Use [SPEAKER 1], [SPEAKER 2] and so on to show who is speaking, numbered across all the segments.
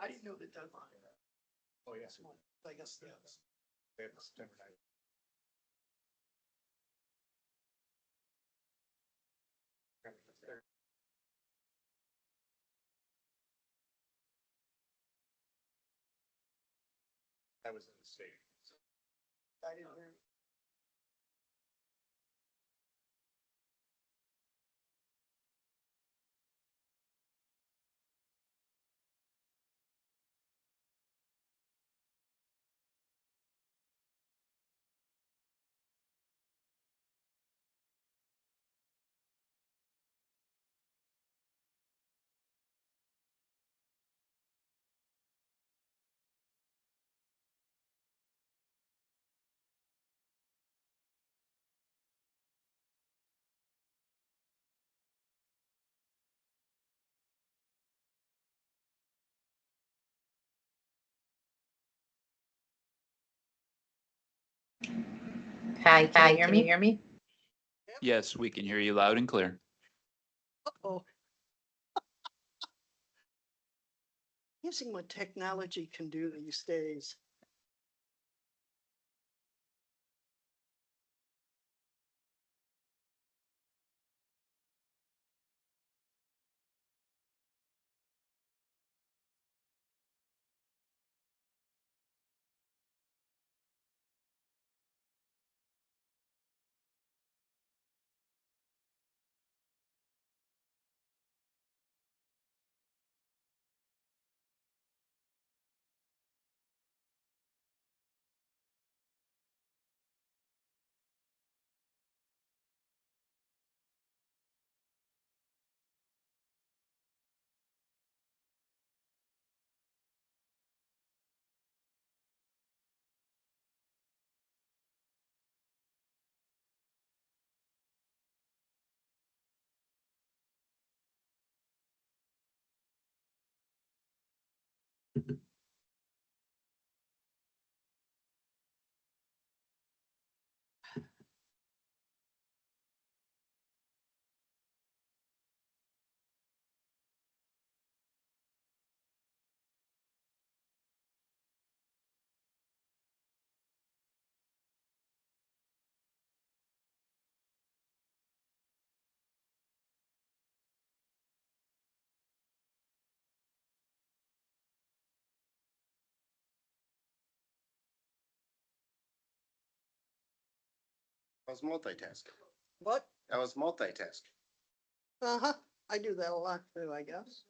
[SPEAKER 1] I didn't know the deadline.
[SPEAKER 2] Oh, yeah.
[SPEAKER 1] I guess that's.
[SPEAKER 2] They have September 9th. That was in the state.
[SPEAKER 1] I didn't hear.
[SPEAKER 3] Hi, can you hear me?
[SPEAKER 4] Yes, we can hear you loud and clear.
[SPEAKER 1] Oh. Using what technology can do these days.
[SPEAKER 5] I was multitasking.
[SPEAKER 1] What?
[SPEAKER 5] I was multitasking.
[SPEAKER 1] Uh-huh. I do that a lot too, I guess.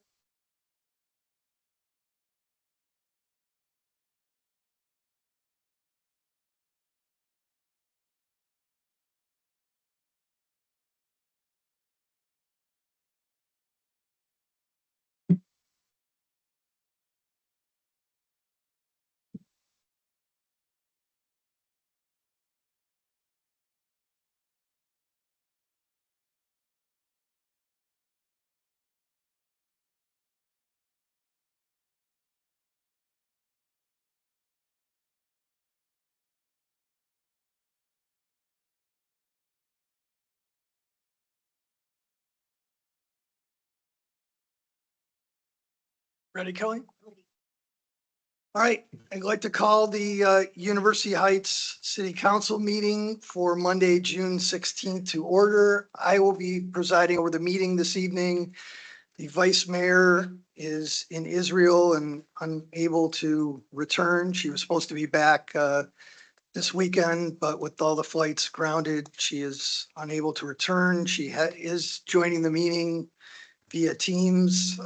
[SPEAKER 1] Ready, Kelly? All right, I'd like to call the University Heights City Council meeting for Monday, June 16th to order. I will be presiding over the meeting this evening. The vice mayor is in Israel and unable to return. She was supposed to be back this weekend, but with all the flights grounded, she is unable to return. She is joining the meeting via Teams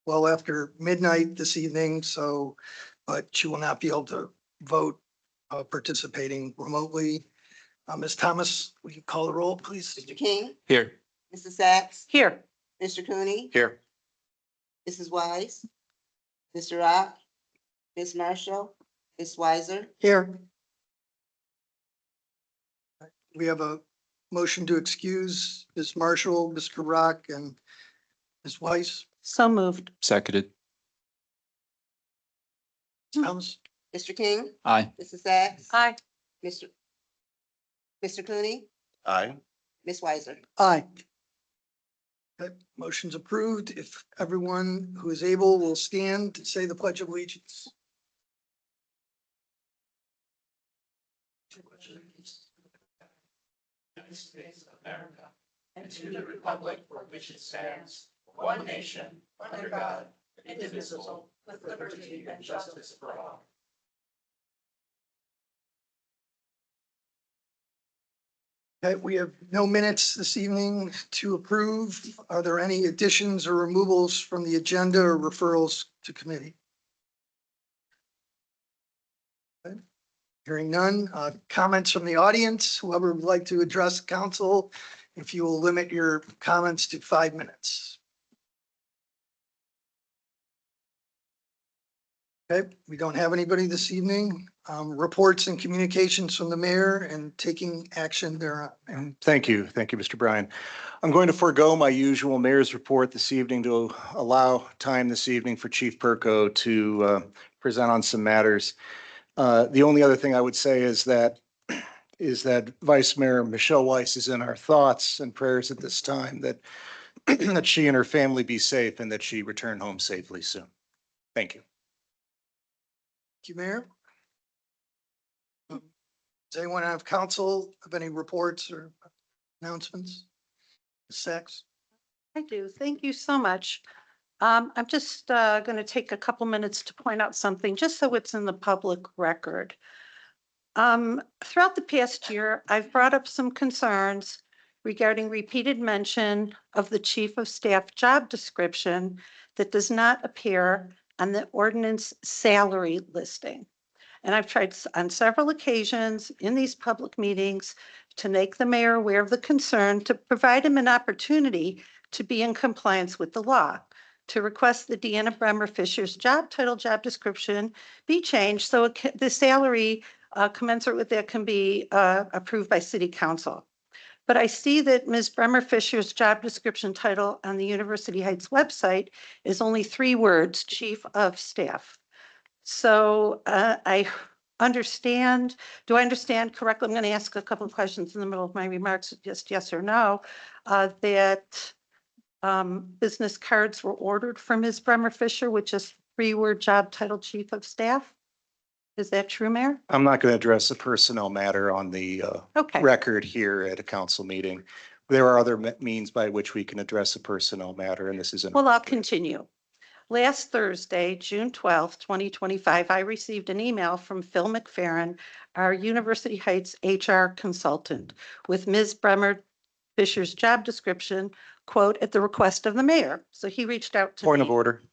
[SPEAKER 1] well after midnight this evening, so, but she will not be able to vote participating remotely. Ms. Thomas, will you call the roll, please?
[SPEAKER 6] Mr. King,
[SPEAKER 4] Here.
[SPEAKER 6] Mrs. Sacks,
[SPEAKER 3] Here.
[SPEAKER 6] Mr. Cooney,
[SPEAKER 5] Here.
[SPEAKER 6] Mrs. Wise, Mr. Rock, Ms. Marshall, Ms. Weiser,
[SPEAKER 1] Here. We have a motion to excuse Ms. Marshall, Mr. Rock, and Ms. Weiss.
[SPEAKER 3] So moved.
[SPEAKER 4] Seconded.
[SPEAKER 1] Thomas?
[SPEAKER 6] Mr. King,
[SPEAKER 4] Aye.
[SPEAKER 6] Mrs. Sacks.
[SPEAKER 3] Aye.
[SPEAKER 6] Mr. Cooney,
[SPEAKER 5] Aye.
[SPEAKER 6] Ms. Weiser.
[SPEAKER 1] Aye. Okay, motion's approved. If everyone who is able will stand to say the Pledge of Allegiance.
[SPEAKER 7] United States of America, and to the republic for which it stands, one nation, under God, indivisible, with liberty and justice for all.
[SPEAKER 1] Okay, we have no minutes this evening to approve. Are there any additions or removals from the agenda or referrals to committee? Okay, hearing none, comments from the audience, whoever would like to address council, if you will limit your comments to 5 minutes. Okay, we don't have anybody this evening. Reports and communications from the mayor and taking action thereon.
[SPEAKER 2] Thank you. Thank you, Mr. Bryan. I'm going to forego my usual mayor's report this evening to allow time this evening for Chief Perko to present on some matters. The only other thing I would say is that Vice Mayor Michelle Weiss is in our thoughts and prayers at this time, that that she and her family be safe and that she return home safely soon. Thank you.
[SPEAKER 1] Thank you, Mayor. Does anyone have council have any reports or announcements? Ms. Sachs?
[SPEAKER 8] I do. Thank you so much. I'm just going to take a couple minutes to point out something, just so it's in the public record. Throughout the past year, I've brought up some concerns regarding repeated mention of the chief of staff job description that does not appear on the ordinance salary listing. And I've tried on several occasions in these public meetings to make the mayor aware of the concern, to provide him an opportunity to be in compliance with the law, to request the Deanna Bremer Fisher's job title, job description be changed so the salary commensurate with that can be approved by city council. But I see that Ms. Bremer Fisher's job description title on the University Heights website is only 3 words, chief of staff. So I understand, do I understand correctly? I'm going to ask a couple of questions in the middle of my remarks, just yes or no, that business cards were ordered from Ms. Bremer Fisher, which is 3-word job title, chief of staff. Is that true, Mayor?
[SPEAKER 2] I'm not going to address the personnel matter on the
[SPEAKER 8] Okay.
[SPEAKER 2] record here at a council meeting. There are other means by which we can address a personnel matter, and this isn't.
[SPEAKER 8] Well, I'll continue. Last Thursday, June 12th, 2025, I received an email from Phil McFerrin, our University Heights HR consultant, with Ms. Bremer Fisher's job description, quote, at the request of the mayor. So he reached out to me.
[SPEAKER 2] Point of order.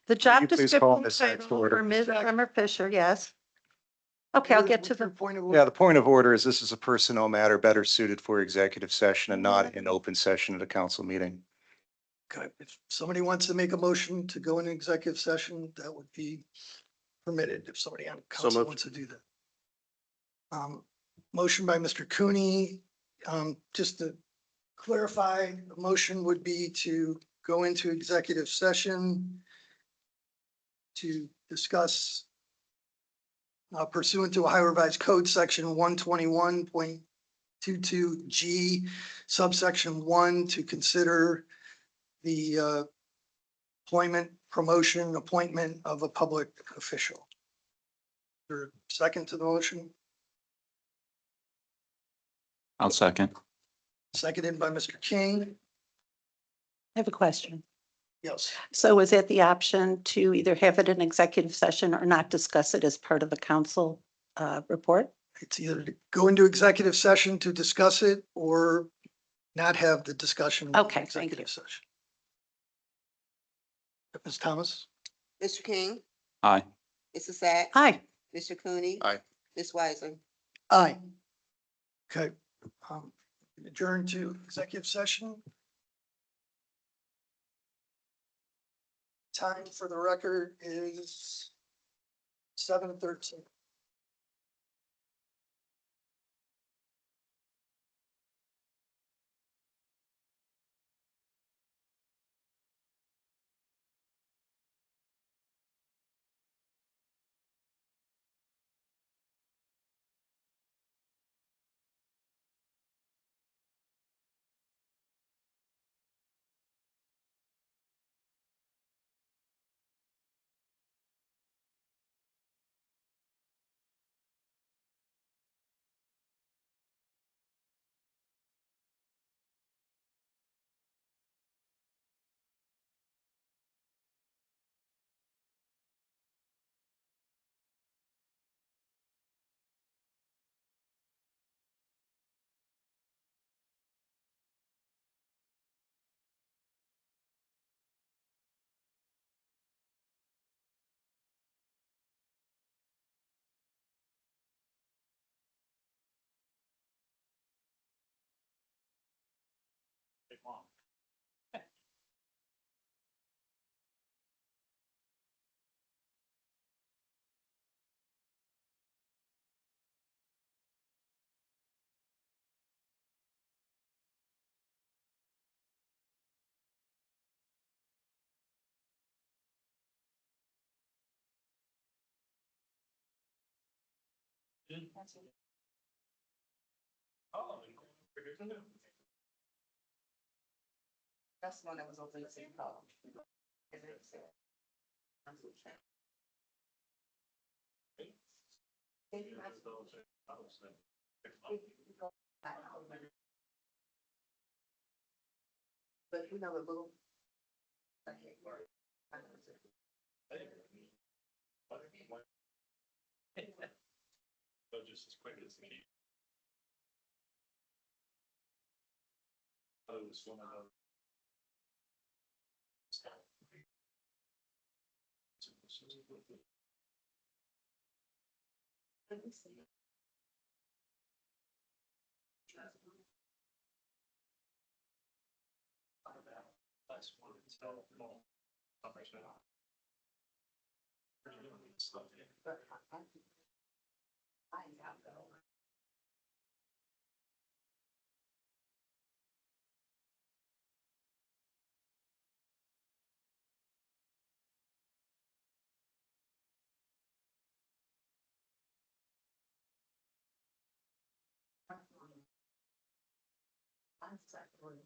[SPEAKER 8] The job
[SPEAKER 2] you please call
[SPEAKER 8] description
[SPEAKER 2] Ms. Sachs to
[SPEAKER 8] title
[SPEAKER 2] order?
[SPEAKER 8] for Ms. Bremer Fisher, yes. Okay, I'll get to the,
[SPEAKER 1] Point of
[SPEAKER 2] Yeah,
[SPEAKER 1] order.
[SPEAKER 2] the point of order is this is a personnel matter better suited for executive session and not in open session at a council meeting.
[SPEAKER 1] Okay, if somebody wants to make a motion to go into executive session, that would be permitted if somebody on council
[SPEAKER 5] moved.
[SPEAKER 1] wants to do that. Motion by Mr. Cooney. Just to clarify, the motion would be to go into executive session to discuss pursuant to Ohio Revised Code, section 121.22G, subsection 1, to consider the employment, promotion, appointment of a public official. Or second to the motion,
[SPEAKER 4] I'll second.
[SPEAKER 1] seconded by Mr. King.
[SPEAKER 8] I have a question.
[SPEAKER 1] Yes.
[SPEAKER 8] So is that the option to either have it in executive session or not discuss it as part of the council report?
[SPEAKER 1] It's either to go into executive session to discuss it or not have the discussion. in
[SPEAKER 8] Okay, thank
[SPEAKER 1] executive
[SPEAKER 8] you.
[SPEAKER 1] session. Ms. Thomas?
[SPEAKER 6] Mr. King,
[SPEAKER 4] Aye.
[SPEAKER 6] Mrs. Sacks.
[SPEAKER 8] Hi.
[SPEAKER 6] Mr. Cooney.
[SPEAKER 5] Aye.
[SPEAKER 6] Ms. Weiser.
[SPEAKER 1] Aye. Okay. Adjourn to executive session. Time for the record is 7:13.
[SPEAKER 7] That's the one that was open the same color. But you know, the little.
[SPEAKER 9] Just as quick as the. Oh, it was one of those.
[SPEAKER 7] Let me see.
[SPEAKER 9] That's one.
[SPEAKER 7] But I have though. I'm sorry.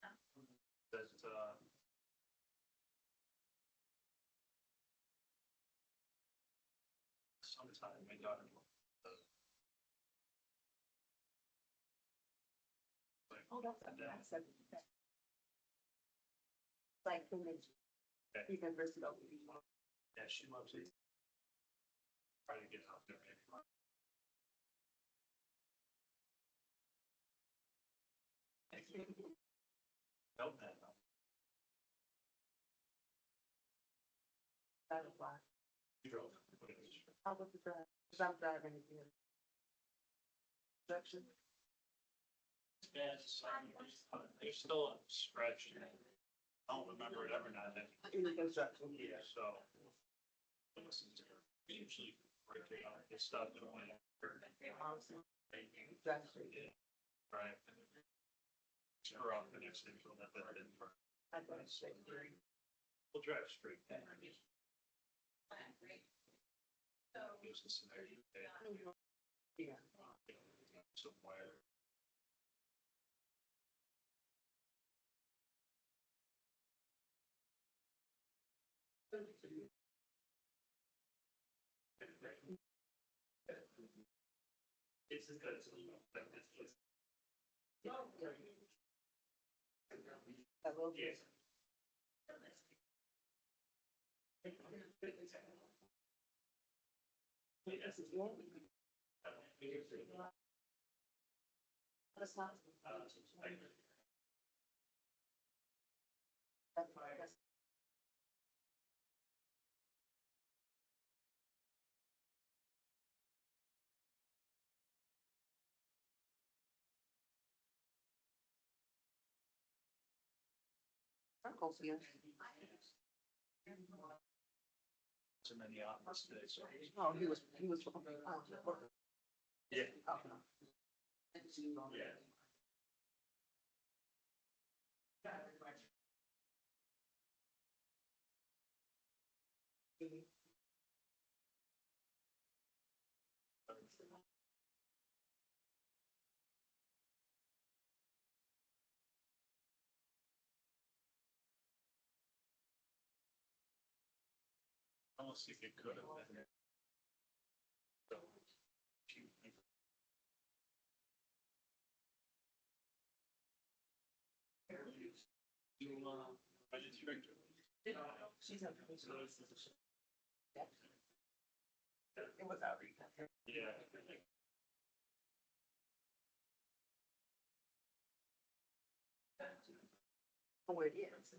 [SPEAKER 9] That, sometime my daughter.
[SPEAKER 7] Oh, that's a. Like, even versus.
[SPEAKER 9] Yeah, she loves it. Try to get out there. Felt that.
[SPEAKER 7] That was why.
[SPEAKER 9] You drove.
[SPEAKER 7] I was the driver, because I'm driving again. Instruction.
[SPEAKER 9] Yeah, it's, there's still a stretch. I don't remember it ever not having.
[SPEAKER 7] In the construction.
[SPEAKER 9] Yeah, so. Usually break it out, get stuff in the way.
[SPEAKER 7] Drive straight.
[SPEAKER 9] Right. Screw off the next thing, so that didn't work.
[SPEAKER 7] I drive straight.
[SPEAKER 9] We'll drive straight. Use the scenario.
[SPEAKER 7] Yeah.
[SPEAKER 9] Somewhere. It's just that it's.
[SPEAKER 7] I will be. This is your. That's not. Circles here.
[SPEAKER 9] So many office today, so.
[SPEAKER 7] Oh, he was.
[SPEAKER 9] Yeah.
[SPEAKER 7] Oh.
[SPEAKER 9] Yeah. Almost if it could have been. So,
[SPEAKER 7] She's up. It was out.
[SPEAKER 9] yeah.
[SPEAKER 7] Where it is.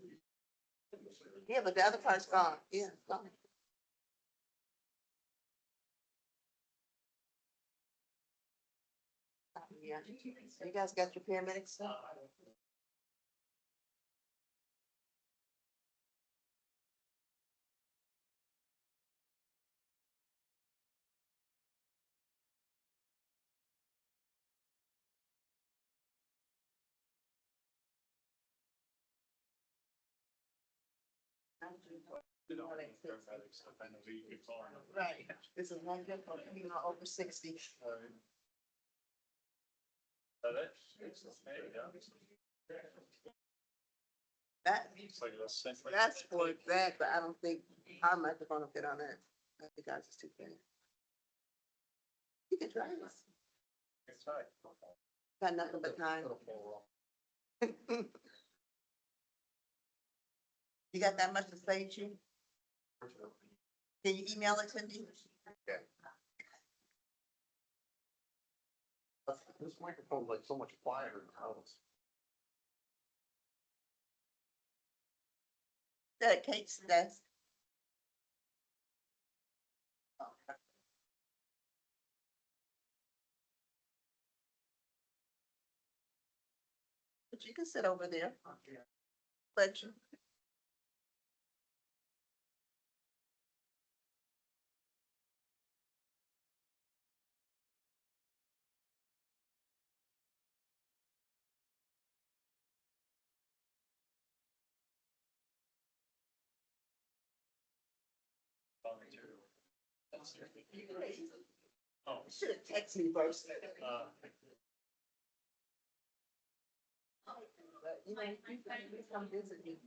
[SPEAKER 7] Yeah, but the other part's gone. Yeah, it's gone.
[SPEAKER 6] Yeah. You guys got your paramedic stuff? Right. This is one good for people over 60. That's for that, but I don't think our microphone will fit on that. I think ours is too thin. You can try this. Got nothing but time. You got that much to say, Chief? Can you email it to me?
[SPEAKER 5] This microphone's like so much quieter in the house.
[SPEAKER 6] That Kate's desk. But you can sit over there. But you.
[SPEAKER 9] Oh.
[SPEAKER 6] Should have texted me first. You know, you come visit me.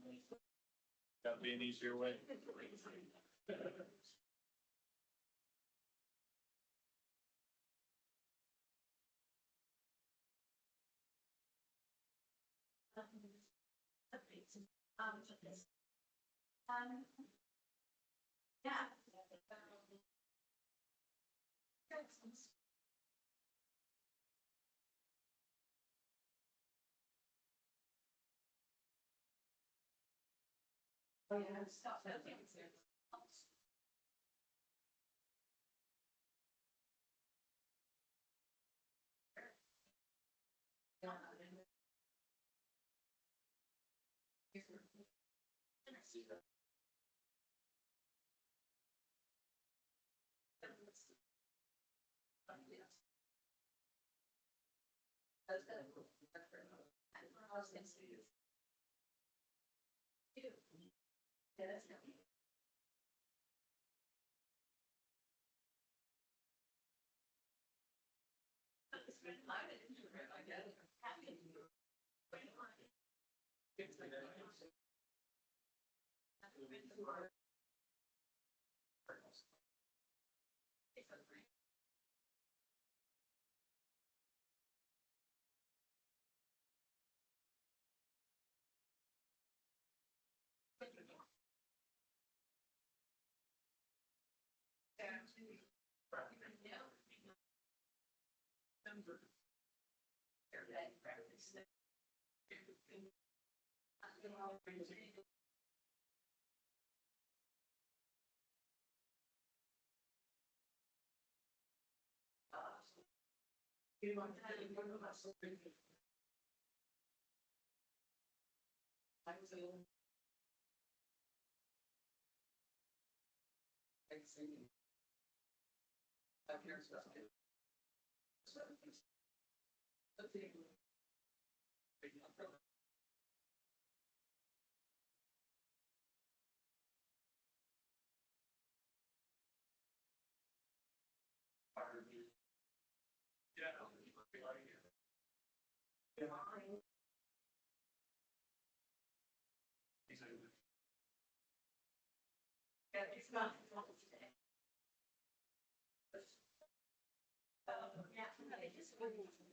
[SPEAKER 9] Gotta be an easier way.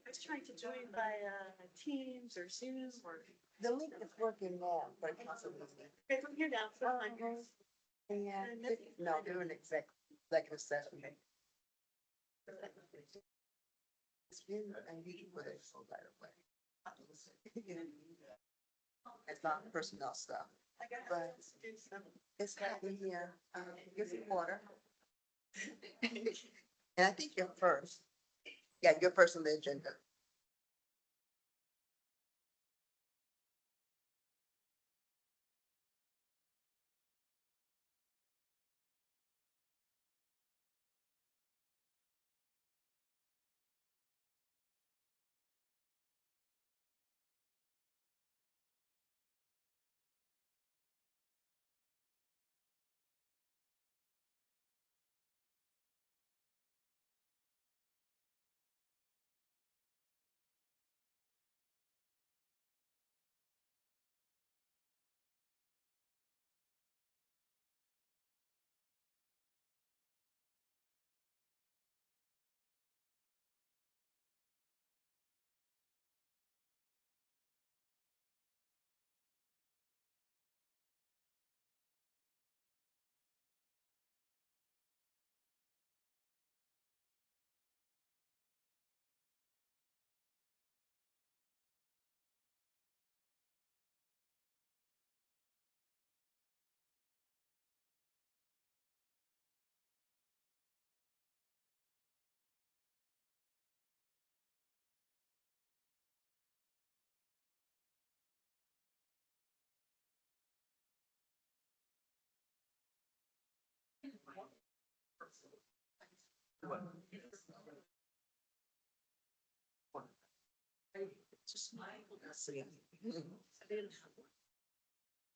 [SPEAKER 7] I was trying to join by Teams or Zoom or.
[SPEAKER 6] The link is working now, but possibly.
[SPEAKER 7] Okay, from here down, so I'm here.
[SPEAKER 6] Yeah, no, they're an executive session. It's been unusual for this, so by the way. It's not personnel stuff,
[SPEAKER 7] I got
[SPEAKER 6] but
[SPEAKER 7] to do some.
[SPEAKER 6] it's happening here. Give me water. And I think you're first. Yeah, you're first on the agenda.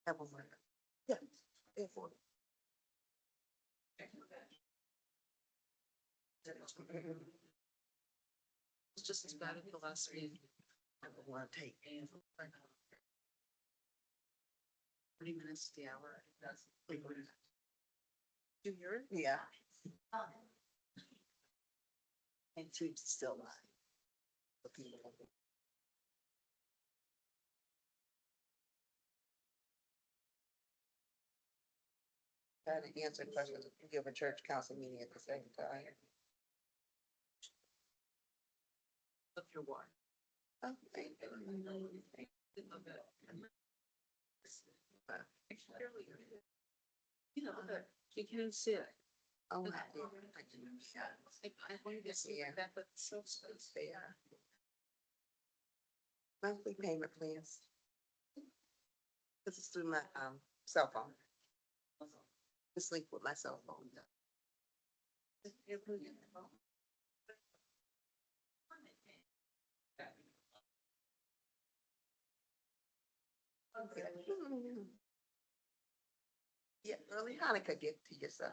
[SPEAKER 6] Have one more. Yeah. Therefore. It's just as bad as the last meeting. I would want to take. 30 minutes to the hour. Junior? Yeah. And two still alive. Trying to answer questions, give a church council meeting at the same time. Of your what? Oh, thank you. You know, you can see it. Oh, I wanted to see that, but so fair. Monthly payment plans. This is through my cell phone. This link with my cell phone. Yeah, early Hanukkah gift to yourself.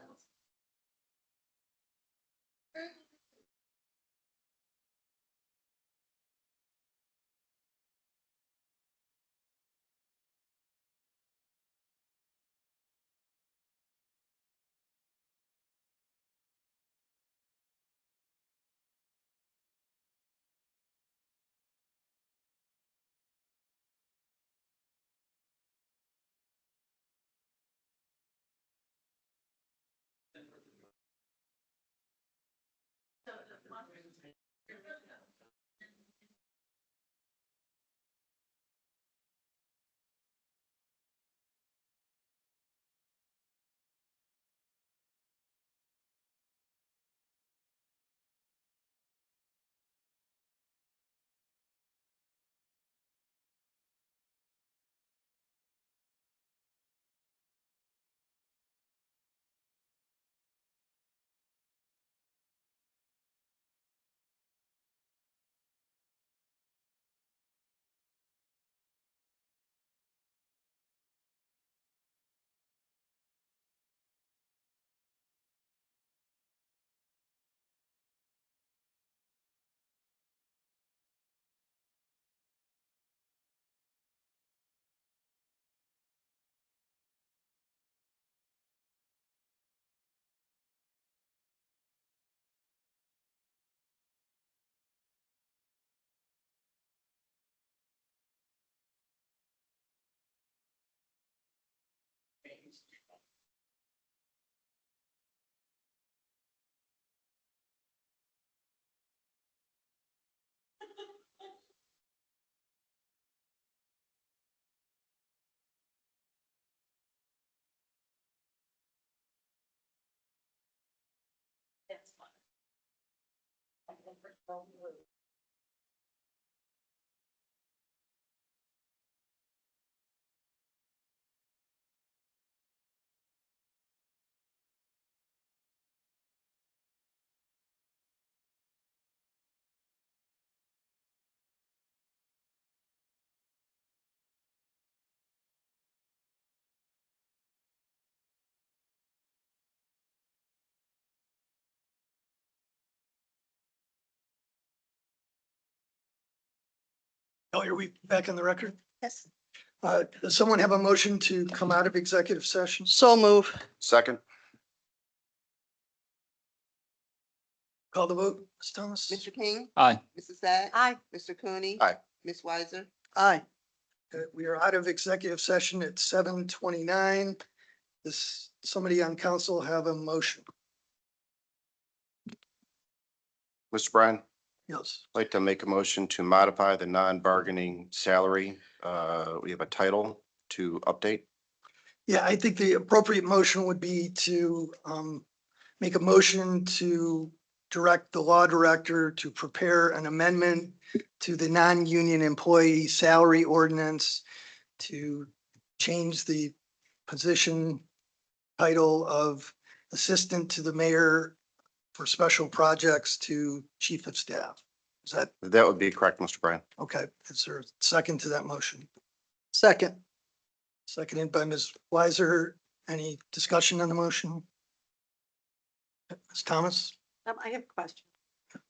[SPEAKER 1] Oh, are we back on the record?
[SPEAKER 6] Yes.
[SPEAKER 1] Does someone have a motion to come out of executive session?
[SPEAKER 8] So move.
[SPEAKER 5] Second.
[SPEAKER 1] Call the vote, Ms. Thomas?
[SPEAKER 6] Mr. King,
[SPEAKER 4] Aye.
[SPEAKER 6] Mrs. Sacks.
[SPEAKER 8] Aye.
[SPEAKER 6] Mr. Cooney.
[SPEAKER 5] Aye.
[SPEAKER 6] Ms. Weiser.
[SPEAKER 8] Aye.
[SPEAKER 1] We are out of executive session at 7:29. Does somebody on council have a motion?
[SPEAKER 5] Mr. Bryan,
[SPEAKER 1] Yes.
[SPEAKER 5] I'd like to make a motion to modify the non-bargaining salary. We have a title to update.
[SPEAKER 1] Yeah, I think the appropriate motion would be to make a motion to direct the law director to prepare an amendment to the non-union employee salary ordinance to change the position title of assistant to the mayor for special projects to chief of staff. Is that
[SPEAKER 5] That would be correct, Mr. Bryan.
[SPEAKER 1] okay? Is there a second to that motion?
[SPEAKER 6] Second.
[SPEAKER 1] Seconded by Ms. Weiser. Any discussion on the motion? Ms. Thomas?
[SPEAKER 8] I have a question.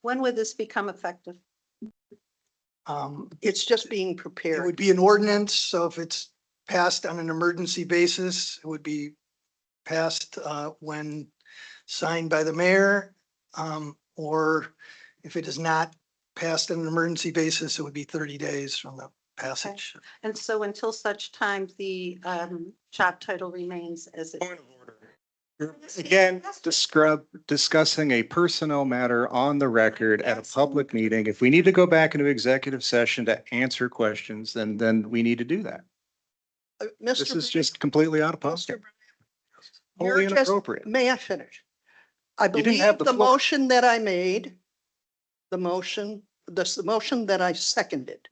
[SPEAKER 8] When would this become effective?
[SPEAKER 6] It's just being
[SPEAKER 1] It
[SPEAKER 6] prepared.
[SPEAKER 1] would be an ordinance, so if it's passed on an emergency basis, it would be passed when signed by the mayor. Or if it is not passed on an emergency basis, it would be 30 days from the passage.
[SPEAKER 8] And so until such time, the job title remains as it.
[SPEAKER 2] Again, discussing a personnel matter on the record at a public meeting. If we need to go back into executive session to answer questions, then we need to do that. This is just completely out of pocket. Wholly
[SPEAKER 6] You're just-
[SPEAKER 2] inappropriate.
[SPEAKER 6] May I finish? I
[SPEAKER 2] didn't
[SPEAKER 6] believe
[SPEAKER 2] have the
[SPEAKER 6] the
[SPEAKER 2] floor.
[SPEAKER 6] motion that I made, the motion that I seconded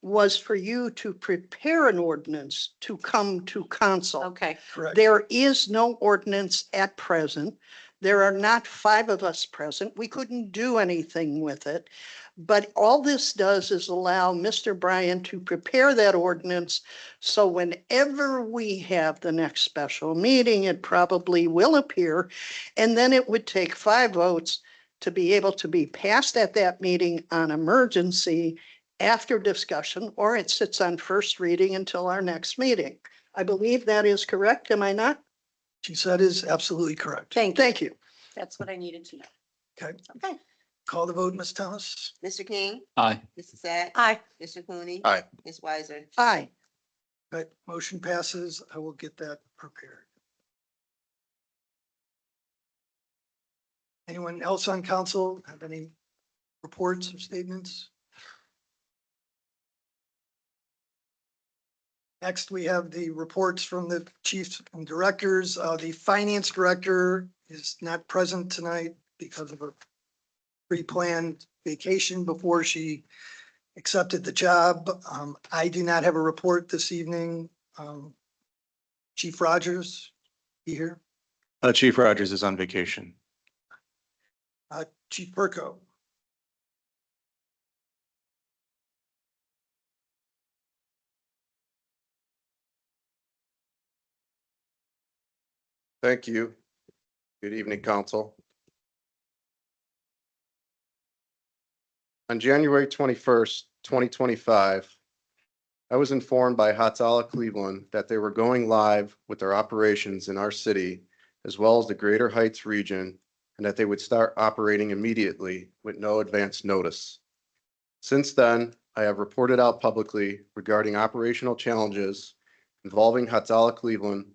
[SPEAKER 6] was for you to prepare an ordinance to come to council.
[SPEAKER 8] Okay,
[SPEAKER 1] Correct.
[SPEAKER 6] There is no ordinance at present. There are not 5 of us present. We couldn't do anything with it. But all this does is allow Mr. Bryan to prepare that ordinance. So whenever we have the next special meeting, it probably will appear. And then it would take 5 votes to be able to be passed at that meeting on emergency after discussion, or it sits on first reading until our next meeting. I believe that is correct, am I not?
[SPEAKER 1] She said is absolutely correct.
[SPEAKER 6] Thank you.
[SPEAKER 8] that's what I needed to know.
[SPEAKER 1] Okay,
[SPEAKER 8] Okay,
[SPEAKER 1] call the vote, Ms. Thomas.
[SPEAKER 3] Mr. King,
[SPEAKER 4] Aye.
[SPEAKER 3] Mrs. Sacks,
[SPEAKER 8] aye.
[SPEAKER 3] Mr. Cooney.
[SPEAKER 5] Aye.
[SPEAKER 3] Ms. Weiser.
[SPEAKER 6] Aye.
[SPEAKER 1] Okay, motion passes. I will get that prepared. Anyone else on council have any reports or statements? Next, we have the reports from the chiefs and directors. The finance director is not present tonight because of a pre-planned vacation before she accepted the job. I do not have a report this evening. Chief Rogers, you here?
[SPEAKER 2] Chief Rogers is on vacation.
[SPEAKER 1] Chief Burko.
[SPEAKER 10] Thank you. Good evening, council. On January 21st, 2025, I was informed by Hatala Cleveland that they were going live with their operations in our city, as well as the Greater Heights region, and that they would start operating immediately with no advance notice. Since then, I have reported out publicly regarding operational challenges involving Hatala Cleveland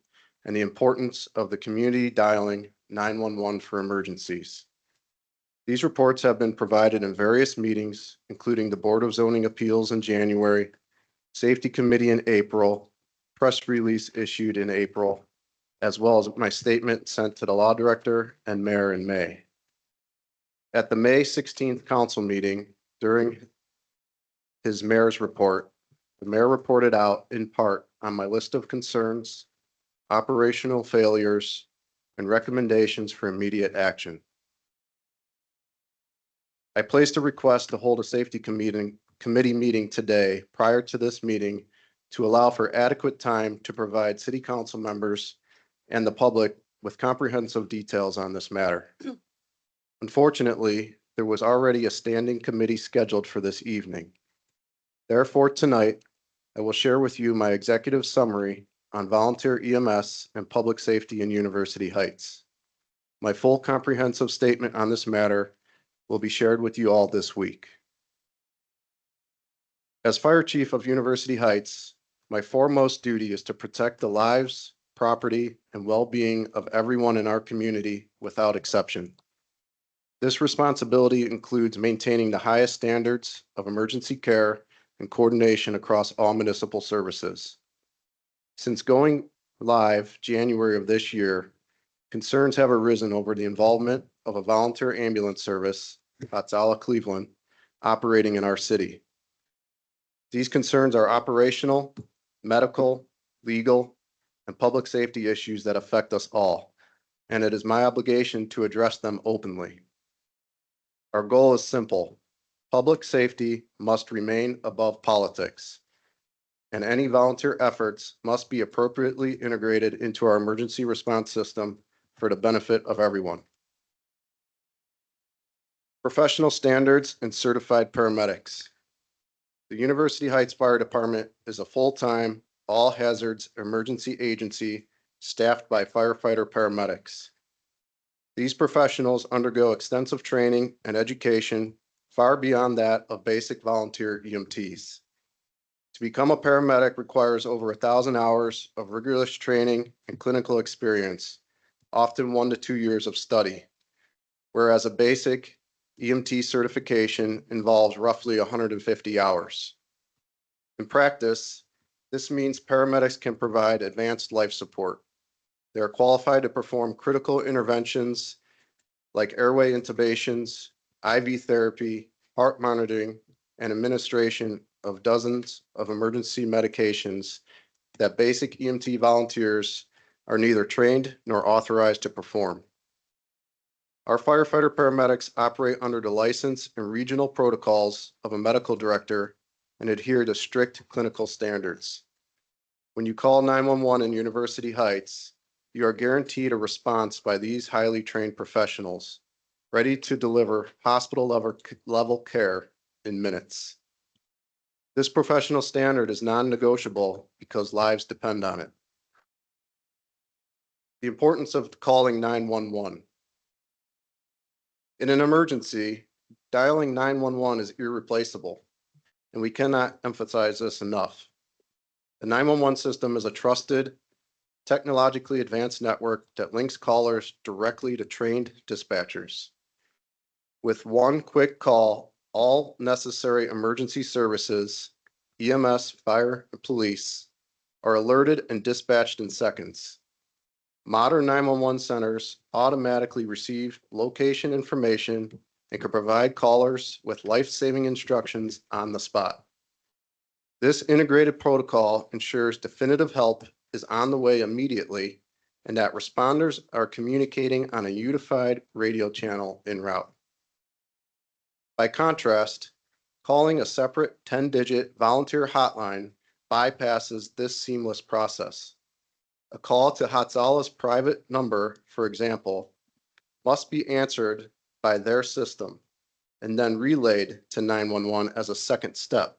[SPEAKER 10] and the importance of the community dialing 911 for emergencies. These reports have been provided in various meetings, including the Board of Zoning Appeals in January, Safety Committee in April, press release issued in April, as well as my statement sent to the Law Director and Mayor in May. At the May 16th council meeting, during his mayor's report, the mayor reported out in part on my list of concerns, operational failures, and recommendations for immediate action. I placed a request to hold a safety committee meeting today prior to this meeting to allow for adequate time to provide city council members and the public with comprehensive details on this matter. Unfortunately, there was already a standing committee scheduled for this evening. Therefore, tonight, I will share with you my executive summary on volunteer EMS and public safety in University Heights. My full comprehensive statement on this matter will be shared with you all this week. As Fire Chief of University Heights, my foremost duty is to protect the lives, property, and well-being of everyone in our community without exception. This responsibility includes maintaining the highest standards of emergency care and coordination across all municipal services. Since going live January of this year, concerns have arisen over the involvement of a volunteer ambulance service, Hatala Cleveland, operating in our city. These concerns are operational, medical, legal, and public safety issues that affect us all, and it is my obligation to address them openly. Our goal is simple. Public safety must remain above politics, and any volunteer efforts must be appropriately integrated into our emergency response system for the benefit of everyone. Professional standards and certified paramedics. The University Heights Fire Department is a full-time, all hazards emergency agency staffed by firefighter paramedics. These professionals undergo extensive training and education far beyond that of basic volunteer EMTs. To become a paramedic requires over 1,000 hours of rigorous training and clinical experience, often 1 to 2 years of study, whereas a basic EMT certification involves roughly 150 hours. In practice, this means paramedics can provide advanced life support. They are qualified to perform critical interventions like airway intubations, IV therapy, heart monitoring, and administration of dozens of emergency medications that basic EMT volunteers are neither trained nor authorized to perform. Our firefighter paramedics operate under the license and regional protocols of a medical director and adhere to strict clinical standards. When you call 911 in University Heights, you are guaranteed a response by these highly trained professionals, ready to deliver hospital level care in minutes. This professional standard is non-negotiable because lives depend on it. The importance of calling 911. In an emergency, dialing 911 is irreplaceable, and we cannot emphasize this enough. The 911 system is a trusted, technologically advanced network that links callers directly to trained dispatchers. With one quick call, all necessary emergency services, EMS, fire, and police, are alerted and dispatched in seconds. Modern 911 centers automatically receive location information and can provide callers with life-saving instructions on the spot. This integrated protocol ensures definitive help is on the way immediately and that responders are communicating on a unified radio channel en route. By contrast, calling a separate 10-digit volunteer hotline bypasses this seamless process. A call to Hatzala's private number, for example, must be answered by their system and then relayed to 911 as a second step,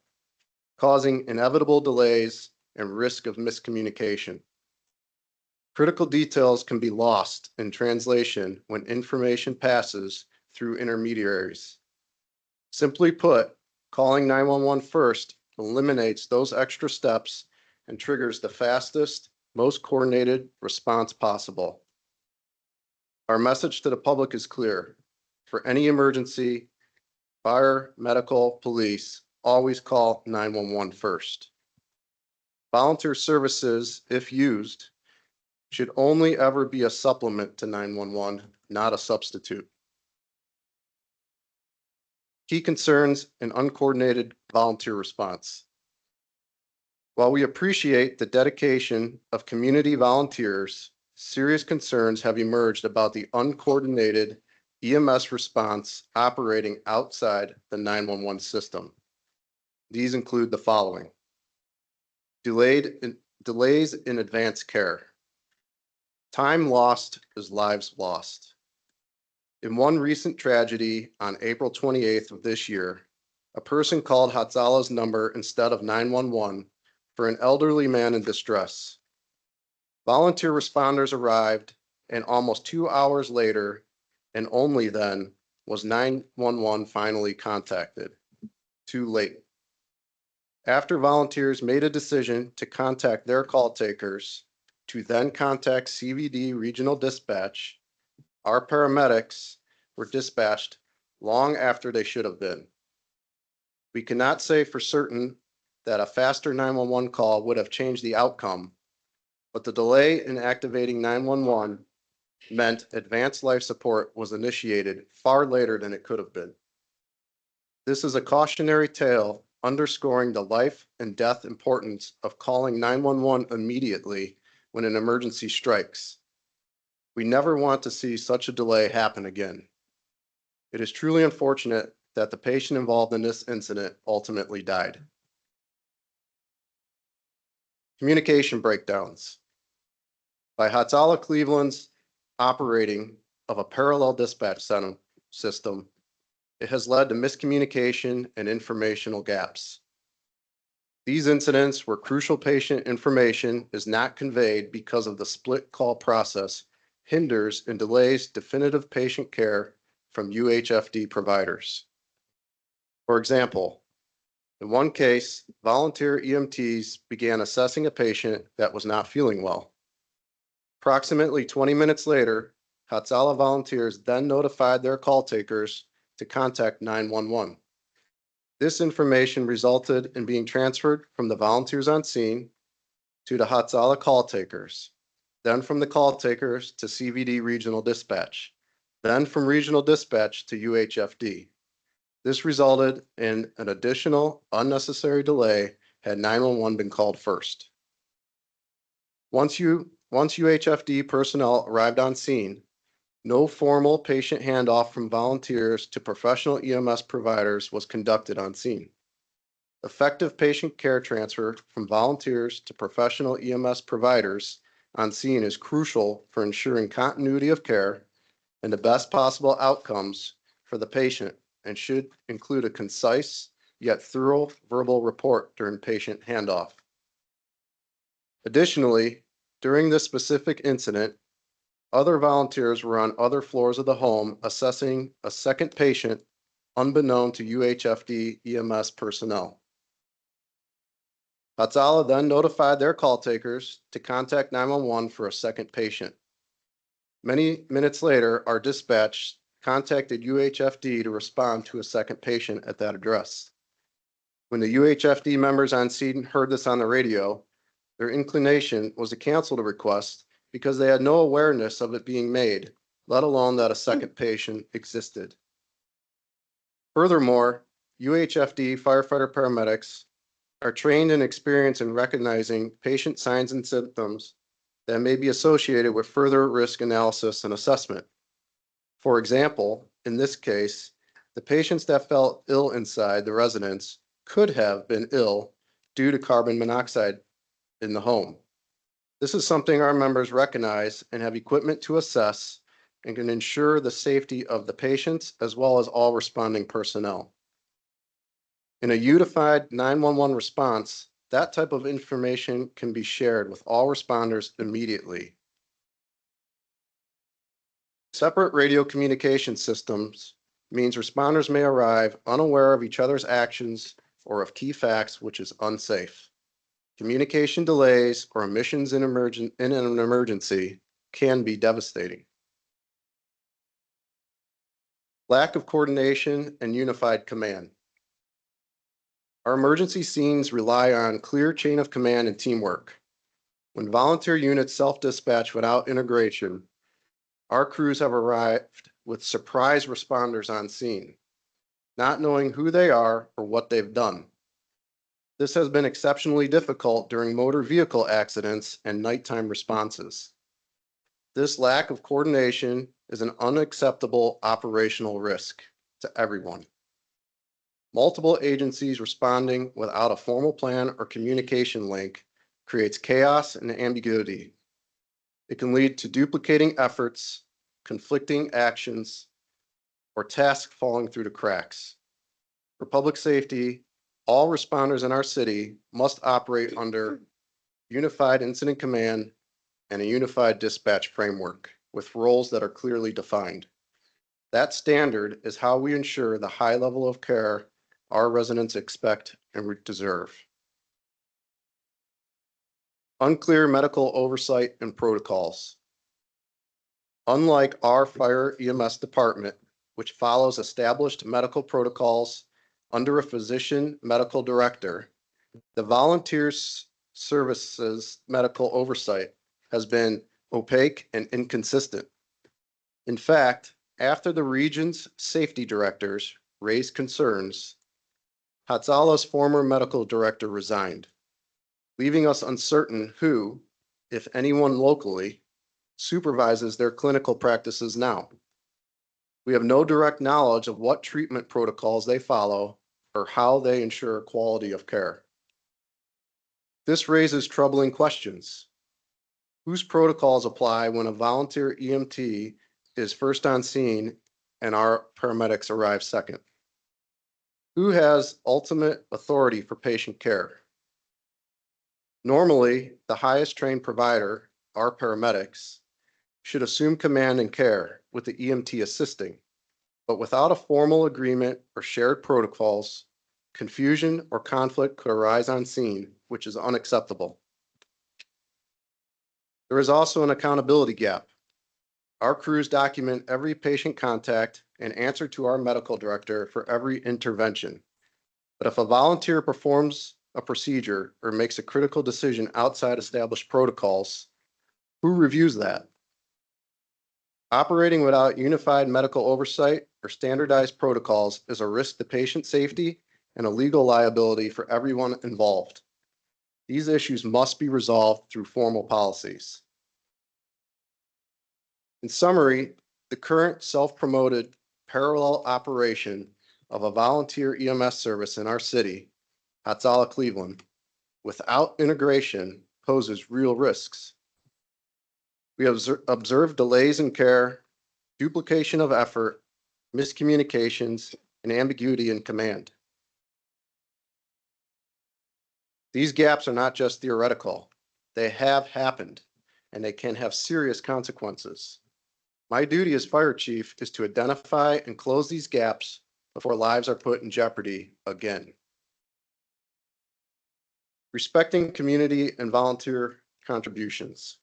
[SPEAKER 10] causing inevitable delays and risk of miscommunication. Critical details can be lost in translation when information passes through intermediaries. Simply put, calling 911 first eliminates those extra steps and triggers the fastest, most coordinated response possible. Our message to the public is clear. For any emergency, fire, medical, police, always call 911 first. Volunteer services, if used, should only ever be a supplement to 911, not a substitute. Key concerns and uncoordinated volunteer response. While we appreciate the dedication of community volunteers, serious concerns have emerged about the uncoordinated EMS response operating outside the 911 system. These include the following: delays in advanced care. Time lost is lives lost. In one recent tragedy on April 28th of this year, a person called Hatzala's number instead of 911 for an elderly man in distress. Volunteer responders arrived, and almost 2 hours later, and only then, was 911 finally contacted. Too late. After volunteers made a decision to contact their call takers, to then contact CVD Regional Dispatch, our paramedics were dispatched long after they should have been. We cannot say for certain that a faster 911 call would have changed the outcome, but the delay in activating 911 meant advanced life support was initiated far later than it could have been. This is a cautionary tale underscoring the life and death importance of calling 911 immediately when an emergency strikes. We never want to see such a delay happen again. It is truly unfortunate that the patient involved in this incident ultimately died. Communication breakdowns. By Hatzala Cleveland's operating of a parallel dispatch system, it has led to miscommunication and informational gaps. These incidents where crucial patient information is not conveyed because of the split call process hinders and delays definitive patient care from UHFD providers. For example, in one case, volunteer EMTs began assessing a patient that was not feeling well. Approximately 20 minutes later, Hatzala volunteers then notified their call takers to contact 911. This information resulted in being transferred from the volunteers on scene to the Hatzala call takers, then from the call takers to CVD Regional Dispatch, then from Regional Dispatch to UHFD. This resulted in an additional unnecessary delay had 911 been called first. Once UHFD personnel arrived on scene, no formal patient handoff from volunteers to professional EMS providers was conducted on scene. Effective patient care transfer from volunteers to professional EMS providers on scene is crucial for ensuring continuity of care and the best possible outcomes for the patient, and should include a concise yet thorough verbal report during patient handoff. Additionally, during this specific incident, other volunteers were on other floors of the home assessing a second patient unbeknown to UHFD EMS personnel. Hatzala then notified their call takers to contact 911 for a second patient. Many minutes later, our dispatch contacted UHFD to respond to a second patient at that address. When the UHFD members on scene heard this on the radio, their inclination was to cancel the request because they had no awareness of it being made, let alone that a second patient existed. Furthermore, UHFD firefighter paramedics are trained and experienced in recognizing patient signs and symptoms that may be associated with further risk analysis and assessment. For example, in this case, the patients that felt ill inside the residence could have been ill due to carbon monoxide in the home. This is something our members recognize and have equipment to assess and can ensure the safety of the patients as well as all responding personnel. In a unified 911 response, that type of information can be shared with all responders immediately. Separate radio communication systems means responders may arrive unaware of each other's actions or of key facts, which is unsafe. Communication delays or omissions in an emergency can be devastating. Lack of coordination and unified command. Our emergency scenes rely on clear chain of command and teamwork. When volunteer units self-dispatch without integration, our crews have arrived with surprise responders on scene, not knowing who they are or what they've done. This has been exceptionally difficult during motor vehicle accidents and nighttime responses. This lack of coordination is an unacceptable operational risk to everyone. Multiple agencies responding without a formal plan or communication link creates chaos and ambiguity. It can lead to duplicating efforts, conflicting actions, or tasks falling through the cracks. For public safety, all responders in our city must operate under unified incident command and a unified dispatch framework with roles that are clearly defined. That standard is how we ensure the high level of care our residents expect and deserve. Unclear medical oversight and protocols. Unlike our fire EMS department, which follows established medical protocols under a physician medical director, the volunteers services medical oversight has been opaque and inconsistent. In fact, after the region's safety directors raised concerns, Hatzala's former medical director resigned, leaving us uncertain who, if anyone locally, supervises their clinical practices now. We have no direct knowledge of what treatment protocols they follow or how they ensure quality of care. This raises troubling questions. Whose protocols apply when a volunteer EMT is first on scene and our paramedics arrive second? Who has ultimate authority for patient care? Normally, the highest trained provider, our paramedics, should assume command and care with the EMT assisting, but without a formal agreement or shared protocols, confusion or conflict could arise on scene, which is unacceptable. There is also an accountability gap. Our crews document every patient contact and answer to our medical director for every intervention. But if a volunteer performs a procedure or makes a critical decision outside established protocols, who reviews that? Operating without unified medical oversight or standardized protocols is a risk to patient safety and a legal liability for everyone involved. These issues must be resolved through formal policies. In summary, the current self-promoted parallel operation of a volunteer EMS service in our city, Hatzala Cleveland, without integration poses real risks. We have observed delays in care, duplication of effort, miscommunications, and ambiguity in command. These gaps are not just theoretical. They have happened, and they can have serious consequences. My duty as fire chief is to identify and close these gaps before lives are put in jeopardy again. Respecting community and volunteer contributions.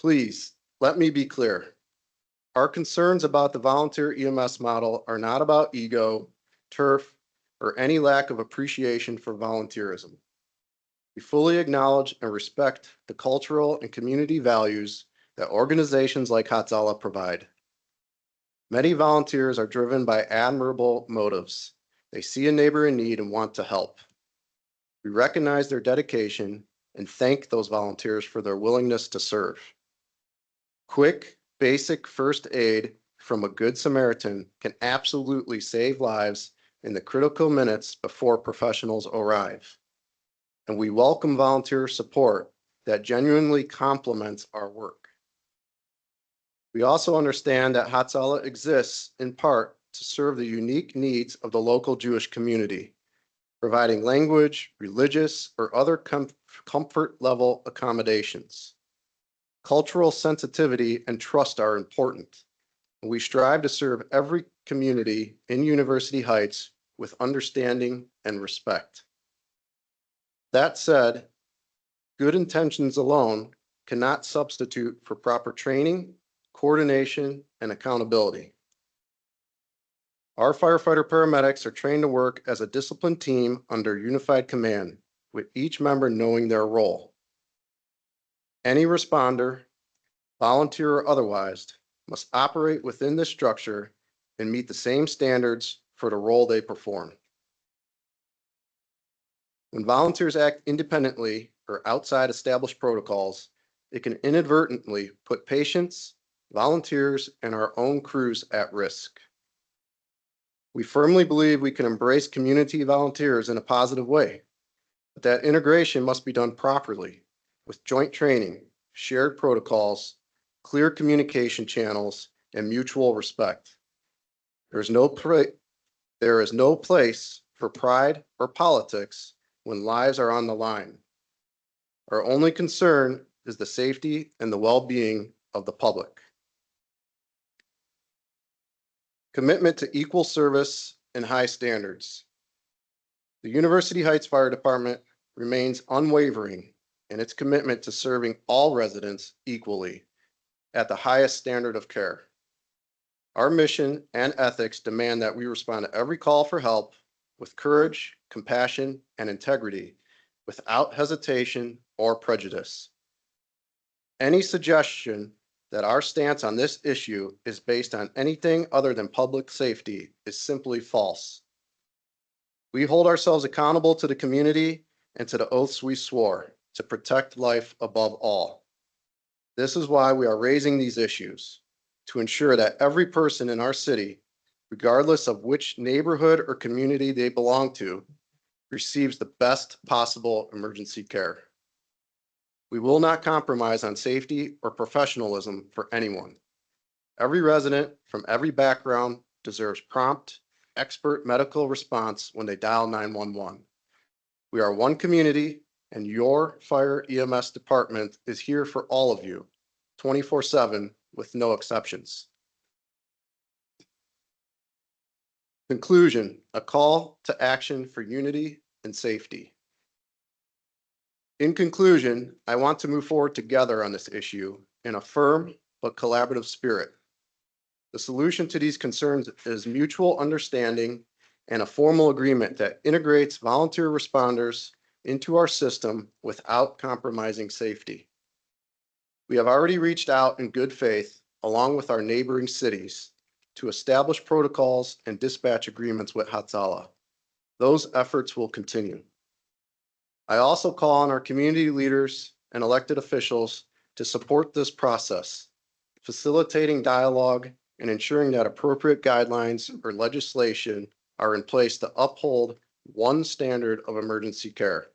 [SPEAKER 10] Please, let me be clear. Our concerns about the volunteer EMS model are not about ego, turf, or any lack of appreciation for volunteerism. We fully acknowledge and respect the cultural and community values that organizations like Hatzala provide. Many volunteers are driven by admirable motives. They see a neighbor in need and want to help. We recognize their dedication and thank those volunteers for their willingness to serve. Quick, basic first aid from a Good Samaritan can absolutely save lives in the critical minutes before professionals arrive. And we welcome volunteer support that genuinely complements our work. We also understand that Hatzala exists in part to serve the unique needs of the local Jewish community, providing language, religious, or other comfort level accommodations. Cultural sensitivity and trust are important. And we strive to serve every community in University Heights with understanding and respect. That said, good intentions alone cannot substitute for proper training, coordination, and accountability. Our firefighter paramedics are trained to work as a disciplined team under unified command, with each member knowing their role. Any responder, volunteer or otherwise, must operate within this structure and meet the same standards for the role they perform. When volunteers act independently or outside established protocols, it can inadvertently put patients, volunteers, and our own crews at risk. We firmly believe we can embrace community volunteers in a positive way, but that integration must be done properly with joint training, shared protocols, clear communication channels, and mutual respect. There is no place for pride or politics when lives are on the line. Our only concern is the safety and the well-being of the public. Commitment to equal service and high standards. The University Heights Fire Department remains unwavering in its commitment to serving all residents equally at the highest standard of care. Our mission and ethics demand that we respond to every call for help with courage, compassion, and integrity, without hesitation or prejudice. Any suggestion that our stance on this issue is based on anything other than public safety is simply false. We hold ourselves accountable to the community and to the oaths we swore to protect life above all. This is why we are raising these issues, to ensure that every person in our city, regardless of which neighborhood or community they belong to, receives the best possible emergency care. We will not compromise on safety or professionalism for anyone. Every resident from every background deserves prompt, expert medical response when they dial 911. We are one community, and your fire EMS department is here for all of you, 24/7 with no exceptions. Conclusion, a call to action for unity and safety. In conclusion, I want to move forward together on this issue in a firm but collaborative spirit. The solution to these concerns is mutual understanding and a formal agreement that integrates volunteer responders into our system without compromising safety. We have already reached out in good faith, along with our neighboring cities, to establish protocols and dispatch agreements with Hatsala. Those efforts will continue. I also call on our community leaders and elected officials to support this process, facilitating dialogue and ensuring that appropriate guidelines or legislation are in place to uphold one standard of emergency care.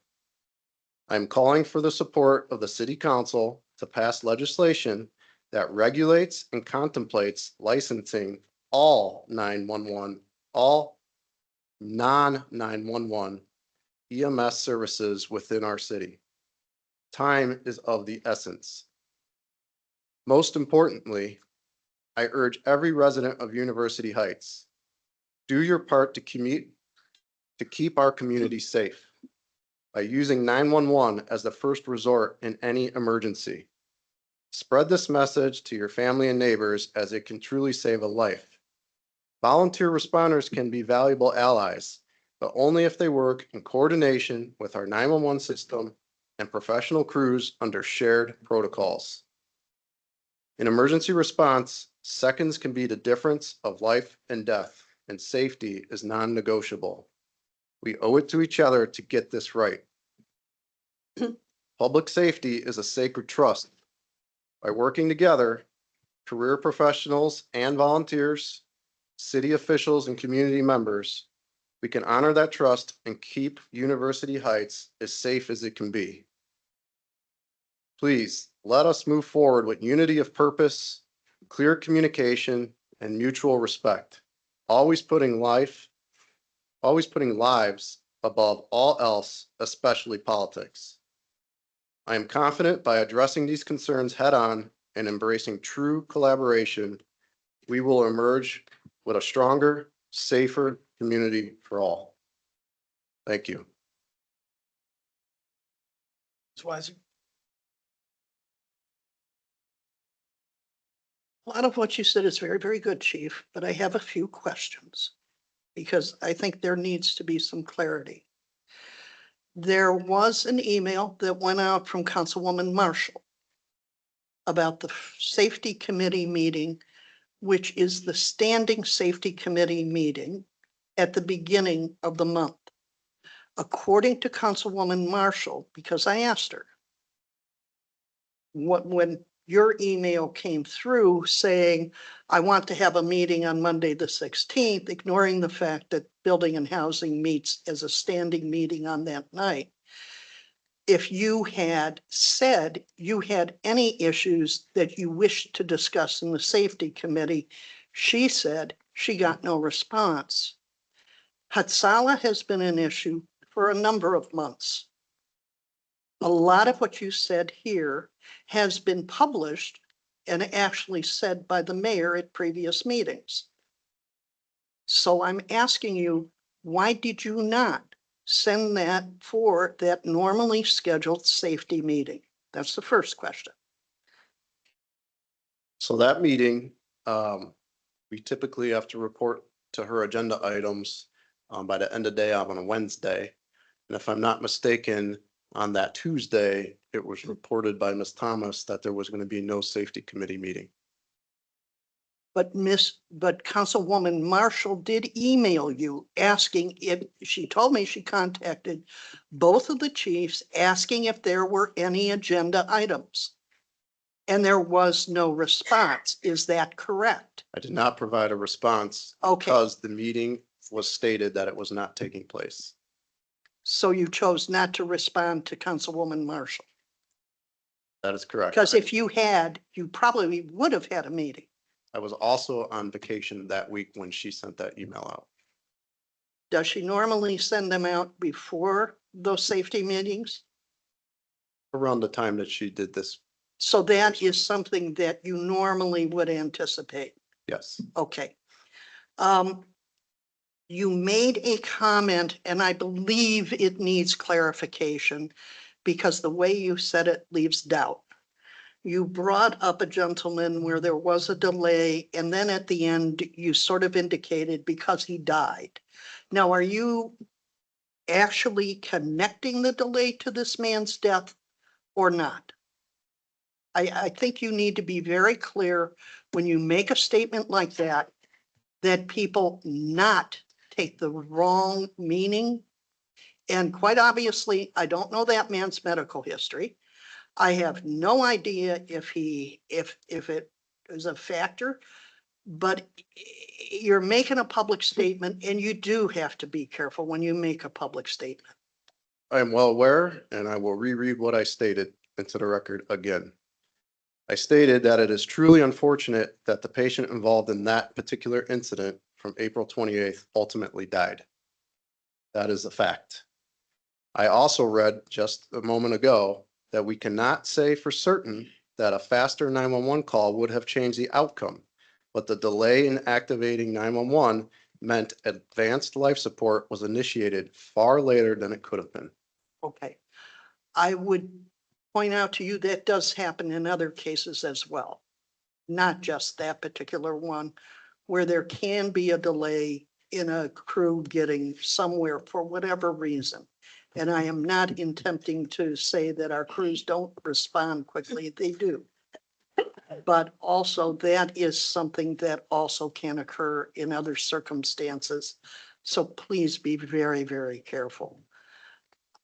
[SPEAKER 10] I'm calling for the support of the City Council to pass legislation that regulates and contemplates licensing all 911, all non-911 EMS services within our city. Time is of the essence. Most importantly, I urge every resident of University Heights, do your part to keep our community safe by using 911 as the first resort in any emergency. Spread this message to your family and neighbors, as it can truly save a life. Volunteer responders can be valuable allies, but only if they work in coordination with our 911 system and professional crews under shared protocols. In emergency response, seconds can be the difference of life and death, and safety is non-negotiable. We owe it to each other to get this right. Public safety is a sacred trust. By working together, career professionals and volunteers, city officials and community members, we can honor that trust and keep University Heights as safe as it can be. Please let us move forward with unity of purpose, clear communication, and mutual respect, always putting lives above all else, especially politics. I am confident by addressing these concerns head on and embracing true collaboration, we will emerge with a stronger, safer community for all. Thank you.
[SPEAKER 1] Ms. Weiser?
[SPEAKER 6] A lot of what you said is very, very good, Chief, but I have a few questions because I think there needs to be some clarity. There was an email that went out from Councilwoman Marshall about the Safety Committee meeting, which is the Standing Safety Committee meeting at the beginning of the month. According to Councilwoman Marshall, because I asked her, when your email came through saying, I want to have a meeting on Monday, the 16th, ignoring the fact that Building and Housing meets as a standing meeting on that night. If you had said you had any issues that you wished to discuss in the Safety Committee, she said she got no response. Hatsala has been an issue for a number of months. A lot of what you said here has been published and actually said by the mayor at previous meetings. So I'm asking you, why did you not send that for that normally scheduled safety meeting? That's the first question.
[SPEAKER 10] So that meeting, we typically have to report to her agenda items by the end of the day on a Wednesday. And if I'm not mistaken, on that Tuesday, it was reported by Ms. Thomas that there was going to be no safety committee meeting.
[SPEAKER 6] But Councilwoman Marshall did email you asking if, she told me she contacted both of the chiefs asking if there were any agenda items. and there was no response. Is that correct?
[SPEAKER 10] I did not provide a response
[SPEAKER 6] Okay,
[SPEAKER 10] because the meeting was stated that it was not taking place.
[SPEAKER 6] so you chose not to respond to Councilwoman Marshall?
[SPEAKER 10] That is correct.
[SPEAKER 6] Because if you had, you probably would have had a meeting.
[SPEAKER 10] I was also on vacation that week when she sent that email out.
[SPEAKER 6] Does she normally send them out before those safety meetings?
[SPEAKER 10] Around the time that she did this,
[SPEAKER 6] So that is something that you normally would anticipate.
[SPEAKER 10] yes.
[SPEAKER 6] Okay. You made a comment, and I believe it needs clarification because the way you said it leaves doubt. You brought up a gentleman where there was a delay, and then at the end, you sort of indicated because he died. Now, are you actually connecting the delay to this man's death or not? I think you need to be very clear when you make a statement like that people not take the wrong meaning. And quite obviously, I don't know that man's medical history. I have no idea if it is a factor, but you're making a public statement and you do have to be careful when you make a public statement.
[SPEAKER 10] I am well aware, and I will reread what I stated into the record again. I stated that it is truly unfortunate that the patient involved in that particular incident from April 28th ultimately died. That is a fact. I also read just a moment ago that we cannot say for certain that a faster 911 call would have changed the outcome, but the delay in activating 911 meant advanced life support was initiated far later than it could have been.
[SPEAKER 6] Okay. I would point out to you that does happen in other cases as well. Not just that particular one, where there can be a delay in a crew getting somewhere for whatever reason. And I am not attempting to say that our crews don't respond quickly. They do. But also that is something that also can occur in other circumstances. So please be very, very careful.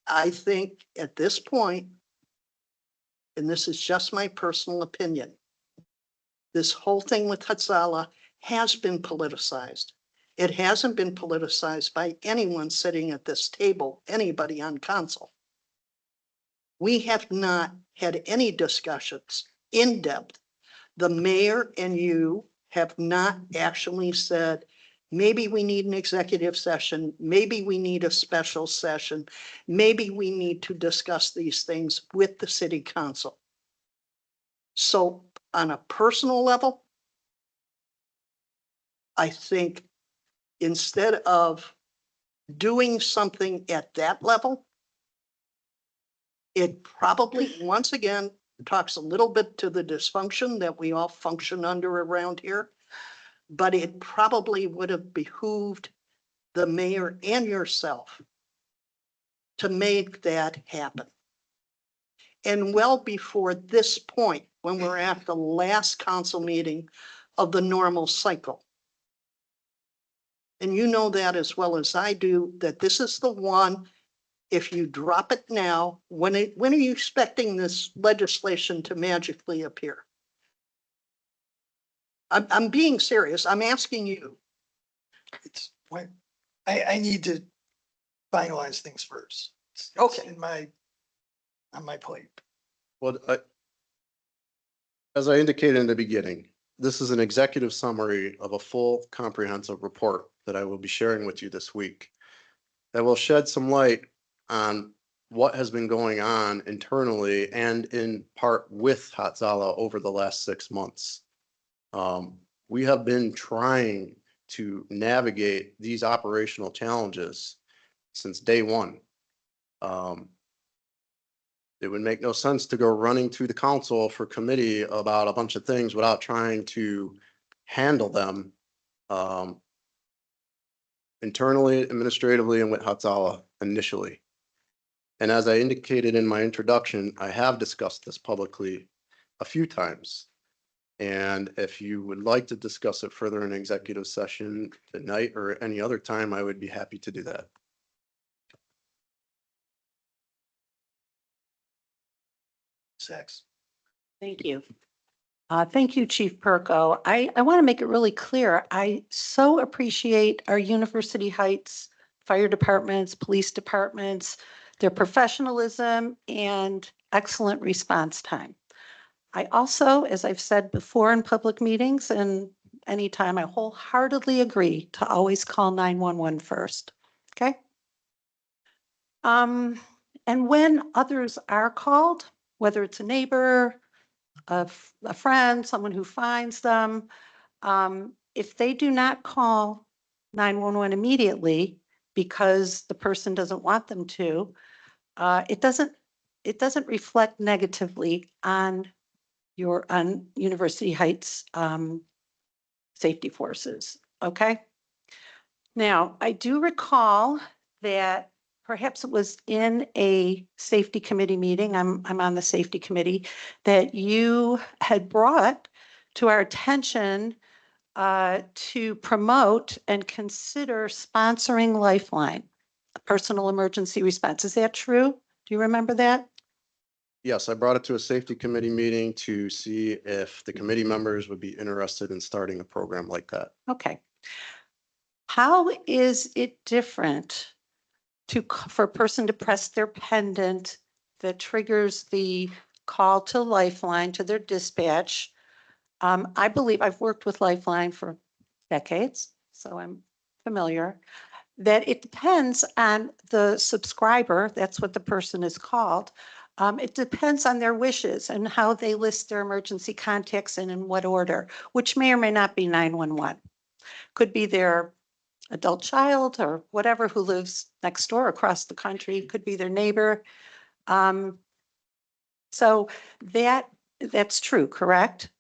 [SPEAKER 6] I think at this point, and this is just my personal opinion, this whole thing with Hatzala has been politicized. It hasn't been politicized by anyone sitting at this table, anybody on council. We have not had any discussions in depth. The mayor and you have not actually said, maybe we need an executive session, maybe we need a special session, maybe we need to discuss these things with the city council. So on a personal level, I think instead of doing something at that level, it probably, once again, talks a little bit to the dysfunction that we all function under around here, but it probably would have behooved the mayor and yourself to make that happen. And well before this point, when we're at the last council meeting of the normal cycle. And you know that as well as I do, that this is the one, if you drop it now, when are you expecting this legislation to magically appear? I'm being serious. I'm asking you.
[SPEAKER 1] It's when, I need to finalize things first. It's
[SPEAKER 6] Okay.
[SPEAKER 1] on my plate.
[SPEAKER 10] Well, as I indicated in the beginning, this is an executive summary of a full comprehensive report that I will be sharing with you this week that will shed some light on what has been going on internally and in part with Hatzala over the last 6 months. We have been trying to navigate these operational challenges since day one. It would make no sense to go running through the council for committee about a bunch of things without trying to handle them internally, administratively, and with Hatzala initially. And as I indicated in my introduction, I have discussed this publicly a few times. And if you would like to discuss it further in executive session tonight or any other time, I would be happy to do that.
[SPEAKER 1] Sex.
[SPEAKER 3] Thank you.
[SPEAKER 8] Thank you, Chief Perko. I want to make it really clear. I so appreciate our University Heights fire departments, police departments, their professionalism and excellent response time. I also, as I've said before in public meetings and anytime, I wholeheartedly agree to always call 911 first. Okay? And when others are called, whether it's a neighbor, a friend, someone who finds them, if they do not call 911 immediately because the person doesn't want them to, it doesn't reflect negatively on University Heights safety forces. Okay. Now, I do recall that perhaps it was in a safety committee meeting, I'm on the safety committee, that you had brought to our attention to promote and consider sponsoring Lifeline, a personal emergency response. Is that true? Do you remember that?
[SPEAKER 10] Yes, I brought it to a safety committee meeting to see if the committee members would be interested in starting a program like that.
[SPEAKER 8] Okay. How is it different for a person to press their pendant that triggers the call to Lifeline to their dispatch? I believe I've worked with Lifeline for decades, so I'm familiar, that it depends on the subscriber, that's what the person is called. It depends on their wishes and how they list their emergency contacts and in what order, which may or may not be 911. Could be their adult child or whatever who lives next door across the country, could be their neighbor. So that's true, correct?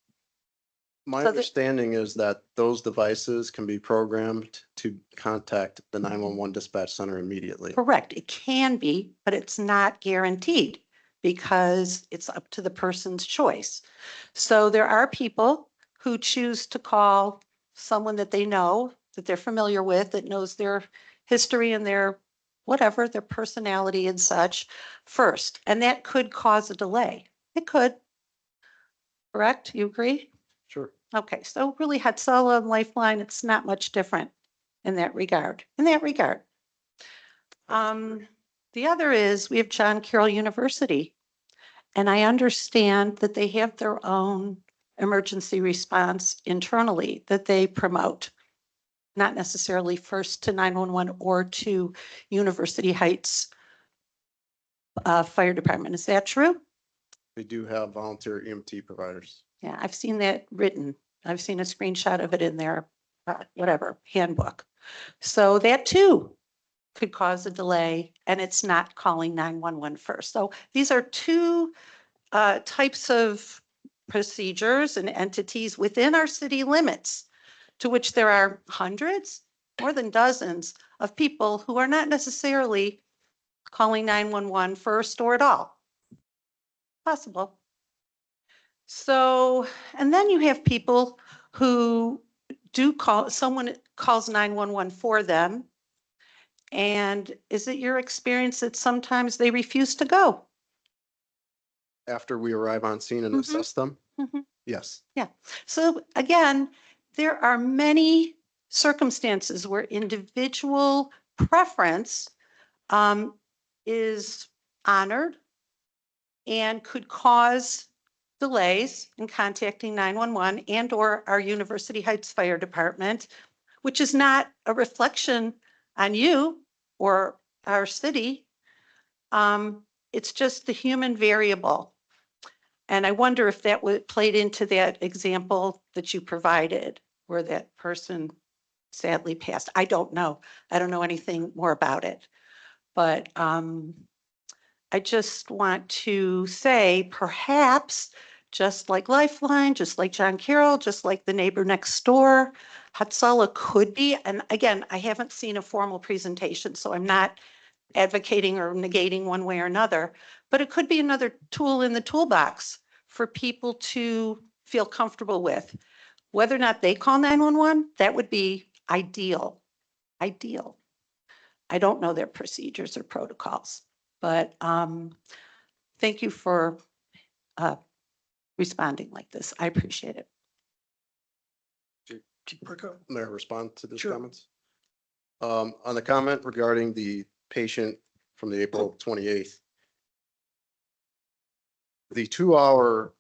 [SPEAKER 10] My
[SPEAKER 8] So the-
[SPEAKER 10] understanding is that those devices can be programmed to contact the 911 dispatch center immediately.
[SPEAKER 8] Correct. It can be, but it's not guaranteed because it's up to the person's choice. So there are people who choose to call someone that they know, that they're familiar with, that knows their history and their whatever, their personality and such first. And that could cause a delay. It could. Correct? You agree?
[SPEAKER 10] Sure.
[SPEAKER 8] Okay, so really Hatsala and Lifeline, it's not much different in that regard, The other is we have John Carroll University. And I understand that they have their own emergency response internally that they promote, not necessarily first to 911 or to University Heights Fire Department. Is that true?
[SPEAKER 10] They do have volunteer EMT providers.
[SPEAKER 8] Yeah, I've seen that written. I've seen a screenshot of it in their whatever handbook. So that too could cause a delay and it's not calling 911 first. So these are two types of procedures and entities within our city limits, to which there are hundreds, more than dozens of people who are not necessarily calling 911 first or at all. Possible. So, and then you have people who do call, someone calls 911 for them. And is it your experience that sometimes they refuse to go?
[SPEAKER 10] After we arrive on scene and
[SPEAKER 8] Mhm.
[SPEAKER 10] assess them?
[SPEAKER 8] Mhm.
[SPEAKER 10] Yes.
[SPEAKER 8] So again, there are many circumstances where individual preference is honored and could cause delays in contacting 911 and or our University Heights Fire Department, which is not a reflection on you or our city. It's just the human variable. And I wonder if that played into that example that you provided where that person sadly passed. I don't know. I don't know anything more about it. But I just want to say perhaps just like Lifeline, just like John Carroll, just like the neighbor next door, Hatsala could be, and again, I haven't seen a formal presentation, so I'm not advocating or negating one way or another, but it could be another tool in the toolbox for people to feel comfortable with. Whether or not they call 911, that would be ideal. Ideal. I don't know their procedures or protocols, but thank you for responding like this. I appreciate it.
[SPEAKER 1] Chief Perko?
[SPEAKER 10] May I respond to those
[SPEAKER 1] Sure.
[SPEAKER 10] comments? On the comment regarding the patient from the April 28th, the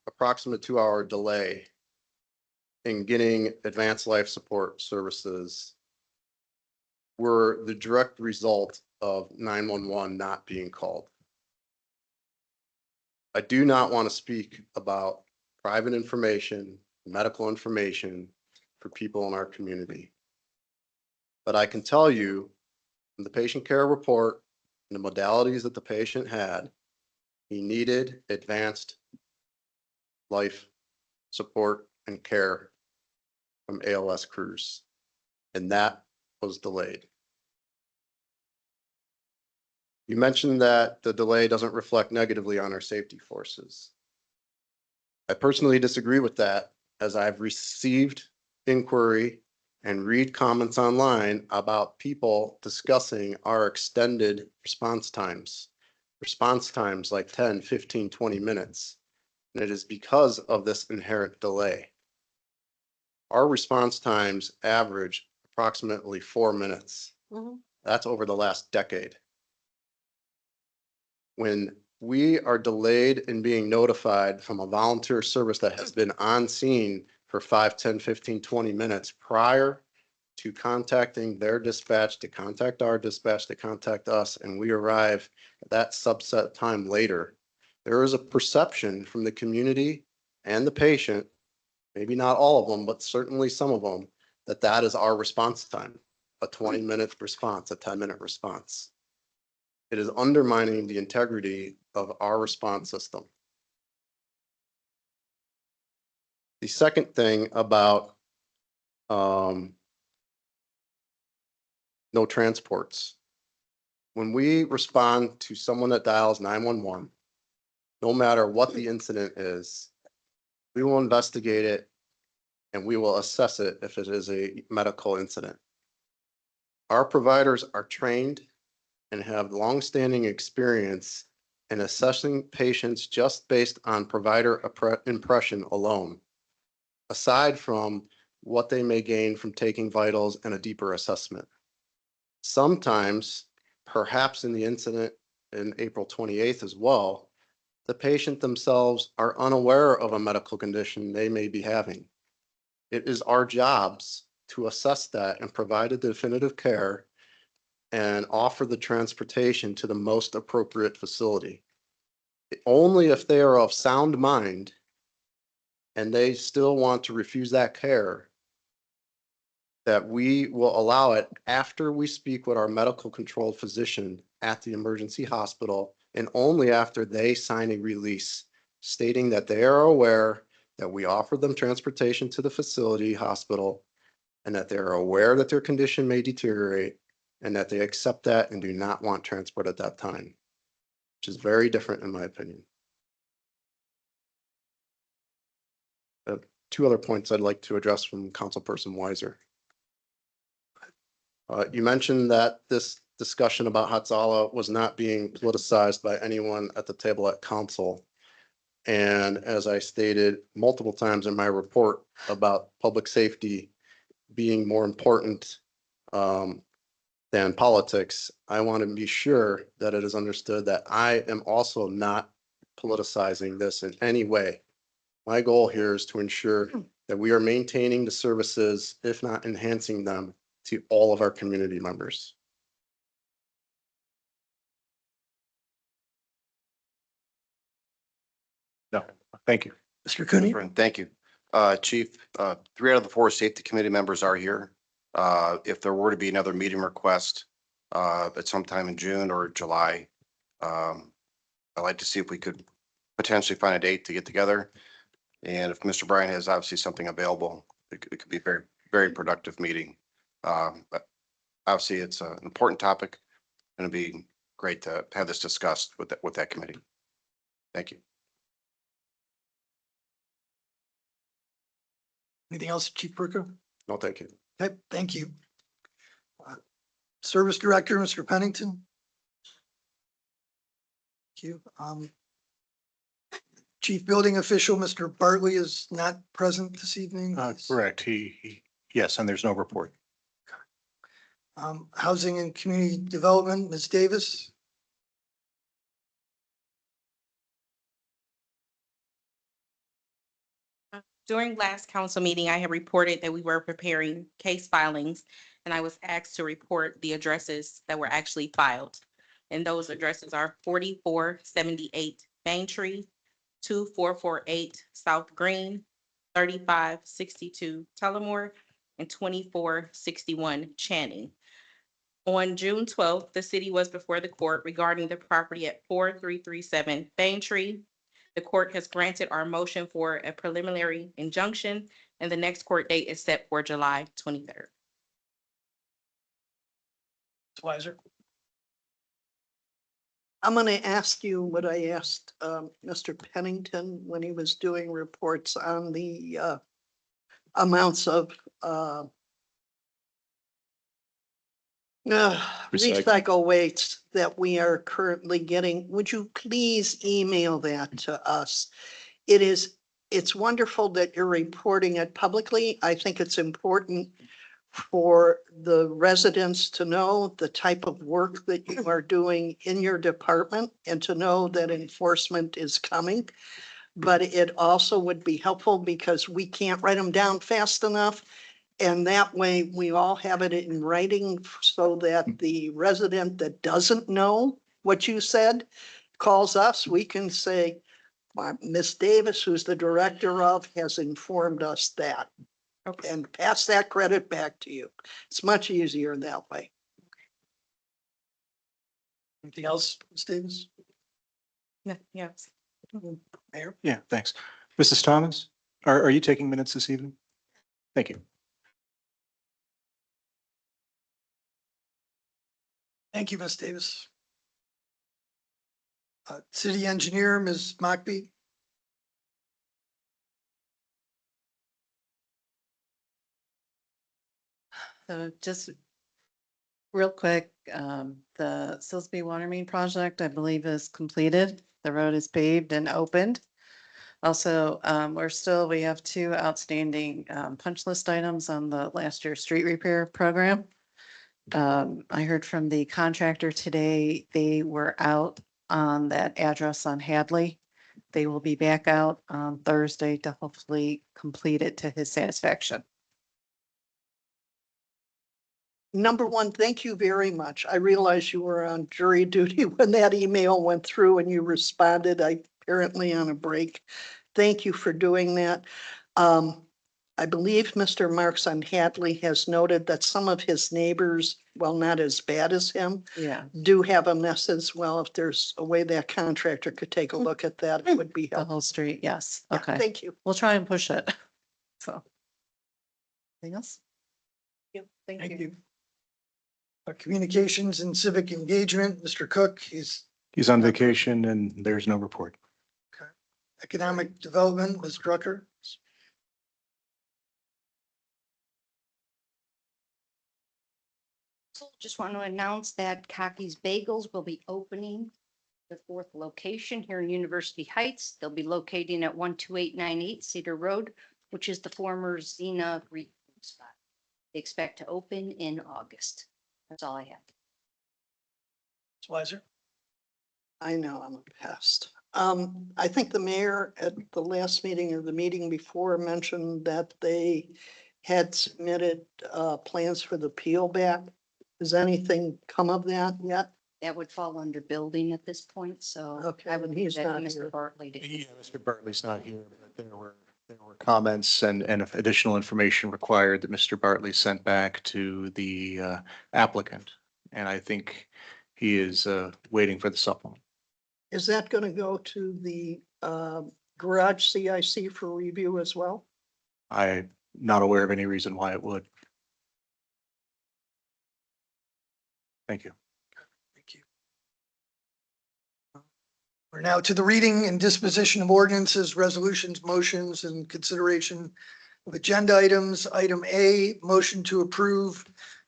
[SPEAKER 10] approximate 2-hour delay in getting advanced life support services were the direct result of 911 not being called. I do not want to speak about private information, medical information for people in our community. But I can tell you, from the patient care report and the modalities that the patient had, he needed advanced life support and care from ALS crews, and that was delayed. You mentioned that the delay doesn't reflect negatively on our safety forces. I personally disagree with that, as I've received inquiry and read comments online about people discussing our extended response times like 10, 15, 20 minutes. And it is because of this inherent delay. Our response times average approximately 4 minutes. That's over the last decade. When we are delayed in being notified from a volunteer service that has been on scene for 5, 10, 15, 20 minutes prior to contacting their dispatch, to contact our dispatch, to contact us, and we arrive at that subset time later, there is a perception from the community and the patient, maybe not all of them, but certainly some of them, that that is our response time, a 20-minute response, a 10-minute response. It is undermining the integrity of our response system. The second thing about no transports. When we respond to someone that dials 911, no matter what the incident is, we will investigate it and we will assess it if it is a medical incident. Our providers are trained and have longstanding experience in assessing patients just based on provider impression alone, aside from what they may gain from taking vitals and a deeper assessment. Sometimes, perhaps in the incident in April 28th as well, the patient themselves are unaware of a medical condition they may be having. It is our jobs to assess that and provide a definitive care and offer the transportation to the most appropriate facility. Only if they are of sound mind and they still want to refuse that care, that we will allow it after we speak with our medical control physician at the emergency hospital, and only after they sign a release stating that they are aware that we offer them transportation to the facility hospital and that they are aware that their condition may deteriorate and that they accept that and do not want transport at that time, which is very different in my opinion. Two other points I'd like to address from Councilperson Weiser. You mentioned that this discussion about Hatzala was not being politicized by anyone at the table at council. And as I stated multiple times in my report about public safety being more important than politics, I want to be sure that it is understood that I am also not politicizing this in any way. My goal here is to ensure that we are maintaining the services, if not enhancing them, to all of our community members.
[SPEAKER 2] No, thank you.
[SPEAKER 1] Mr. Cooney?
[SPEAKER 5] Thank you. Chief, 3 out of the 4 safety committee members are here. If there were to be another meeting request at some time in June or July, I'd like to see if we could potentially find a date to get together. And if Mr. Bryan has obviously something available, it could be a very, very productive meeting. But obviously, it's an important topic, and it'd be great to have this discussed with that committee. Thank you.
[SPEAKER 1] Anything else, Chief Perko?
[SPEAKER 10] No, thank you.
[SPEAKER 1] Okay, thank you. Service Director, Mr. Pennington. Thank you. Chief Building Official, Mr. Bartley is not present this evening.
[SPEAKER 2] Correct. Yes, and there's no report.
[SPEAKER 1] Housing and Community Development, Ms. Davis.
[SPEAKER 11] During last council meeting, I had reported that we were preparing case filings, and I was asked to report the addresses that were actually filed. And those addresses are 4478 Main Tree, 2448 South Green, 3562 Tullamore, and 2461 Channing. On June 12th, the city was before the court regarding the property at 4337 Main Tree. The court has granted our motion for a preliminary injunction, and the next court date is set for July 23rd.
[SPEAKER 1] Ms. Weiser.
[SPEAKER 6] I'm going to ask you what I asked Mr. Pennington when he was doing reports on the amounts of recycle waste that we are currently getting. Would you please email that to us? It's wonderful that you're reporting it publicly. I think it's important for the residents to know the type of work that you are doing in your department and to know that enforcement is coming. But it also would be helpful because we can't write them down fast enough. And that way we all have it in writing so that the resident that doesn't know what you said calls us. We can say, Ms. Davis, who's the director of, has informed us that.
[SPEAKER 11] Okay.
[SPEAKER 6] And pass that credit back to you. It's much easier that way.
[SPEAKER 1] Anything else, Ms. Davis?
[SPEAKER 11] Yes.
[SPEAKER 1] Mayor?
[SPEAKER 2] Yeah, thanks. Mrs. Thomas, are you taking minutes this evening? Thank you.
[SPEAKER 1] Thank you, Ms. Davis. City Engineer, Ms. Mockbee.
[SPEAKER 3] So just real quick, the Silsbee Water Main project, I believe, is completed. The road is paved and opened. Also, we have 2 outstanding punch list items on the last year's street repair program. I heard from the contractor today, they were out on that address on Hadley. They will be back out on Thursday to hopefully complete it to his satisfaction.
[SPEAKER 6] Number one, thank you very much. I realize you were on jury duty when that email went through and you responded, apparently on a break. Thank you for doing that. I believe Mr. Marks on Hadley has noted that some of his neighbors, well, not as bad as him,
[SPEAKER 3] Yeah,
[SPEAKER 6] do have a mess as well. If there's a way that contractor could take a look at that, it would be
[SPEAKER 3] the
[SPEAKER 6] helpful.
[SPEAKER 3] whole street. Yes.
[SPEAKER 6] Yeah,
[SPEAKER 3] Okay.
[SPEAKER 6] thank you.
[SPEAKER 3] We'll try and push it. So. Anything else?
[SPEAKER 1] Thank you. Communications and Civic Engagement, Mr. Cook,
[SPEAKER 2] He's on vacation and there's no report.
[SPEAKER 1] Economic Development, Ms. Drucker.
[SPEAKER 12] Just want to announce that Cocky's Bagels will be opening the 4th location here in University Heights. They'll be locating at 12898 Cedar Road, which is the former Xena Greek food spot. They expect to open in August. That's all I have.
[SPEAKER 1] Ms. Weiser.
[SPEAKER 6] I know I'm a pest. I think the mayor at the last meeting or the meeting before mentioned that they had submitted plans for the peel back. Has anything come of that yet?
[SPEAKER 12] That would fall under building at this point, so
[SPEAKER 6] Okay,
[SPEAKER 12] I would
[SPEAKER 6] and
[SPEAKER 12] leave
[SPEAKER 6] he's
[SPEAKER 12] that to
[SPEAKER 6] not
[SPEAKER 12] Mr.
[SPEAKER 6] here.
[SPEAKER 12] Bartley to.
[SPEAKER 2] Yeah, Mr. Bartley's not here, but there were comments and additional information required that Mr. Bartley sent back to the applicant. And I think he is waiting for the supplement.
[SPEAKER 6] Is that going to go to the garage CIC for review as well?
[SPEAKER 2] I'm not aware of any reason why it would. Thank you.
[SPEAKER 1] Thank you. We're now to the reading and disposition of ordinances, resolutions, motions, and consideration of agenda items. Item A, motion to approve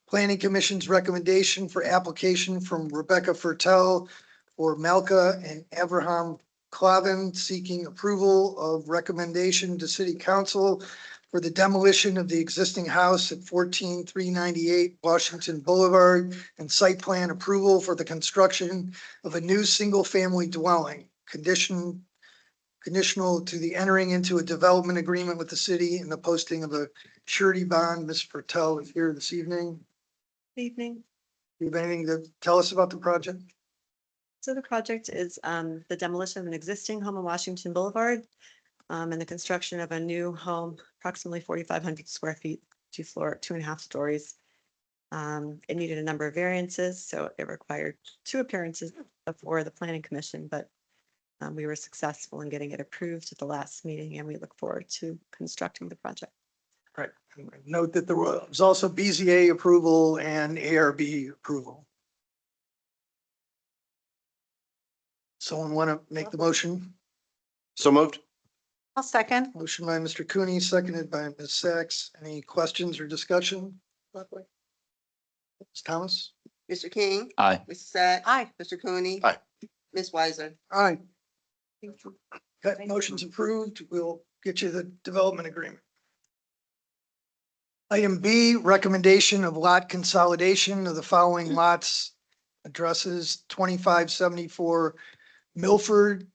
[SPEAKER 1] Planning Commission's recommendation for application from Rebecca Fertel for Malka and Abraham Clavin seeking approval of recommendation to city council for the demolition of the existing house at 14398 Washington Boulevard and site plan approval for the construction of a new single-family dwelling. Conditional to the entering into a development agreement with the city and the posting of a surety bond. Ms. Fertel is here this evening.
[SPEAKER 13] Evening.
[SPEAKER 1] Do you have anything to tell us about the project?
[SPEAKER 13] So the project is the demolition of an existing home on Washington Boulevard and the construction of a new home, approximately 4,500 square feet, 2.5 stories. It needed a number of variances, so it required 2 appearances before the planning commission, but we were successful in getting it approved at the last meeting, and we look forward to constructing the project.
[SPEAKER 1] Right. Note that there was also BZA approval and ARB approval. Someone want to make the motion?
[SPEAKER 5] So moved.
[SPEAKER 8] I'll second.
[SPEAKER 1] Motion by Mr. Cooney, seconded by Ms. Sacks. Any questions or discussion? Ms. Thomas?
[SPEAKER 7] Mr. King,
[SPEAKER 4] Aye.
[SPEAKER 7] Mrs. Sacks.
[SPEAKER 8] Aye.
[SPEAKER 7] Mr. Cooney.
[SPEAKER 5] Aye.
[SPEAKER 7] Ms. Weiser.
[SPEAKER 1] Aye. Okay, motion's approved. We'll get you the development agreement. Item B, recommendation of lot consolidation of the following lots. Addresses 2574 Milford,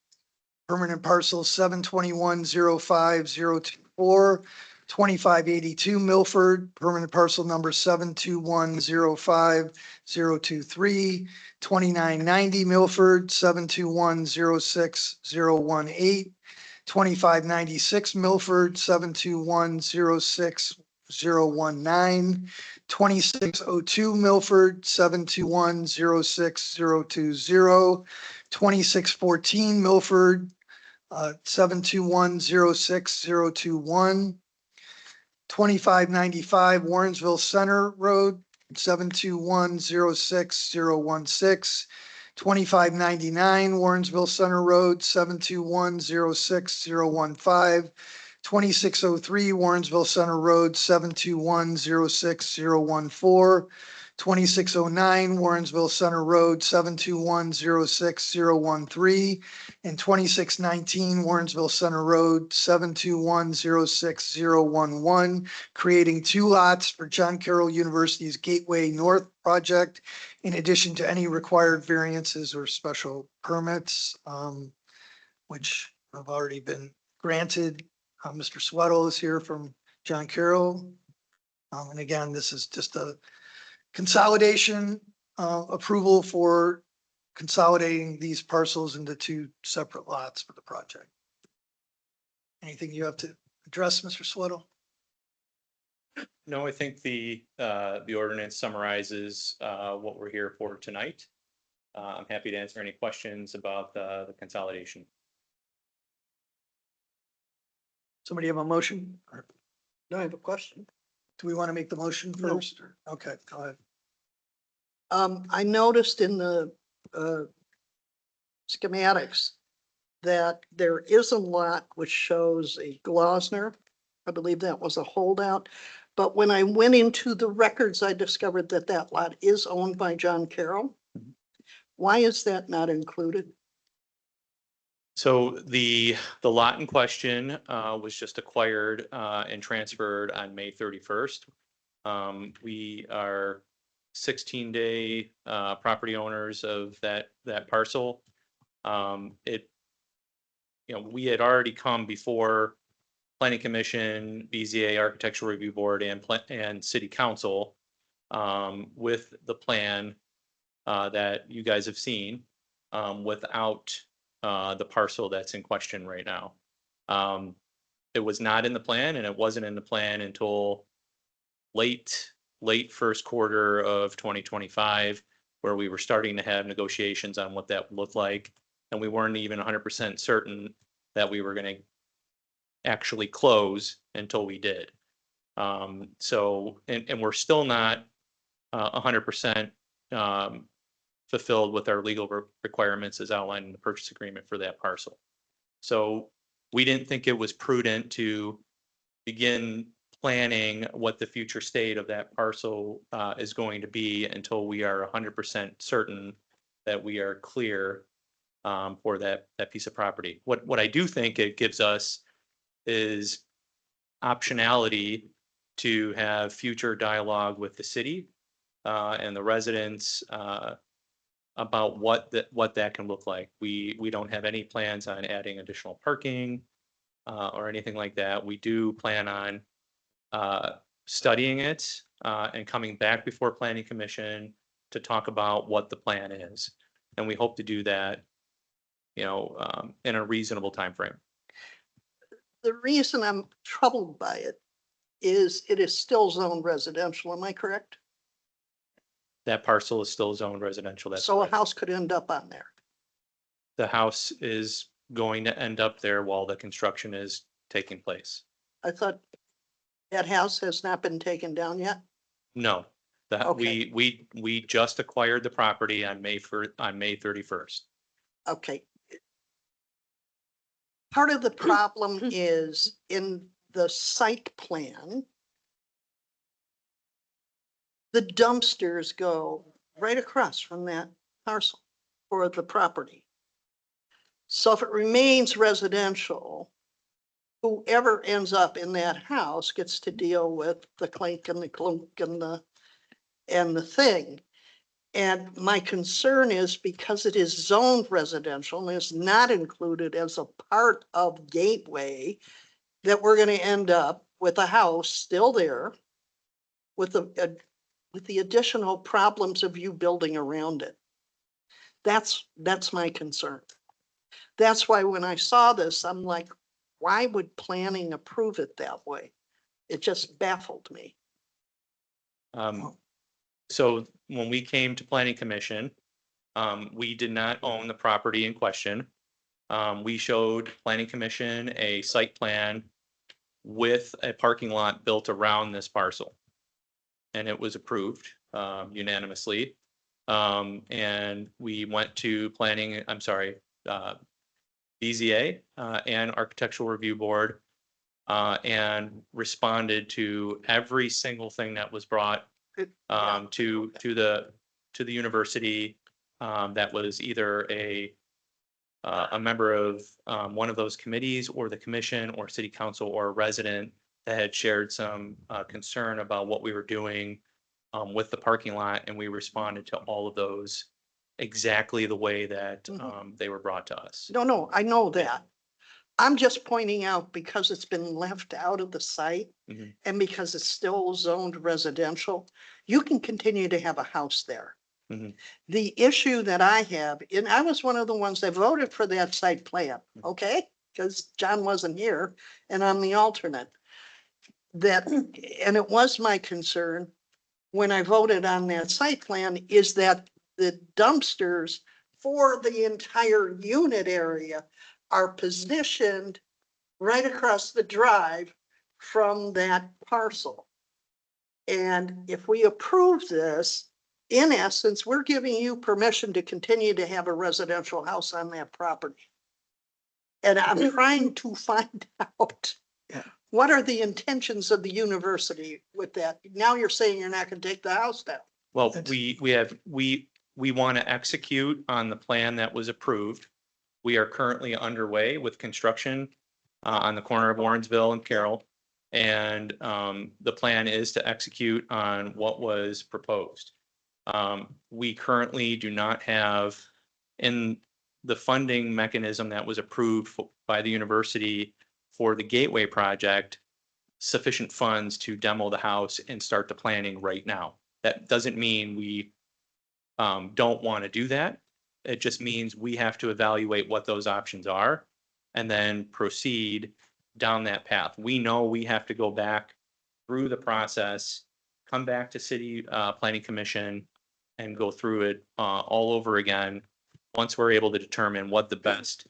[SPEAKER 1] permanent parcel 721-05024, 2582 Milford, permanent parcel number 721-05023, 2990 Milford, 721-06018, 2596 Milford, 721-06019, 2602 Milford, 721-06020, 2614 Milford, 721-06021, 2595 Warrensville Center Road, 721-06016, 2599 Warrensville Center Road, 721-06015, 2603 Warrensville Center Road, 721-06014, 2609 Warrensville Center Road, 721-06013, and 2619 Warrensville Center Road, 721-06011, creating 2 lots for John Carroll University's Gateway North project, in addition to any required variances or special permits, which have already been granted. Mr. Sweattle is here from John Carroll. And again, this is just a consolidation approval for consolidating these parcels into 2 separate lots for the project. Anything you have to address, Mr. Sweattle?
[SPEAKER 9] No, I think the ordinance summarizes what we're here for tonight. I'm happy to answer any questions about the consolidation.
[SPEAKER 1] Somebody have a motion?
[SPEAKER 6] No, I have a question.
[SPEAKER 1] Do we want to make the motion
[SPEAKER 6] No.
[SPEAKER 1] first? Okay, go ahead.
[SPEAKER 6] I noticed in the schematics that there is a lot which shows a Glosner. I believe that was a holdout. But when I went into the records, I discovered that that lot is owned by John Carroll. Why is that not included?
[SPEAKER 9] So the lot in question was just acquired and transferred on May 31st. We are 16-day property owners of that parcel. We had already come before Planning Commission, BZA, Architectural Review Board, and City Council with the plan that you guys have seen without the parcel that's in question right now. It was not in the plan, and it wasn't in the plan until late first quarter of 2025, where we were starting to have negotiations on what that would look like. And we weren't even 100% certain that we were going to actually close until we did. So we're still not 100% fulfilled with our legal requirements as outlined in the purchase agreement for that parcel. So we didn't think it was prudent to begin planning what the future state of that parcel is going to be until we are 100% certain that we are clear for that piece of property. What I do think it gives us is optionality to have future dialogue with the city and the residents about what that can look like. We don't have any plans on adding additional parking or anything like that. We do plan on studying it and coming back before Planning Commission to talk about what the plan is. And we hope to do that, in a reasonable timeframe.
[SPEAKER 6] The reason I'm troubled by it is still zoned residential. Am I correct?
[SPEAKER 9] That parcel is still zoned residential. That's
[SPEAKER 6] So a
[SPEAKER 9] correct.
[SPEAKER 6] house could end up on there.
[SPEAKER 9] The house is going to end up there while the construction is taking place.
[SPEAKER 6] I thought that house has not been taken down yet.
[SPEAKER 9] No,
[SPEAKER 6] Okay.
[SPEAKER 9] we just acquired the property on May 31st.
[SPEAKER 6] Okay. Part of the problem is in the site plan, the dumpsters go right across from that parcel for the property. So if it remains residential, whoever ends up in that house gets to deal with the clink and the clunk and the thing. And my concern is because it is zoned residential and is not included as a part of Gateway, that we're going to end up with a house still there with the additional problems of you building around it. That's my concern. That's why when I saw this, I'm like, why would planning approve it that way? It just baffled me.
[SPEAKER 9] So when we came to Planning Commission, we did not own the property in question. We showed Planning Commission a site plan with a parking lot built around this parcel. And it was approved unanimously. And we went to BZA and Architectural Review Board and responded to every single thing that was brought to the university that was either a member of one of those committees or the commission or city council or a resident that had shared some concern about what we were doing with the parking lot, and we responded to all of those exactly the way that they were brought to us.
[SPEAKER 6] No, I know that. I'm just pointing out because it's been left out of the site
[SPEAKER 9] Mhm.
[SPEAKER 6] and because it's still zoned residential, you can continue to have a house there.
[SPEAKER 9] Mhm.
[SPEAKER 6] The issue that I have, and I was one of the ones that voted for that site plan, okay? Because John wasn't here and I'm the alternate. And it was my concern when I voted on that site plan is that the dumpsters for the entire unit area are positioned right across the drive from that parcel. And if we approve this, in essence, we're giving you permission to continue to have a residential house on that property. And I'm trying to find out what are the intentions of the university with that? Now you're saying you're not going to take the house down.
[SPEAKER 9] Well, we want to execute on the plan that was approved. We are currently underway with construction on the corner of Warrensville and Carroll. And the plan is to execute on what was proposed. We currently do not have in the funding mechanism that was approved by the university for the Gateway project sufficient funds to demo the house and start the planning right now. That doesn't mean we don't want to do that. It just means we have to evaluate what those options are and then proceed down that path. We know we have to go back through the process, come back to City Planning Commission and go through it all over again. Once we're able to determine what the best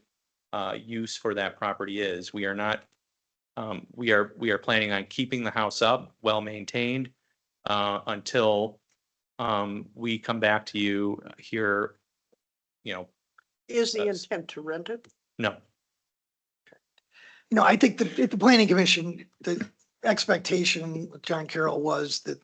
[SPEAKER 9] use for that property is, we are not, we are planning on keeping the house up, well maintained until we come back to you here,
[SPEAKER 6] Is the
[SPEAKER 9] Yes.
[SPEAKER 6] intent to rent it?
[SPEAKER 9] no.
[SPEAKER 1] I think at the planning commission, the expectation with John Carroll was that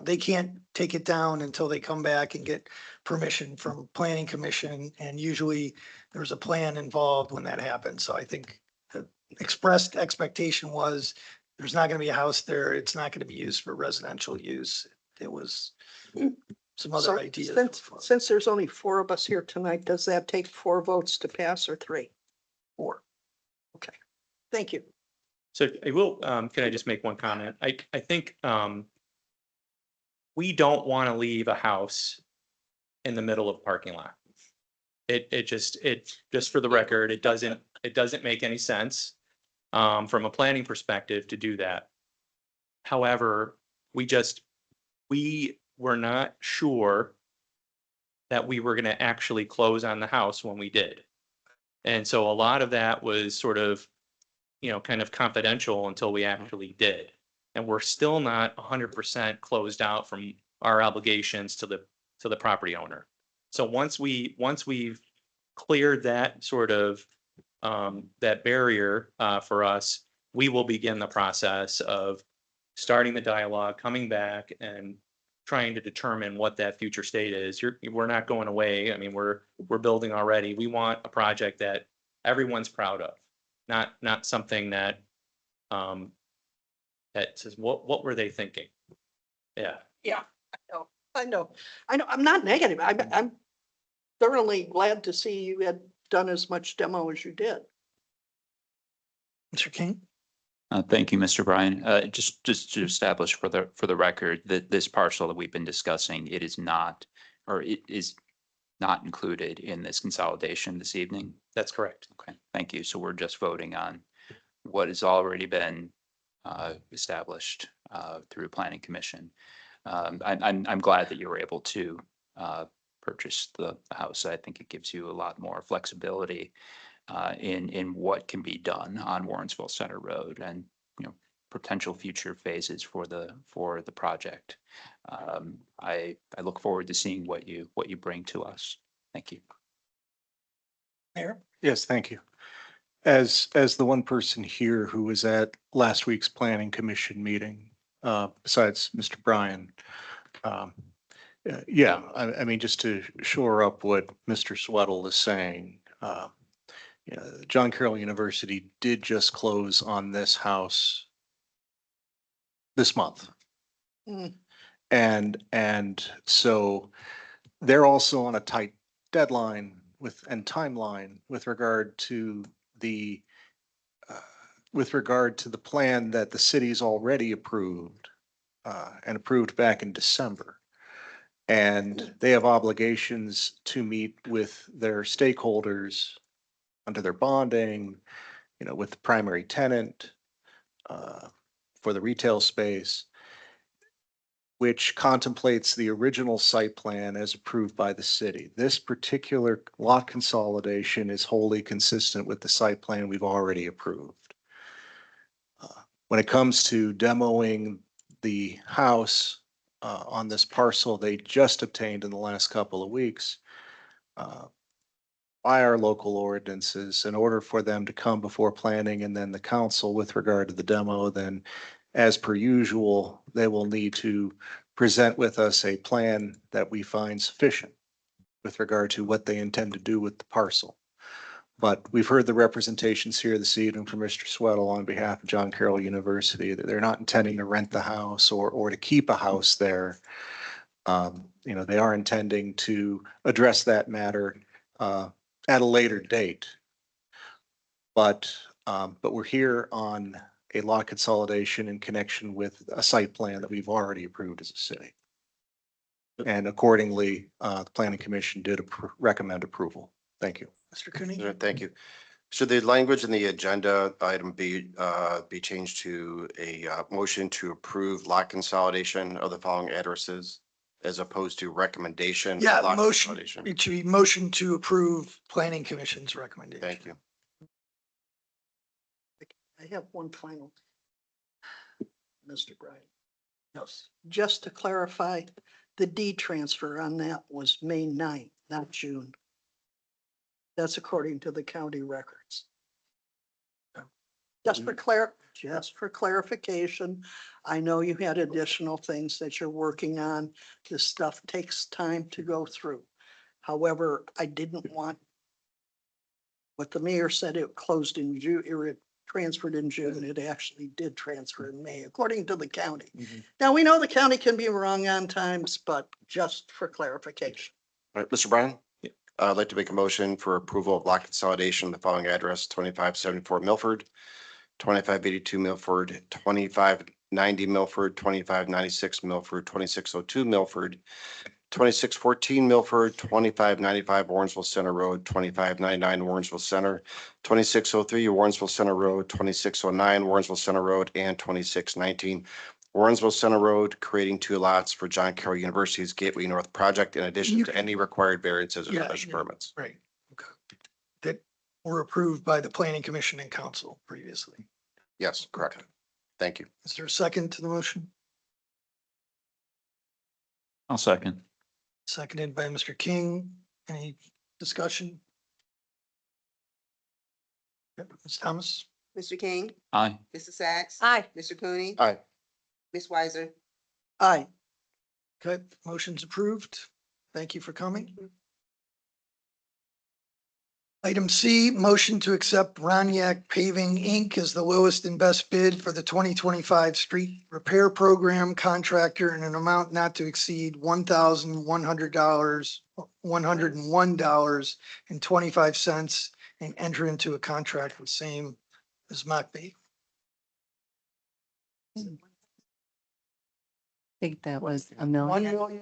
[SPEAKER 1] they can't take it down until they come back and get permission from planning commission. And usually there's a plan involved when that happens. So I think the expressed expectation was there's not going to be a house there. It's not going to be used for residential use. It was some
[SPEAKER 6] So
[SPEAKER 1] other ideas.
[SPEAKER 6] Since there's only 4 of us here tonight, does that take 4 votes to pass or 3?
[SPEAKER 1] 4.
[SPEAKER 6] Okay, thank you.
[SPEAKER 9] So I will, can I just make one comment? I think, we don't want to leave a house in the middle of a parking lot. It just for the record, it doesn't make any sense, from a planning perspective to do that. However, we were not sure that we were going to actually close on the house when we did. And so a lot of that was sort of, kind of confidential until we actually did. And we're still not 100% closed out from our obligations to the property owner. So once we've cleared that sort of, that barrier, for us, we will begin the process of starting the dialogue, coming back and trying to determine what that future state is. We're not going away. I mean, we're building already. We want a project that everyone's proud of, not something that, that says, what were they thinking? Yeah.
[SPEAKER 6] Yeah, I know. I'm not negative. I'm thoroughly glad to see you had done as much demo as you did.
[SPEAKER 1] Mr. King?
[SPEAKER 4] Thank you, Mr. Bryan. Just to establish for the record that this parcel that we've been discussing, it is not included in this consolidation this evening.
[SPEAKER 9] That's correct.
[SPEAKER 4] Okay, thank you. So we're just voting on what has already been established through Planning Commission. I'm glad that you were able to purchase the house. I think it gives you a lot more flexibility in what can be done on Warrensville Center Road and, potential future phases for the project. I look forward to seeing what you bring to us. Thank you.
[SPEAKER 1] Mayor?
[SPEAKER 2] Yes, thank you. As the one person here who was at last week's planning commission meeting, besides Mr. Bryan, yeah, I mean, just to shore up what Mr. Sweattle is saying, John Carroll University did just close on this house this month.
[SPEAKER 6] Mm.
[SPEAKER 2] And so they're also on a tight deadline and timeline with regard to the plan that the city's already approved and approved back in December. And they have obligations to meet with their stakeholders under their bonding, with the primary tenant for the retail space, which contemplates the original site plan as approved by the city. This particular lot consolidation is wholly consistent with the site plan we've already approved. When it comes to demoing the house on this parcel they just obtained in the last couple of weeks by our local ordinances, in order for them to come before planning and then the council with regard to the demo, then as per usual, they will need to present with us a plan that we find sufficient with regard to what they intend to do with the parcel. But we've heard the representations here this evening from Mr. Sweattle on behalf of John Carroll University that they're not intending to rent the house or to keep a house there. They are intending to address that matter at a later date. But we're here on a lot consolidation in connection with a site plan that we've already approved as a city. And accordingly, the Planning Commission did recommend approval. Thank you.
[SPEAKER 1] Mr. Cooney?
[SPEAKER 5] Thank you. Should the language in the agenda item be changed to a motion to approve lot consolidation of the following addresses as opposed to recommendation?
[SPEAKER 1] Yeah,
[SPEAKER 5] lot
[SPEAKER 1] motion,
[SPEAKER 5] consolidation?
[SPEAKER 1] it should be motion to approve planning commission's recommendation.
[SPEAKER 5] Thank you.
[SPEAKER 6] I have one final. Mr. Bryan,
[SPEAKER 1] Yes.
[SPEAKER 6] just to clarify, the deed transfer on that was May 9th, not June. That's according to the county records. Just for clarification, I know you had additional things that you're working on. This stuff takes time to go through. However, I didn't want what the mayor said, it closed in June, or it transferred in June. It actually did transfer in May, according to the county. Now, we know the county can be wrong on times, but just for clarification.
[SPEAKER 5] All right, Mr. Bryan? I'd like to make a motion for approval of lot consolidation of the following address: 2574 Milford, 2582 Milford, 2590 Milford, 2596 Milford, 2602 Milford, 2614 Milford, 2595 Warrensville Center Road, 2599 Warrensville Center, 2603 Warrensville Center Road, 2609 Warrensville Center Road, and 2619 Warrensville Center Road, creating two lots for John Carroll University's Gateway North project in addition to any required variances or
[SPEAKER 1] Yeah,
[SPEAKER 5] special
[SPEAKER 1] yeah.
[SPEAKER 5] permits.
[SPEAKER 1] Right. Okay. That were approved by the planning commission and council previously.
[SPEAKER 5] Yes, correct.
[SPEAKER 1] Okay.
[SPEAKER 5] Thank you.
[SPEAKER 1] Is there a second to the motion?
[SPEAKER 4] I'll second.
[SPEAKER 1] Seconded by Mr. King. Any discussion? Yep, Ms. Thomas?
[SPEAKER 7] Mr. King,
[SPEAKER 4] Aye.
[SPEAKER 7] Mr. Sacks.
[SPEAKER 8] Aye.
[SPEAKER 7] Mr. Cooney,
[SPEAKER 5] Aye.
[SPEAKER 7] Ms. Weiser.
[SPEAKER 6] Aye.
[SPEAKER 1] Okay, motion's approved. Thank you for coming. Item C, motion to accept Roniak Paving, Inc. as the lowest and best bid for the 2025 street repair program contractor in an amount not to exceed $1,100, $101.25, and enter into a contract with same as Mach-B.
[SPEAKER 3] I think that was a million. $100,000.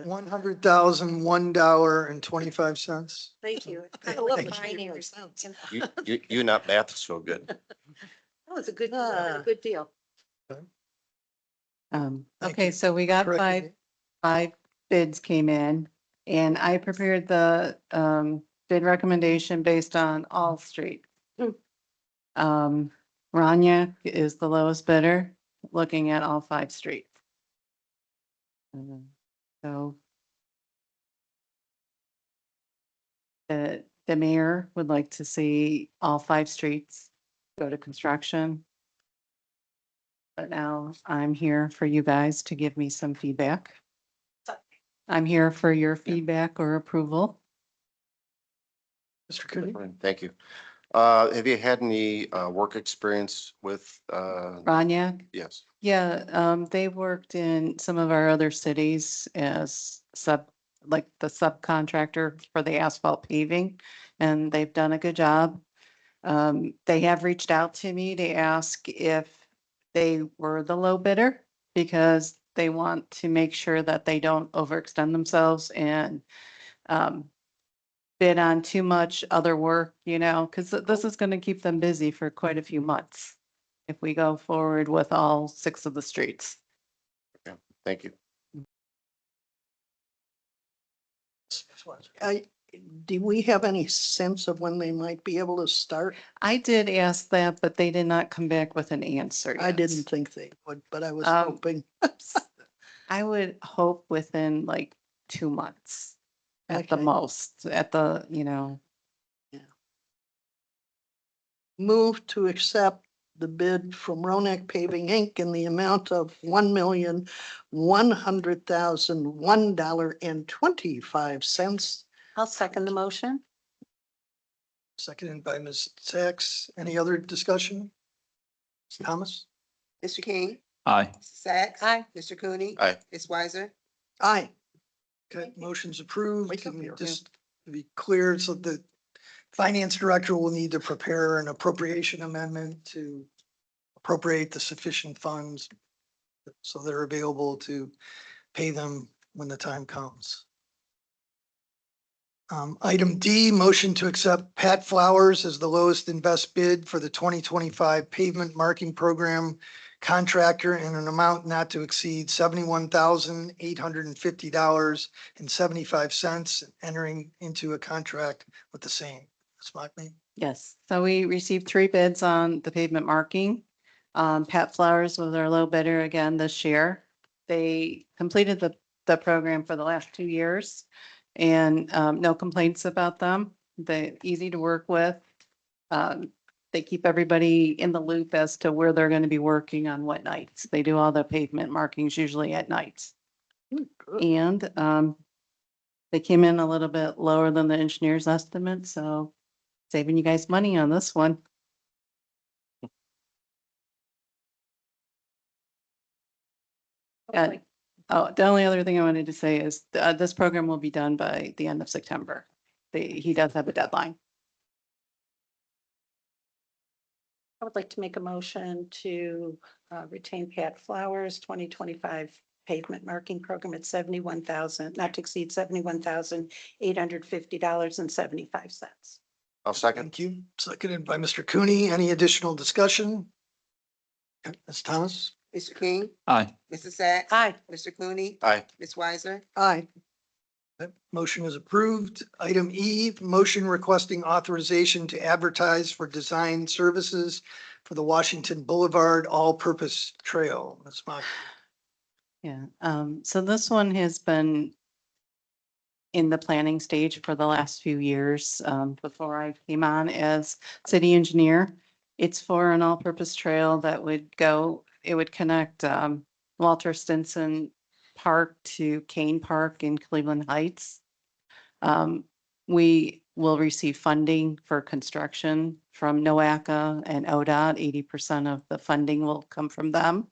[SPEAKER 1] $100,001.25.
[SPEAKER 8] Thank you.
[SPEAKER 1] I
[SPEAKER 8] I love
[SPEAKER 1] Thank you.
[SPEAKER 8] binary sounds.
[SPEAKER 5] You not math is so good.
[SPEAKER 8] That was a good deal.
[SPEAKER 1] Thank
[SPEAKER 3] Okay,
[SPEAKER 1] you.
[SPEAKER 3] so we got
[SPEAKER 1] Correct me.
[SPEAKER 3] five bids came in, and I prepared the bid recommendation based on all streets. Roniak is the lowest bidder, looking at all five streets. So the mayor would like to see all five streets go to construction. But now I'm here for you guys to give me some feedback. I'm here for your feedback or approval.
[SPEAKER 1] Mr. Cooney?
[SPEAKER 5] Thank you. Have you had any work experience with?
[SPEAKER 3] Roniak?
[SPEAKER 5] Yes.
[SPEAKER 3] Yeah, they worked in some of our other cities as like the subcontractor for the asphalt paving, and they've done a good job. They have reached out to me to ask if they were the low bidder because they want to make sure that they don't overextend themselves and bid on too much other work, because this is going to keep them busy for quite a few months if we go forward with all 6 of the streets.
[SPEAKER 5] Thank you.
[SPEAKER 6] Do we have any sense of when they might be able to start?
[SPEAKER 3] I did ask that, but they did not come back with an answer
[SPEAKER 6] I
[SPEAKER 3] yet.
[SPEAKER 6] didn't think they would, but I was
[SPEAKER 3] Um,
[SPEAKER 6] hoping.
[SPEAKER 3] I would hope within like 2 months at the
[SPEAKER 6] Okay.
[SPEAKER 3] most,
[SPEAKER 6] Move to accept the bid from Ronak Paving Inc. in the amount of $1,100,001.25.
[SPEAKER 8] I'll second the motion.
[SPEAKER 1] Seconded by Ms. Sacks. Any other discussion? Ms. Thomas?
[SPEAKER 7] Mr. King,
[SPEAKER 4] Aye.
[SPEAKER 7] Mr. Sacks.
[SPEAKER 8] Aye.
[SPEAKER 7] Mr. Cooney.
[SPEAKER 5] Aye.
[SPEAKER 7] Ms. Weiser.
[SPEAKER 6] Aye.
[SPEAKER 1] Okay, motion's approved.
[SPEAKER 6] Wake up
[SPEAKER 1] And
[SPEAKER 6] here.
[SPEAKER 1] just to be clear, so the finance director will need to prepare an appropriation amendment to appropriate the sufficient funds so they're available to pay them when the time comes. Item D, motion to accept Pat Flowers as the lowest and best bid for the 2025 pavement marking program contractor in an amount not to exceed $71,850.75, entering into a contract with the same. Ms. Mockney?
[SPEAKER 3] yes. So we received 3 bids on the pavement marking. Pat Flowers was our low bidder again this year. They completed the program for the last 2 years and no complaints about them. They're easy to work with. they keep everybody in the loop as to where they're going to be working on what nights. They do all the pavement markings usually at nights. And they came in a little bit lower than the engineer's estimate, so saving you guys money on this one. And, oh, the only other thing I wanted to say is this program will be done by the end of September. He does have a deadline.
[SPEAKER 8] I would like to make a motion to retain Pat Flowers 2025 pavement marking program at 71,000, not to exceed $71,850.75.
[SPEAKER 5] I'll second.
[SPEAKER 1] Thank you. Seconded by Mr. Cooney. Any additional discussion? Ms. Thomas?
[SPEAKER 14] Mr. King,
[SPEAKER 4] Aye.
[SPEAKER 14] Mrs. Sacks.
[SPEAKER 8] Aye.
[SPEAKER 14] Mr. Cooney,
[SPEAKER 5] Aye.
[SPEAKER 14] Ms. Weiser,
[SPEAKER 6] Aye.
[SPEAKER 1] That motion is approved. Item E, motion requesting authorization to advertise for design services for the Washington Boulevard All-Purpose Trail. Ms. Mock.
[SPEAKER 3] Yeah, so this one has been in the planning stage for the last few years, before I came on as city engineer. It's for an all-purpose trail that would go, it would connect, Walter Stinson Park to Kane Park in Cleveland Heights. We will receive funding for construction from NOACA and ODOT. 80% of the funding will come from them.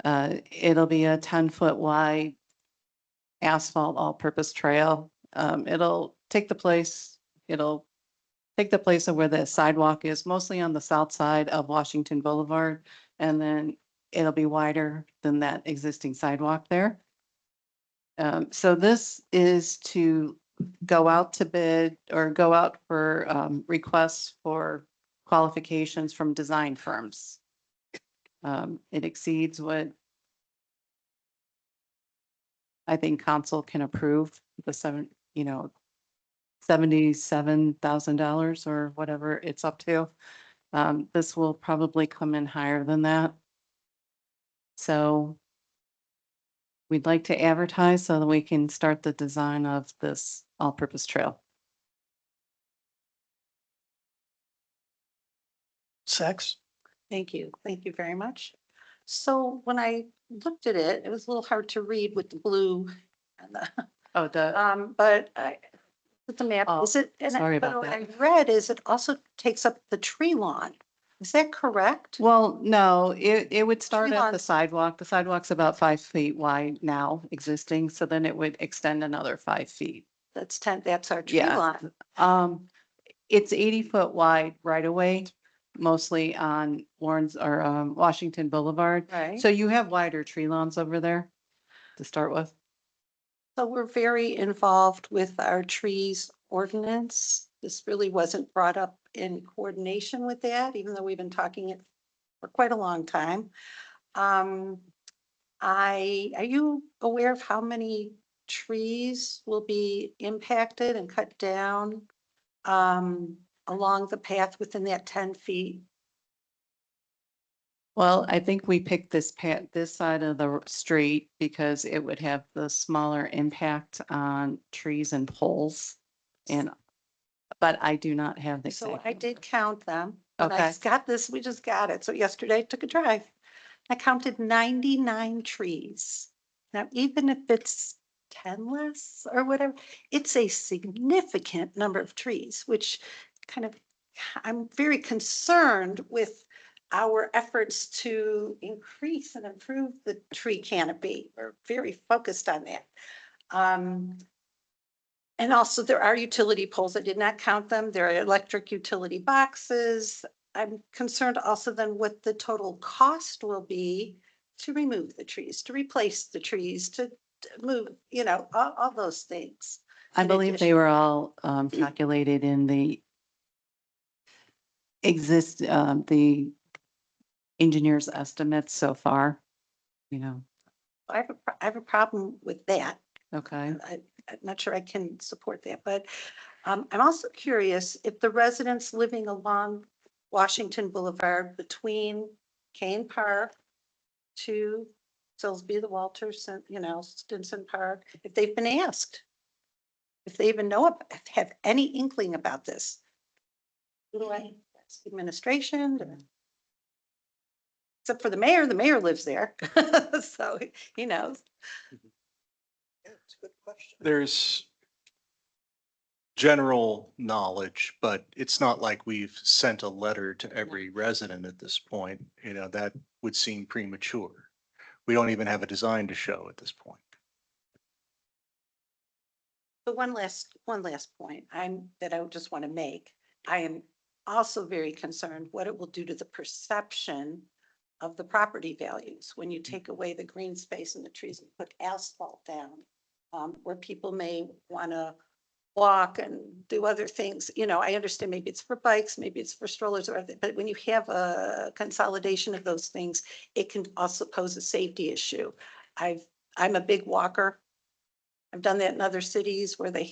[SPEAKER 3] It'll be a 10-foot wide asphalt all-purpose trail. It'll take the place of where the sidewalk is, mostly on the south side of Washington Boulevard. And then it'll be wider than that existing sidewalk there. So this is to go out to bid or go out for requests for qualifications from design firms. It exceeds what I think council can approve, the $77,000 or whatever it's up to. This will probably come in higher than that. So we'd like to advertise so that we can start the design of this all-purpose trail.
[SPEAKER 1] Sacks?
[SPEAKER 8] Thank you. Thank you very much. So when I looked at it, it was a little hard to read with the blue and the,
[SPEAKER 3] Oh,
[SPEAKER 8] but I, with the map,
[SPEAKER 3] Oh,
[SPEAKER 8] is it? and
[SPEAKER 3] sorry
[SPEAKER 8] but
[SPEAKER 3] about
[SPEAKER 8] what
[SPEAKER 3] that.
[SPEAKER 8] I read is it also takes up the tree lawn. Is that correct?
[SPEAKER 3] well, no, it would start
[SPEAKER 8] Tree
[SPEAKER 3] at the
[SPEAKER 8] lawn.
[SPEAKER 3] sidewalk. The sidewalk's about 5 feet wide now existing, so then it would extend another 5 feet.
[SPEAKER 8] That's that's our tree
[SPEAKER 3] Yeah.
[SPEAKER 8] lawn.
[SPEAKER 3] It's 80-foot wide right away, mostly on Warren's or Washington Boulevard.
[SPEAKER 8] Right.
[SPEAKER 3] So you have wider tree lawns over there to start with.
[SPEAKER 8] So we're very involved with our trees ordinance. This really wasn't brought up in coordination with that, even though we've been talking it for quite a long time. Are you aware of how many trees will be impacted and cut down along the path within that 10 feet?
[SPEAKER 3] Well, I think we picked this side of the street because it would have the smaller impact on trees and poles. But I do not have the
[SPEAKER 8] So
[SPEAKER 3] exact.
[SPEAKER 8] I did count them. And I
[SPEAKER 3] Okay.
[SPEAKER 8] just got this, we just got it. So yesterday I took a drive. I counted 99 trees. Now, even if it's 10 less or whatever, it's a significant number of trees, which kind of, I'm very concerned with our efforts to increase and improve the tree canopy. We're very focused on that. And also there are utility poles. I did not count them. There are electric utility boxes. I'm concerned also then what the total cost will be to remove the trees, to replace the trees, to move, all those things.
[SPEAKER 3] I
[SPEAKER 8] in
[SPEAKER 3] believe they
[SPEAKER 8] addition.
[SPEAKER 3] were all calculated in the the engineer's estimates so far,
[SPEAKER 8] I have a problem with that.
[SPEAKER 3] okay.
[SPEAKER 8] I'm not sure I can support that, but I'm also curious if the residents living along Washington Boulevard between Kane Park to Silsby, the Walter, Stinson Park, if they've been asked, if they even know, have any inkling about this. administration. Except for the mayor lives there. So he knows.
[SPEAKER 6] Yeah, it's a good question.
[SPEAKER 2] There's general knowledge, but it's not like we've sent a letter to every resident at this point. You know, that would seem premature. We don't even have a design to show at this point.
[SPEAKER 8] But one last point that I just want to make. I am also very concerned what it will do to the perception of the property values when you take away the green space and the trees and put asphalt down, where people may want to walk and do other things. You know, I understand maybe it's for bikes, maybe it's for strollers or other, but when you have a consolidation of those things, it can also pose a safety issue. I'm a big walker. I've done that in other cities where they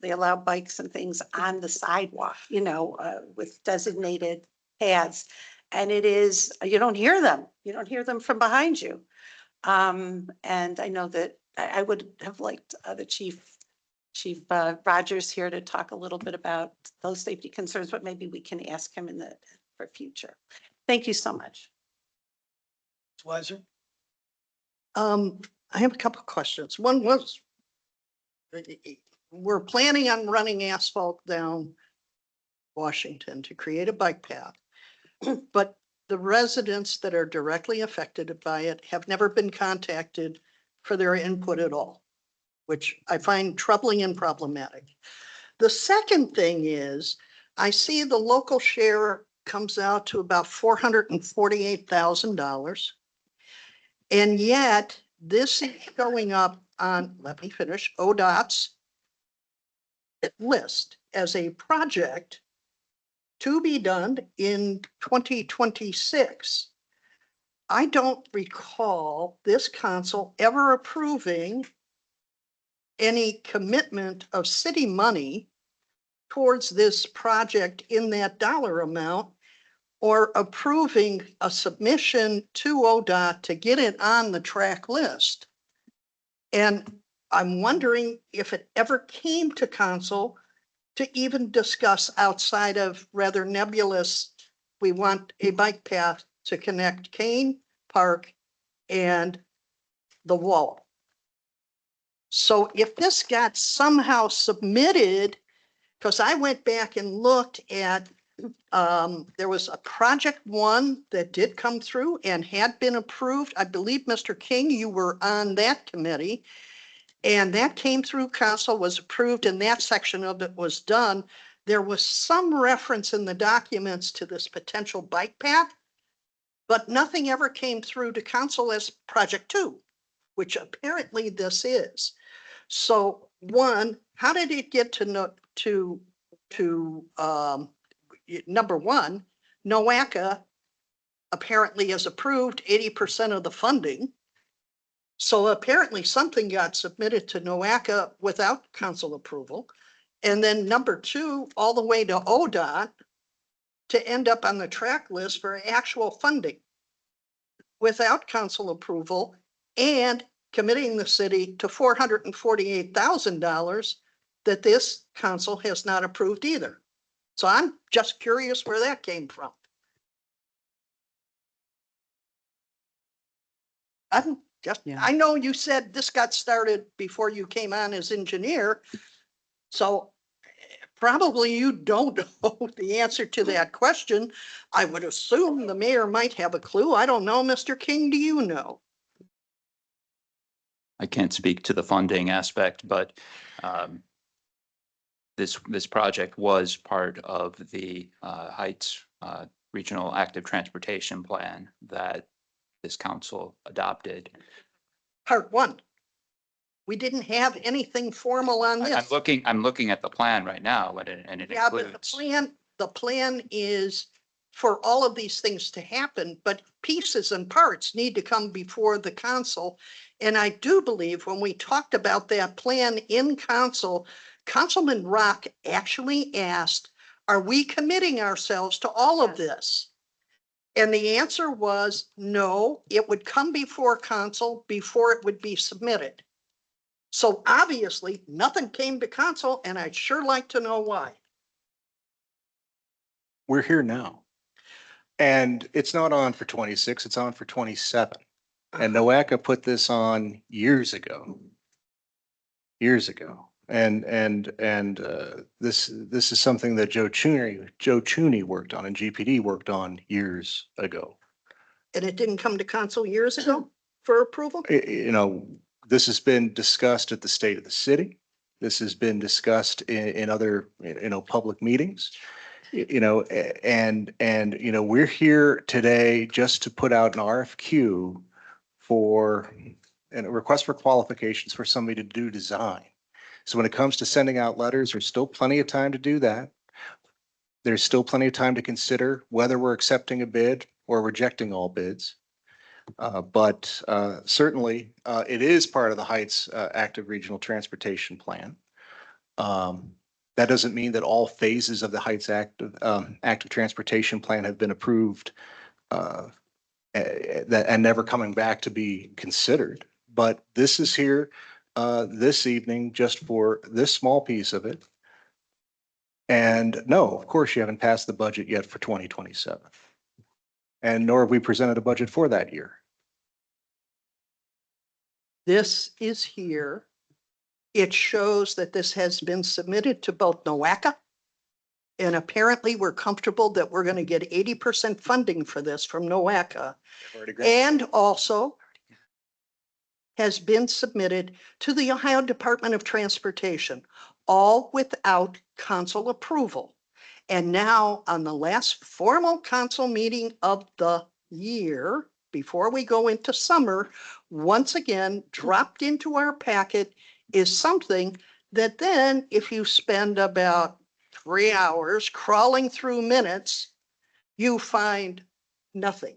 [SPEAKER 8] allow bikes and things on the sidewalk, you know, with designated paths. And you don't hear them. You don't hear them from behind you. And I know that I would have liked the Chief Rogers here to talk a little bit about those safety concerns, but maybe we can ask him for future. Thank you so much.
[SPEAKER 1] Ms. Weiser?
[SPEAKER 6] I have a couple of questions. One was, we're planning on running asphalt down Washington to create a bike path. But the residents that are directly affected by it have never been contacted for their input at all, which I find troubling and problematic. The second thing is, I see the local share comes out to about $448,000. And yet this is showing up on, let me finish, ODOT's list as a project to be done in 2026. I don't recall this council ever approving any commitment of city money towards this project in that dollar amount, or approving a submission to ODOT to get it on the track list. And I'm wondering if it ever came to council to even discuss outside of rather nebulous, we want a bike path to connect Kane Park and the wall. So if this got somehow submitted, because I went back and looked at, there was a project one that did come through and had been approved. I believe, Mr. King, you were on that committee. And that came through council, was approved, and that section of it was done. There was some reference in the documents to this potential bike path, but nothing ever came through to council as project two, which apparently this is. So one, how did it get to number one, NOACA apparently has approved 80% of the funding. So apparently something got submitted to NOACA without council approval. And then number two, all the way to ODOT to end up on the track list for actual funding without council approval and committing the city to $448,000 that this council has not approved either. So I'm just curious where that came from. I know you said this got started before you came on as engineer. So probably you don't know the answer to that question. I would assume the mayor might have a clue. I don't know. Mr. King, do you know?
[SPEAKER 4] I can't speak to the funding aspect, but this project was part of the Heights Regional Active Transportation Plan that this council adopted.
[SPEAKER 6] Part one. We didn't have anything formal on this.
[SPEAKER 4] I'm looking at the plan right now, and it
[SPEAKER 6] Yeah, but
[SPEAKER 4] includes.
[SPEAKER 6] the plan is for all of these things to happen, but pieces and parts need to come before the council. And I do believe when we talked about that plan in council, Councilman Rock actually asked, are we committing ourselves to all of this? And the answer was no, it would come before council before it would be submitted. So obviously nothing came to council, and I'd sure like to know why.
[SPEAKER 2] We're here now. And it's not on for 26, it's on for 27. And NOACA put this on years ago. Years ago. And this is something that Joe Chooney worked on and GPD worked on years ago.
[SPEAKER 6] And it didn't come to council years ago for approval?
[SPEAKER 2] You know, this has been discussed at the state of the city. This has been discussed in other, public meetings. And, we're here today just to put out an RFQ for, and a request for qualifications for somebody to do design. So when it comes to sending out letters, there's still plenty of time to do that. There's still plenty of time to consider whether we're accepting a bid or rejecting all bids. But certainly, it is part of the Heights Active Regional Transportation Plan. That doesn't mean that all phases of the Heights Active Transportation Plan have been approved and never coming back to be considered. But this is here this evening just for this small piece of it. And no, of course, you haven't passed the budget yet for 2027. And nor have we presented a budget for that year.
[SPEAKER 6] This is here. It shows that this has been submitted to both NOACA, and apparently we're comfortable that we're going to get 80% funding for this from NOACA, and also has been submitted to the Ohio Department of Transportation, all without council approval. And now on the last formal council meeting of the year, before we go into summer, once again, dropped into our packet is something that then if you spend about 3 hours crawling through minutes, you find nothing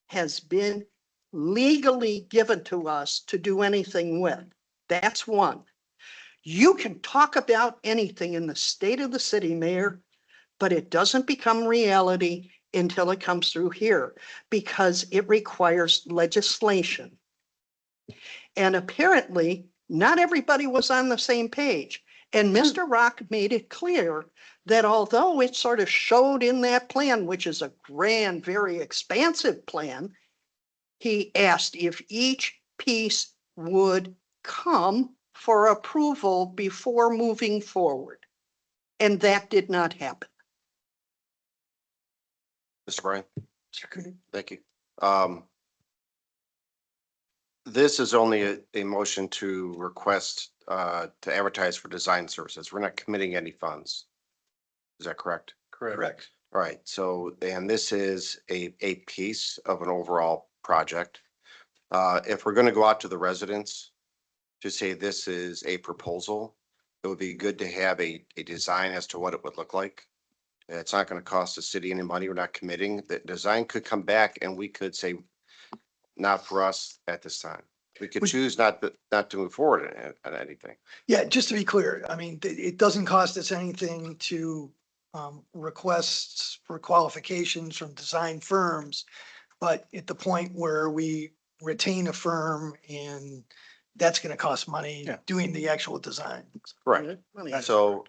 [SPEAKER 6] has been legally given to us to do anything with. That's one. You can talk about anything in the state of the city, Mayor, but it doesn't become reality until it comes through here because it requires legislation. And apparently, not everybody was on the same page. And Mr. Rock made it clear that although it sort of showed in that plan, which is a grand, very expansive plan, he asked if each piece would come for approval before moving forward. And that did not happen.
[SPEAKER 5] Mr. Bryan,
[SPEAKER 1] Mr. Cooney?
[SPEAKER 5] thank you. This is only a motion to request to advertise for design services. We're not committing any funds. Is that correct?
[SPEAKER 1] Correct.
[SPEAKER 5] All right, so, and this is a piece of an overall project. If we're gonna go out to the residents to say this is a proposal, it would be good to have a design as to what it would look like. It's not gonna cost the city any money. We're not committing. The design could come back and we could say, not for us at this time. We could choose not to move forward on anything.
[SPEAKER 1] Yeah, just to be clear, I mean, it doesn't cost us anything to requests for qualifications from design firms. But at the point where we retain a firm and that's going to cost money doing the actual design.
[SPEAKER 5] Right. So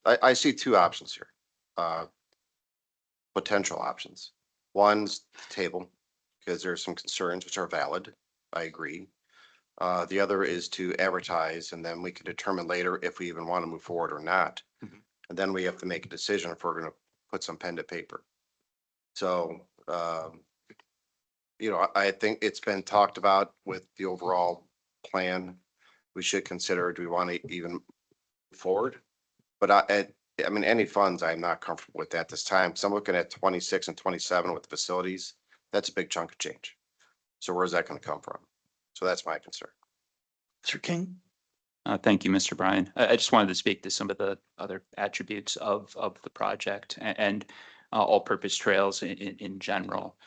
[SPEAKER 5] I see two options here. Potential options. One's the table, because there's some concerns which are valid. I agree. The other is to advertise, and then we can determine later if we even want to move forward or not.
[SPEAKER 2] Mhm.
[SPEAKER 5] And then we have to make a decision if we're going to put some pen to paper. So, I think it's been talked about with the overall plan. We should consider, do we want to even move forward? But I mean, any funds I'm not comfortable with at this time. So I'm looking at 26 and 27 with the facilities. That's a big chunk of change. So where's that going to come from? So that's my concern.
[SPEAKER 1] Mr. King?
[SPEAKER 4] Thank you, Mr. Bryan. I just wanted to speak to some of the other attributes of the project and all-purpose trails in general.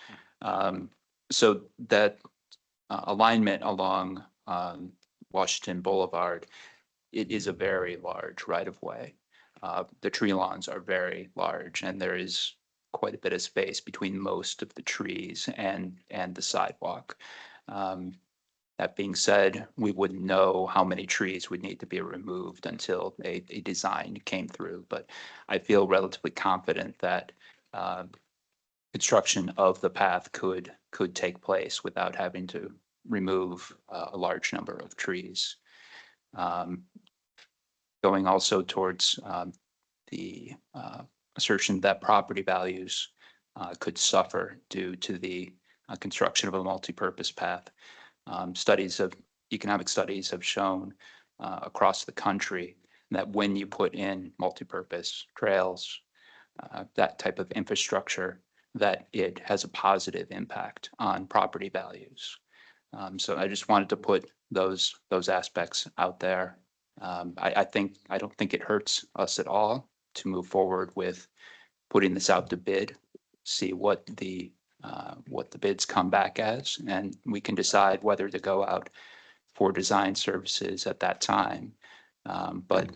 [SPEAKER 4] So that alignment along Washington Boulevard, it is a very large right-of-way. The tree lawns are very large, and there is quite a bit of space between most of the trees and the sidewalk. That being said, we wouldn't know how many trees would need to be removed until a design came through. But I feel relatively confident that construction of the path could take place without having to remove a large number of trees. Going also towards the assertion that property values could suffer due to the construction of a multi-purpose path. Economic studies have shown across the country that when you put in multi-purpose trails, that type of infrastructure, that it has a positive impact on property values. So I just wanted to put those aspects out there. I don't think it hurts us at all to move forward with putting this out to bid, see what the bids come back as, and we can decide whether to go out for design services at that time. But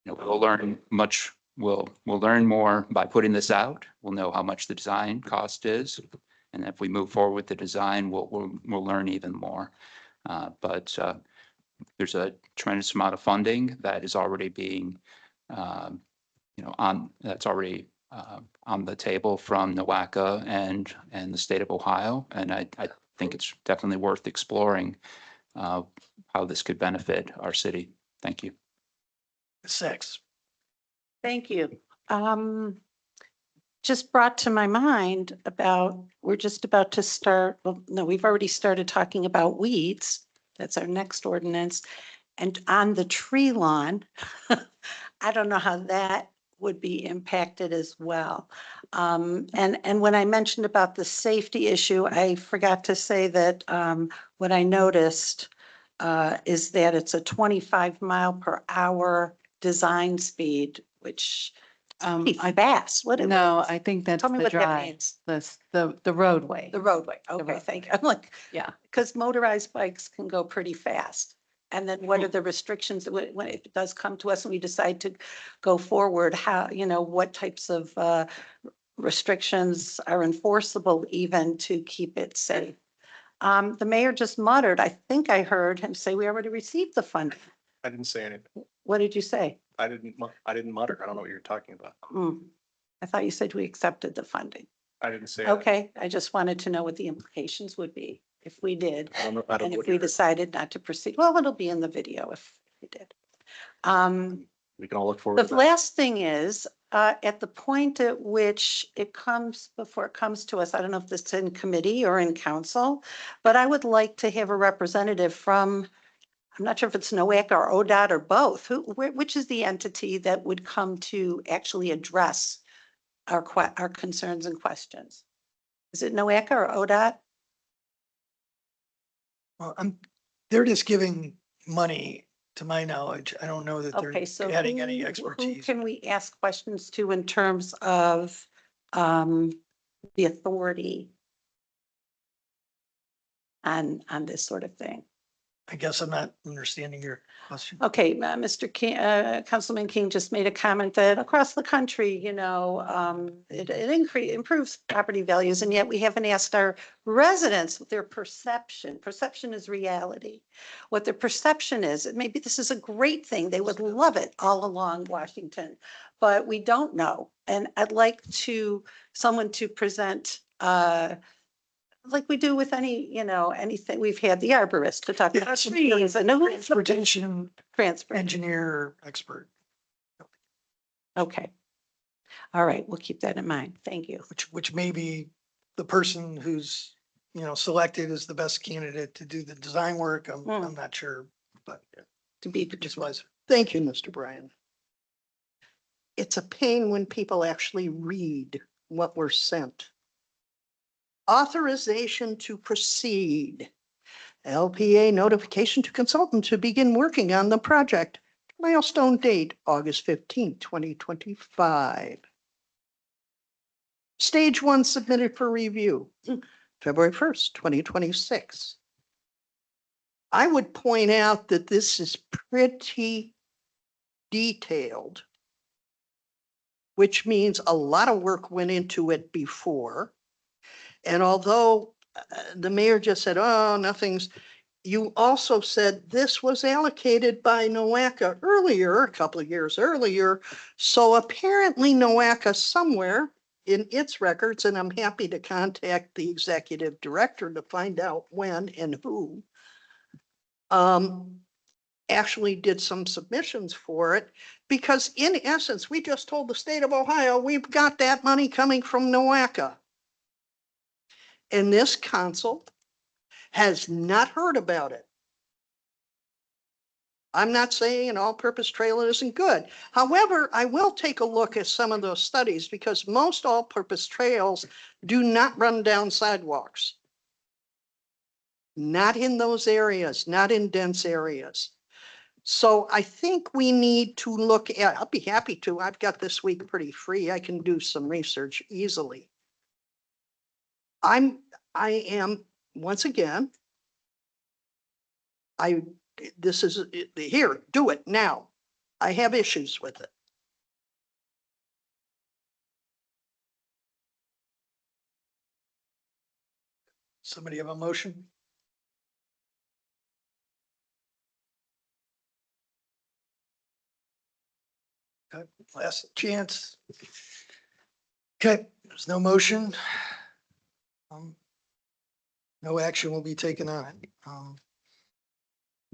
[SPEAKER 4] we'll learn much. We'll learn more by putting this out. We'll know how much the design cost is, and if we move forward with the design, we'll learn even more. But there's a tremendous amount of funding that is already being, that's already on the table from NOACA and the state of Ohio, and I think it's definitely worth exploring how this could benefit our city. Thank you.
[SPEAKER 1] 6.
[SPEAKER 8] Thank you. Just brought to my mind about, we're just about to start, well, no, we've already started talking about weeds. That's our next ordinance. And on the tree lawn, I don't know how that would be impacted as well. And when I mentioned about the safety issue, I forgot to say that what I noticed is that it's a 25-mile-per-hour design speed, which fast.
[SPEAKER 3] No, I think that's
[SPEAKER 8] Tell me
[SPEAKER 3] the
[SPEAKER 8] what that
[SPEAKER 3] drive,
[SPEAKER 8] means.
[SPEAKER 3] the roadway.
[SPEAKER 8] The roadway. Okay,
[SPEAKER 3] roadway.
[SPEAKER 8] thank you. I'm like,
[SPEAKER 3] Yeah.
[SPEAKER 8] because motorized bikes can go pretty fast. And then what are the restrictions when it does come to us and we decide to go forward? How, what types of restrictions are enforceable even to keep it safe? The mayor just muttered, I think I heard him say we already received the funding.
[SPEAKER 2] I didn't say anything.
[SPEAKER 8] What did you say?
[SPEAKER 2] I didn't mutter. I don't know what you're talking about.
[SPEAKER 8] I thought you said we accepted the funding.
[SPEAKER 2] I didn't say
[SPEAKER 8] Okay, I just wanted to know what the implications would be if we did.
[SPEAKER 2] I don't know
[SPEAKER 8] And if
[SPEAKER 2] what
[SPEAKER 8] we
[SPEAKER 2] you're-
[SPEAKER 8] decided not to proceed, well, it'll be in the video if we did.
[SPEAKER 2] We can all look forward to
[SPEAKER 8] The
[SPEAKER 2] that.
[SPEAKER 8] last thing is, at the point at which it comes, before it comes to us, I don't know if this is in committee or in council, but I would like to have a representative from, I'm not sure if it's NOACA or ODOT or both, which is the entity that would come to actually address our concerns and questions? Is it NOACA or ODOT?
[SPEAKER 1] Well, they're just giving money, to my knowledge. I don't know that
[SPEAKER 8] Okay, so
[SPEAKER 1] they're adding any
[SPEAKER 8] who
[SPEAKER 1] expertise.
[SPEAKER 8] can we ask questions to in terms of the authority on this sort of thing?
[SPEAKER 1] I guess I'm not understanding your question.
[SPEAKER 8] Okay, Mr. King, Councilman King just made a comment that across the country, it improves property values, and yet we haven't asked our residents their perception. Perception is reality. What their perception is, maybe this is a great thing. They would love it all along Washington, but we don't know. And I'd like someone to present, like we do with anything. We've had the arborist to talk about trees and
[SPEAKER 1] Transportation
[SPEAKER 8] transfer.
[SPEAKER 1] engineer expert,
[SPEAKER 8] Okay. All right, we'll keep that in mind. Thank you.
[SPEAKER 1] which may be the person who's, selected as the best candidate to do the design work. I'm not sure, but
[SPEAKER 8] To be
[SPEAKER 1] just was.
[SPEAKER 6] Thank you, Mr. Bryan. It's a pain when people actually read what we're sent. Authorization to proceed. LPA notification to consultant to begin working on the project. Milestone date, August 15th, 2025. Stage 1 submitted for review, February 1st, 2026. I would point out that this is pretty detailed, which means a lot of work went into it before. And although the mayor just said, oh, nothing's, you also said this was allocated by NOACA earlier, a couple of years earlier. So apparently NOACA somewhere in its records, and I'm happy to contact the executive director to find out when and who, actually did some submissions for it. Because in essence, we just told the state of Ohio, we've got that money coming from NOACA. And this council has not heard about it. I'm not saying an all-purpose trail isn't good. However, I will take a look at some of those studies because most all-purpose trails do not run down sidewalks. Not in those areas, not in dense areas. So I think we need to look at, I'll be happy to, I've got this week pretty free. I can do some research easily. I am, once again, this is, here, do it now. I have issues with it.
[SPEAKER 1] Somebody have a motion? Okay, last chance. Okay, there's no motion. No action will be taken on it.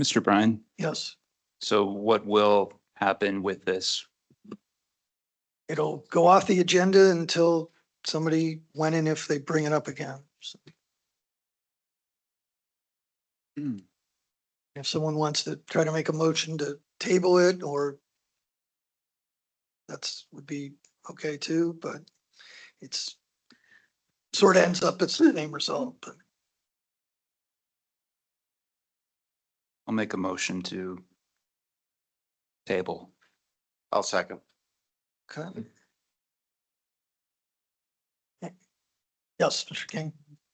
[SPEAKER 4] Mr. Bryan,
[SPEAKER 1] Yes,
[SPEAKER 4] so what will happen with this?
[SPEAKER 1] it'll go off the agenda until somebody went in if they bring it up again. So if someone wants to try to make a motion to table it, or that's would be okay too, but it's sort of ends up it's the same result, but
[SPEAKER 4] I'll make a motion to table.
[SPEAKER 5] I'll second.
[SPEAKER 1] okay. Yes, Mr. King.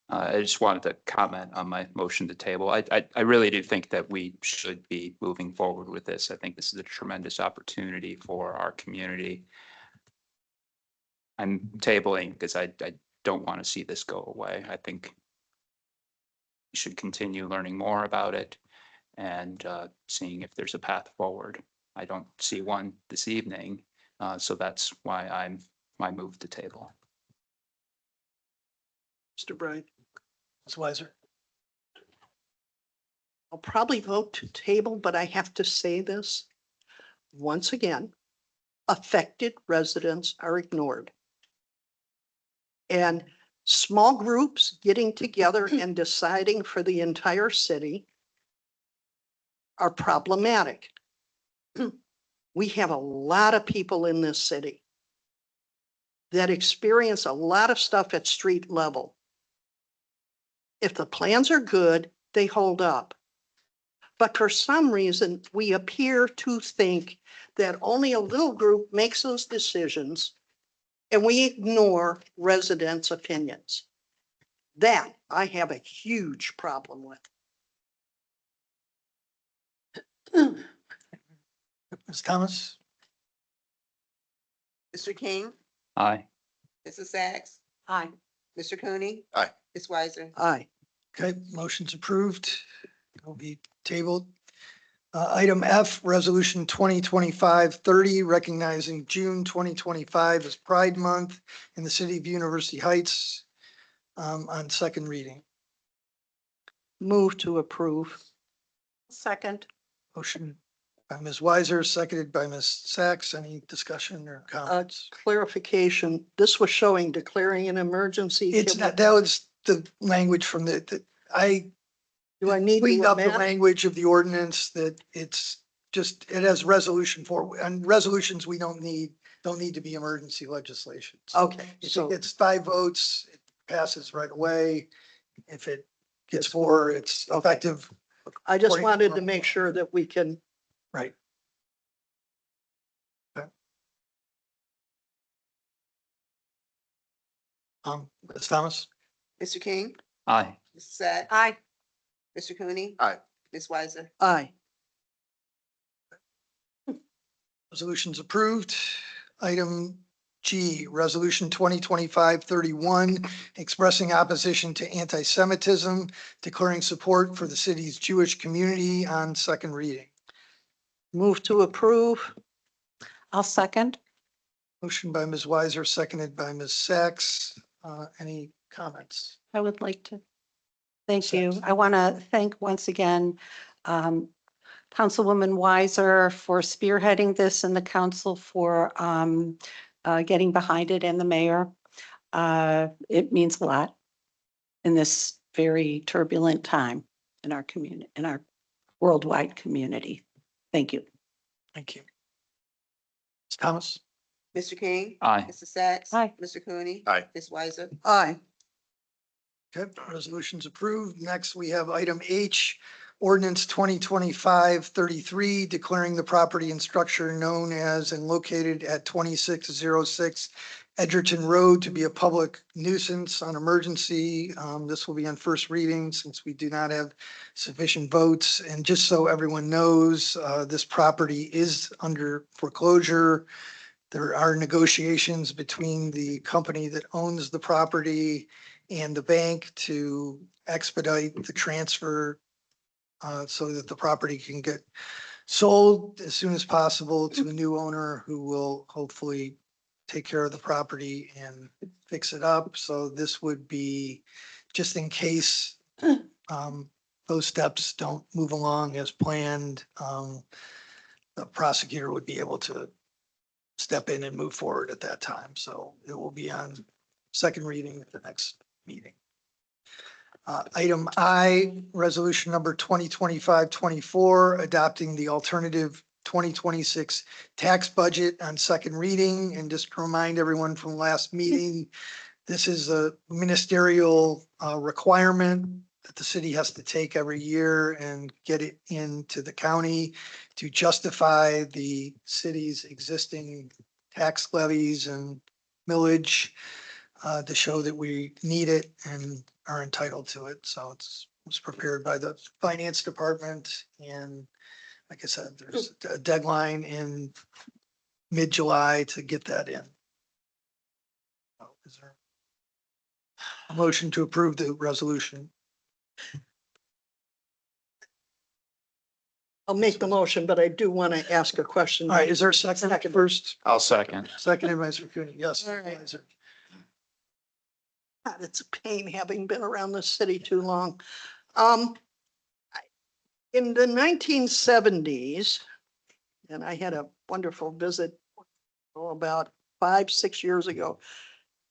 [SPEAKER 4] I just wanted to comment on my motion to table. I really do think that we should be moving forward with this. I think this is a tremendous opportunity for our community. I'm tabling because I don't want to see this go away. I think we should continue learning more about it and seeing if there's a path forward. I don't see one this evening, so that's why my move to table.
[SPEAKER 1] Mr. Bright. Ms. Weiser.
[SPEAKER 6] I'll probably vote to table, but I have to say this. Once again, affected residents are ignored. And small groups getting together and deciding for the entire city are problematic. We have a lot of people in this city that experience a lot of stuff at street level. If the plans are good, they hold up. But for some reason, we appear to think that only a little group makes those decisions and we ignore residents' opinions. That I have a huge problem with.
[SPEAKER 1] Ms. Thomas.
[SPEAKER 14] Mr. King,
[SPEAKER 4] Aye.
[SPEAKER 14] Mrs. Sacks,
[SPEAKER 8] Aye.
[SPEAKER 14] Mr. Cooney.
[SPEAKER 5] Aye.
[SPEAKER 14] Ms. Weiser.
[SPEAKER 6] Aye.
[SPEAKER 1] Okay, motion's approved. Will be tabled. Item F, Resolution 2025-30, recognizing June 2025 as Pride Month in the city of University Heights, on second reading.
[SPEAKER 6] Move to approve.
[SPEAKER 8] Second.
[SPEAKER 1] Motion by Ms. Weiser, seconded by Ms. Sacks. Any discussion or comments?
[SPEAKER 6] Clarification, this was showing declaring an emergency.
[SPEAKER 1] It's
[SPEAKER 6] Can
[SPEAKER 1] not, that was the language from I
[SPEAKER 6] Do I need
[SPEAKER 1] cleaned
[SPEAKER 6] to
[SPEAKER 1] up the
[SPEAKER 6] amend?
[SPEAKER 1] language of the ordinance that it's just, it has resolution for, and resolutions we don't need to be emergency legislation. So
[SPEAKER 6] Okay,
[SPEAKER 1] if it
[SPEAKER 6] so,
[SPEAKER 1] gets 5 votes, it passes right away. If it gets 4, it's effective.
[SPEAKER 6] I just
[SPEAKER 1] according to
[SPEAKER 6] wanted to
[SPEAKER 1] normal
[SPEAKER 6] make
[SPEAKER 1] law.
[SPEAKER 6] sure that we can,
[SPEAKER 1] Right. Okay. Ms. Thomas?
[SPEAKER 14] Mr. King,
[SPEAKER 4] Aye.
[SPEAKER 14] Mrs. Sacks.
[SPEAKER 8] Aye.
[SPEAKER 14] Mr. Cooney.
[SPEAKER 5] Aye.
[SPEAKER 14] Ms. Weiser.
[SPEAKER 6] aye.
[SPEAKER 1] Resolution's approved. Item G, Resolution 2025-31, expressing opposition to anti-Semitism, declaring support for the city's Jewish community on second reading.
[SPEAKER 6] Move to approve.
[SPEAKER 8] I'll second.
[SPEAKER 1] Motion by Ms. Weiser, seconded by Ms. Sacks. Any comments?
[SPEAKER 8] I would like to. Thank you.
[SPEAKER 1] Sacks.
[SPEAKER 8] I want to thank once again Councilwoman Weiser for spearheading this and the council for getting behind it, and the mayor. It means a lot in this very turbulent time in our community, in our worldwide community. Thank you.
[SPEAKER 1] Thank you. Ms. Thomas?
[SPEAKER 14] Mr. King?
[SPEAKER 4] Aye.
[SPEAKER 14] Mr. Sacks?
[SPEAKER 8] Aye.
[SPEAKER 14] Mr. Cooney?
[SPEAKER 5] Aye.
[SPEAKER 14] Ms. Weiser?
[SPEAKER 6] Aye.
[SPEAKER 1] Okay, resolution's approved. Next, we have item H, ordinance 2025-33, declaring the property and structure known as and located at 2606 Edgerton Road to be a public nuisance on emergency. This will be on first reading since we do not have sufficient votes. And just so everyone knows, this property is under foreclosure. There are negotiations between the company that owns the property and the bank to expedite the transfer so that the property can get sold as soon as possible to a new owner who will hopefully take care of the property and fix it up. So this would be just in case those steps don't move along as planned. The prosecutor would be able to step in and move forward at that time. So it will be on second reading at the next meeting. Item I, resolution number 2025-24, adopting the alternative 2026 tax budget on second reading. And just to remind everyone from last meeting, this is a ministerial requirement that the city has to take every year and get it into the county to justify the city's existing tax levies and millage to show that we need it and are entitled to it. So it was prepared by the finance department. And like I said, there's a deadline in mid-July to get that in. Is there a motion to approve the resolution?
[SPEAKER 6] I'll make the motion, but I do want to ask a question.
[SPEAKER 1] All right, is there a second first?
[SPEAKER 4] I'll second.
[SPEAKER 1] Seconded by Mr. Cooney. Yes.
[SPEAKER 6] All right.
[SPEAKER 1] Weiser.
[SPEAKER 6] God, it's a pain having been around the city too long. In the 1970s, and I had a wonderful visit about 5-6 years ago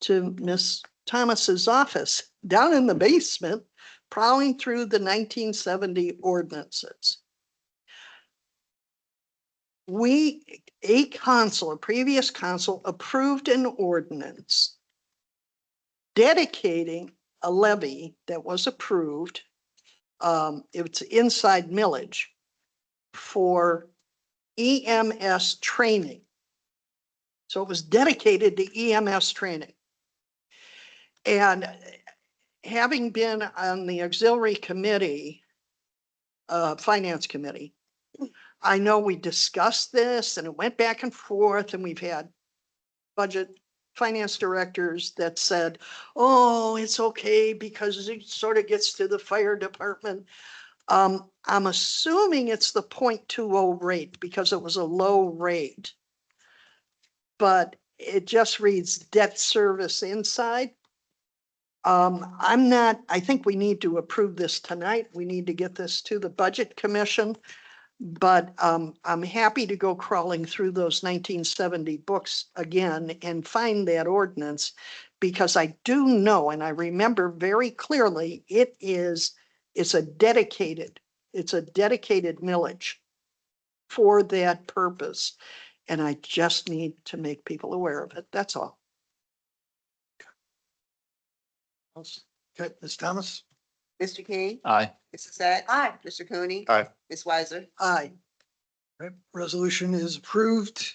[SPEAKER 6] to Miss Thomas's office down in the basement, prowling through the 1970 ordinances. A previous council approved an ordinance dedicating a levy that was approved. It's inside millage for EMS training. So it was dedicated to EMS training. And having been on the auxiliary committee, finance committee, I know we discussed this and it went back and forth, and we've had budget finance directors that said, oh, it's okay because it sort of gets to the fire department. I'm assuming it's the 0.20 rate because it was a low rate. But it just reads debt service inside. I think we need to approve this tonight. We need to get this to the budget commission. But I'm happy to go crawling through those 1970 books again and find that ordinance, because I do know, and I remember very clearly, it's a dedicated millage for that purpose. And I just need to make people aware of it. That's all.
[SPEAKER 1] Okay, Ms. Thomas?
[SPEAKER 14] Mr. King?
[SPEAKER 4] Aye.
[SPEAKER 14] Mr. Sacks?
[SPEAKER 8] Aye.
[SPEAKER 14] Mr. Cooney?
[SPEAKER 5] Aye.
[SPEAKER 14] Ms. Weiser?
[SPEAKER 6] Aye.
[SPEAKER 1] Okay, resolution is approved.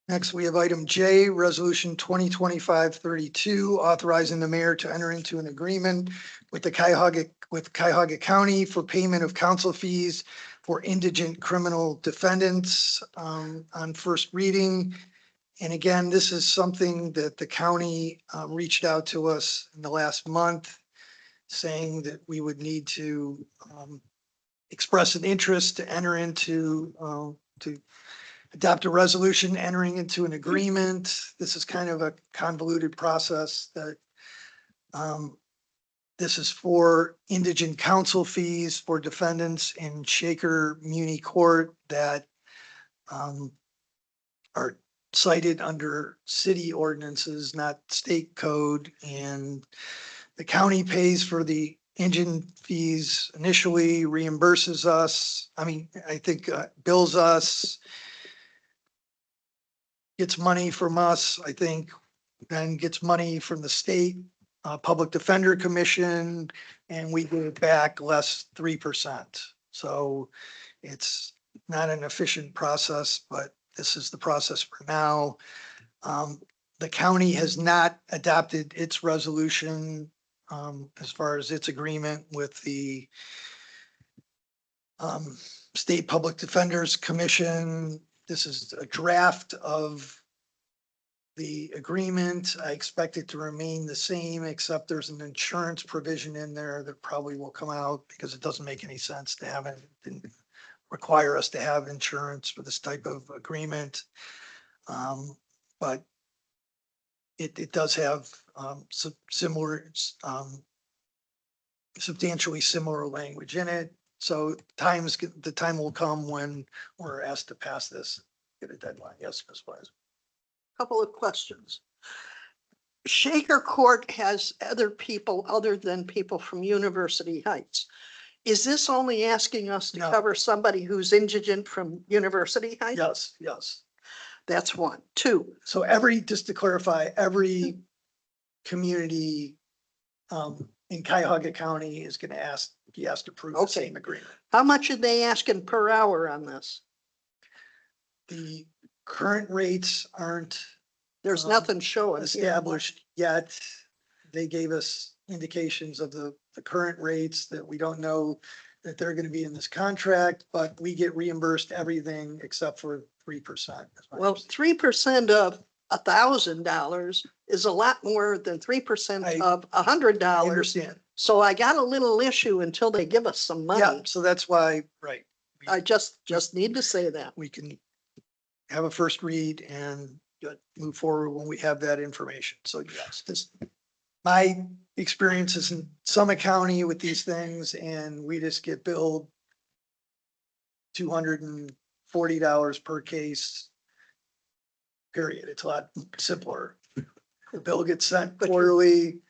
[SPEAKER 1] Next, we have item J, resolution 2025-32, authorizing the mayor to enter into an agreement with Cuyahoga County for payment of counsel fees for indigent criminal defendants on first reading. And again, this is something that the county reached out to us in the last month, saying that we would need to express an interest to enter into, to adopt a resolution, entering into an agreement. This is kind of a convoluted process that this is for indigent counsel fees for defendants in Shaker Muni Court that are cited under city ordinances, not state code. And the county pays for the engine fees initially, reimburses us. I mean, I think bills us, gets money from us, I think, then gets money from the state Public Defender Commission, and we give it back less 3%. So it's not an efficient process, but this is the process for now. The county has not adopted its resolution as far as its agreement with the State Public Defenders Commission. This is a draft of the agreement. I expect it to remain the same, except there's an insurance provision in there that probably will come out because it doesn't make any sense to have it. Didn't require us to have insurance for this type of agreement. But it does have some similar, substantially similar language in it. So the time will come when we're asked to pass this, get a deadline. Yes, Ms. Wise.
[SPEAKER 6] Couple of questions. Shaker Court has other people other than people from University Heights. Is this only asking us to
[SPEAKER 1] No.
[SPEAKER 6] cover somebody who's indigent from University Heights?
[SPEAKER 1] Yes, yes.
[SPEAKER 6] That's one. Two,
[SPEAKER 1] So just to clarify, every community in Cuyahoga County is going to be asked to approve the
[SPEAKER 6] Okay.
[SPEAKER 1] same agreement.
[SPEAKER 6] how much are they asking per hour on this?
[SPEAKER 1] The current rates aren't
[SPEAKER 6] There's nothing showing. here.
[SPEAKER 1] established yet. They gave us indications of the current rates that we don't know that they're going to be in this contract, but we get reimbursed everything except for 3%.
[SPEAKER 6] Well, 3% of $1,000 is a lot more than 3%
[SPEAKER 1] I-
[SPEAKER 6] of
[SPEAKER 1] I
[SPEAKER 6] $100.
[SPEAKER 1] understand.
[SPEAKER 6] So I got a little issue until they give us some
[SPEAKER 1] Yeah,
[SPEAKER 6] money.
[SPEAKER 1] so that's why, right.
[SPEAKER 6] I just need to say that.
[SPEAKER 1] We can have a first read and move forward when we have that information. So yes, my experience is in Summit County with these things, and we just get billed $240 per case. Period. It's a lot simpler. The bill gets sent
[SPEAKER 6] But
[SPEAKER 1] quarterly.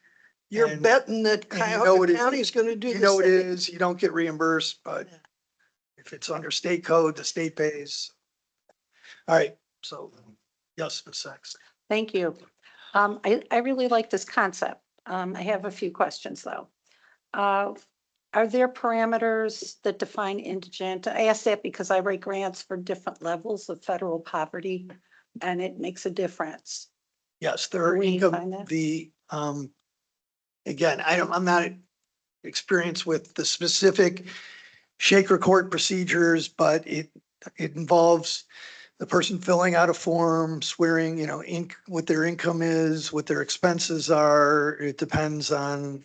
[SPEAKER 6] You're
[SPEAKER 1] and
[SPEAKER 6] betting that
[SPEAKER 1] and you know
[SPEAKER 6] Cuyahoga
[SPEAKER 1] what it-
[SPEAKER 6] County is going to do
[SPEAKER 1] You
[SPEAKER 6] the
[SPEAKER 1] know it
[SPEAKER 6] same.
[SPEAKER 1] is, you don't get reimbursed, but
[SPEAKER 6] Yeah.
[SPEAKER 1] if it's under state code, the state pays. All right, so yes, Ms. Sachs.
[SPEAKER 8] Thank you. I really like this concept. I have a few questions though. Are there parameters that define indigent? I ask that because I write grants for different levels of federal poverty and it makes a difference.
[SPEAKER 1] Yes, their
[SPEAKER 8] We
[SPEAKER 1] income,
[SPEAKER 8] find that?
[SPEAKER 1] again, I'm not experienced with the specific Shaker Court procedures, but it involves the person filling out a form, swearing, what their income is, what their expenses are. It depends on,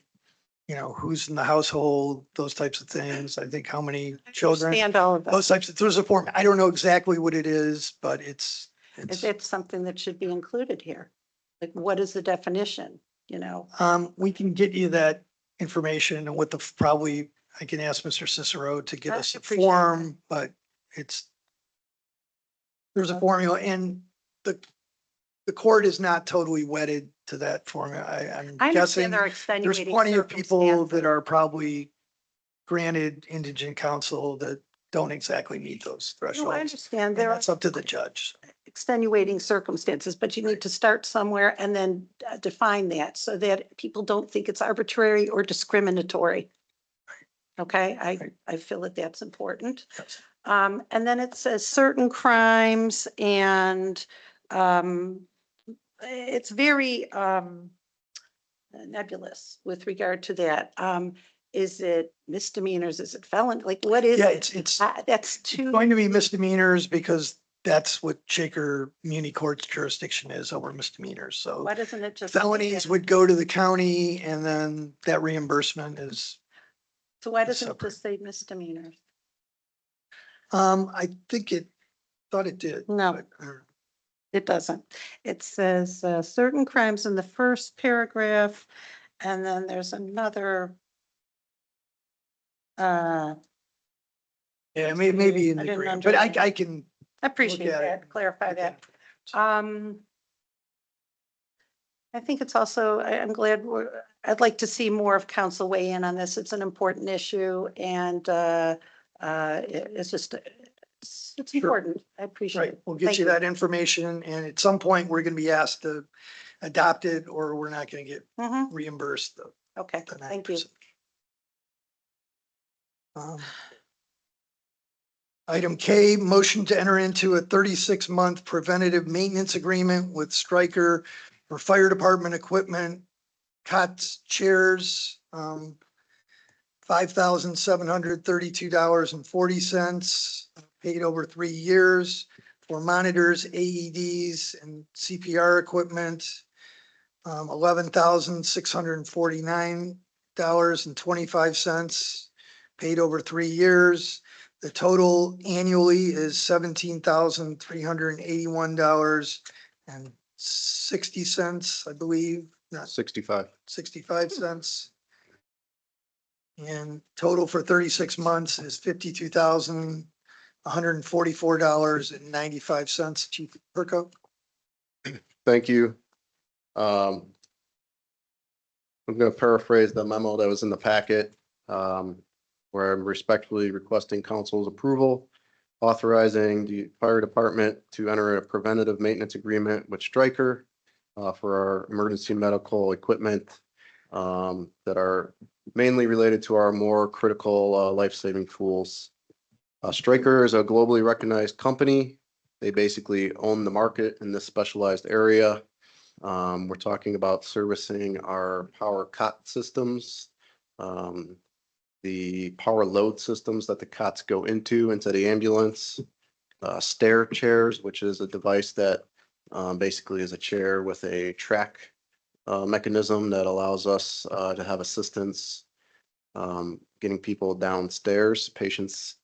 [SPEAKER 1] who's in the household, those types of things. I think how many children,
[SPEAKER 8] Understand all of that.
[SPEAKER 1] those types of, there's a form. I don't know exactly what it is, but
[SPEAKER 8] Is it something that should be included here? Like, what is the definition,
[SPEAKER 1] we can get you that information and what probably, I can ask Mr. Cicero to give
[SPEAKER 8] I
[SPEAKER 1] us a
[SPEAKER 8] appreciate
[SPEAKER 1] form, but there's a formula, and the court is not totally wedded to that formula. I'm
[SPEAKER 8] I
[SPEAKER 1] guessing
[SPEAKER 8] understand there are
[SPEAKER 1] there's
[SPEAKER 8] extenuating
[SPEAKER 1] plenty of people
[SPEAKER 8] circumstances.
[SPEAKER 1] that are probably granted indigent counsel that don't exactly meet those
[SPEAKER 8] No, I
[SPEAKER 1] thresholds.
[SPEAKER 8] understand
[SPEAKER 1] And
[SPEAKER 8] there are
[SPEAKER 1] that's up to the judge.
[SPEAKER 8] extenuating circumstances, but you need to start somewhere and then define that so that people don't think it's arbitrary or discriminatory. Okay, I feel that that's important.
[SPEAKER 1] Yes.
[SPEAKER 8] And then it says certain crimes and it's very nebulous with regard to that. Is it misdemeanors? Is it felon? Like, what is
[SPEAKER 1] Yeah,
[SPEAKER 8] it?
[SPEAKER 1] it's
[SPEAKER 8] That's too.
[SPEAKER 1] going to be misdemeanors because that's what Shaker Muni Court's jurisdiction is over misdemeanors. So
[SPEAKER 8] Why doesn't it just?
[SPEAKER 1] felonies would go to the county and then that reimbursement is,
[SPEAKER 8] So why doesn't it
[SPEAKER 1] separate.
[SPEAKER 8] just say misdemeanors?
[SPEAKER 1] I think thought it did.
[SPEAKER 8] No.
[SPEAKER 1] but,
[SPEAKER 8] It doesn't. It says certain crimes in the first paragraph, and then there's another.
[SPEAKER 1] Yeah, maybe in
[SPEAKER 8] I
[SPEAKER 1] the
[SPEAKER 8] didn't
[SPEAKER 1] grant, but
[SPEAKER 8] understand.
[SPEAKER 1] I can.
[SPEAKER 8] I appreciate
[SPEAKER 1] at it.
[SPEAKER 8] that, clarify
[SPEAKER 1] look at
[SPEAKER 8] that.
[SPEAKER 1] it.
[SPEAKER 8] I think it's also, I'm glad I'd like to see more of council weigh in on this. It's an important issue and it's just, it's
[SPEAKER 1] Sure.
[SPEAKER 8] important. I appreciate
[SPEAKER 1] Right,
[SPEAKER 8] it.
[SPEAKER 1] we'll get
[SPEAKER 8] Thank
[SPEAKER 1] you that information and at some point, we're gonna be asked to adopt it or we're not gonna get
[SPEAKER 8] Mhm.
[SPEAKER 1] reimbursed
[SPEAKER 8] Okay,
[SPEAKER 1] the
[SPEAKER 8] thank you.
[SPEAKER 1] 9%. Item K, motion to enter into a 36-month preventative maintenance agreement with Stryker for fire department equipment, cots, chairs, $5,732.40, paid over 3 years for monitors, AEDs, and CPR equipment, $11,649.25, paid over 3 years. The total annually is $17,381.60, I believe, not
[SPEAKER 10] 65.
[SPEAKER 1] 65 cents. And total for 36 months is $52,144.95. Chief Perko.
[SPEAKER 10] Thank you. I'm going to paraphrase the memo that was in the packet, where I'm respectfully requesting council's approval, authorizing the fire department to enter a preventative maintenance agreement with Stryker for our emergency medical equipment that are mainly related to our more critical life-saving tools. Stryker is a globally recognized company. They basically own the market in this specialized area. We're talking about servicing our power cot systems, the power load systems that the cots go into the ambulance, stair chairs, which is a device that basically is a chair with a track mechanism that allows us to have assistance getting people downstairs, patients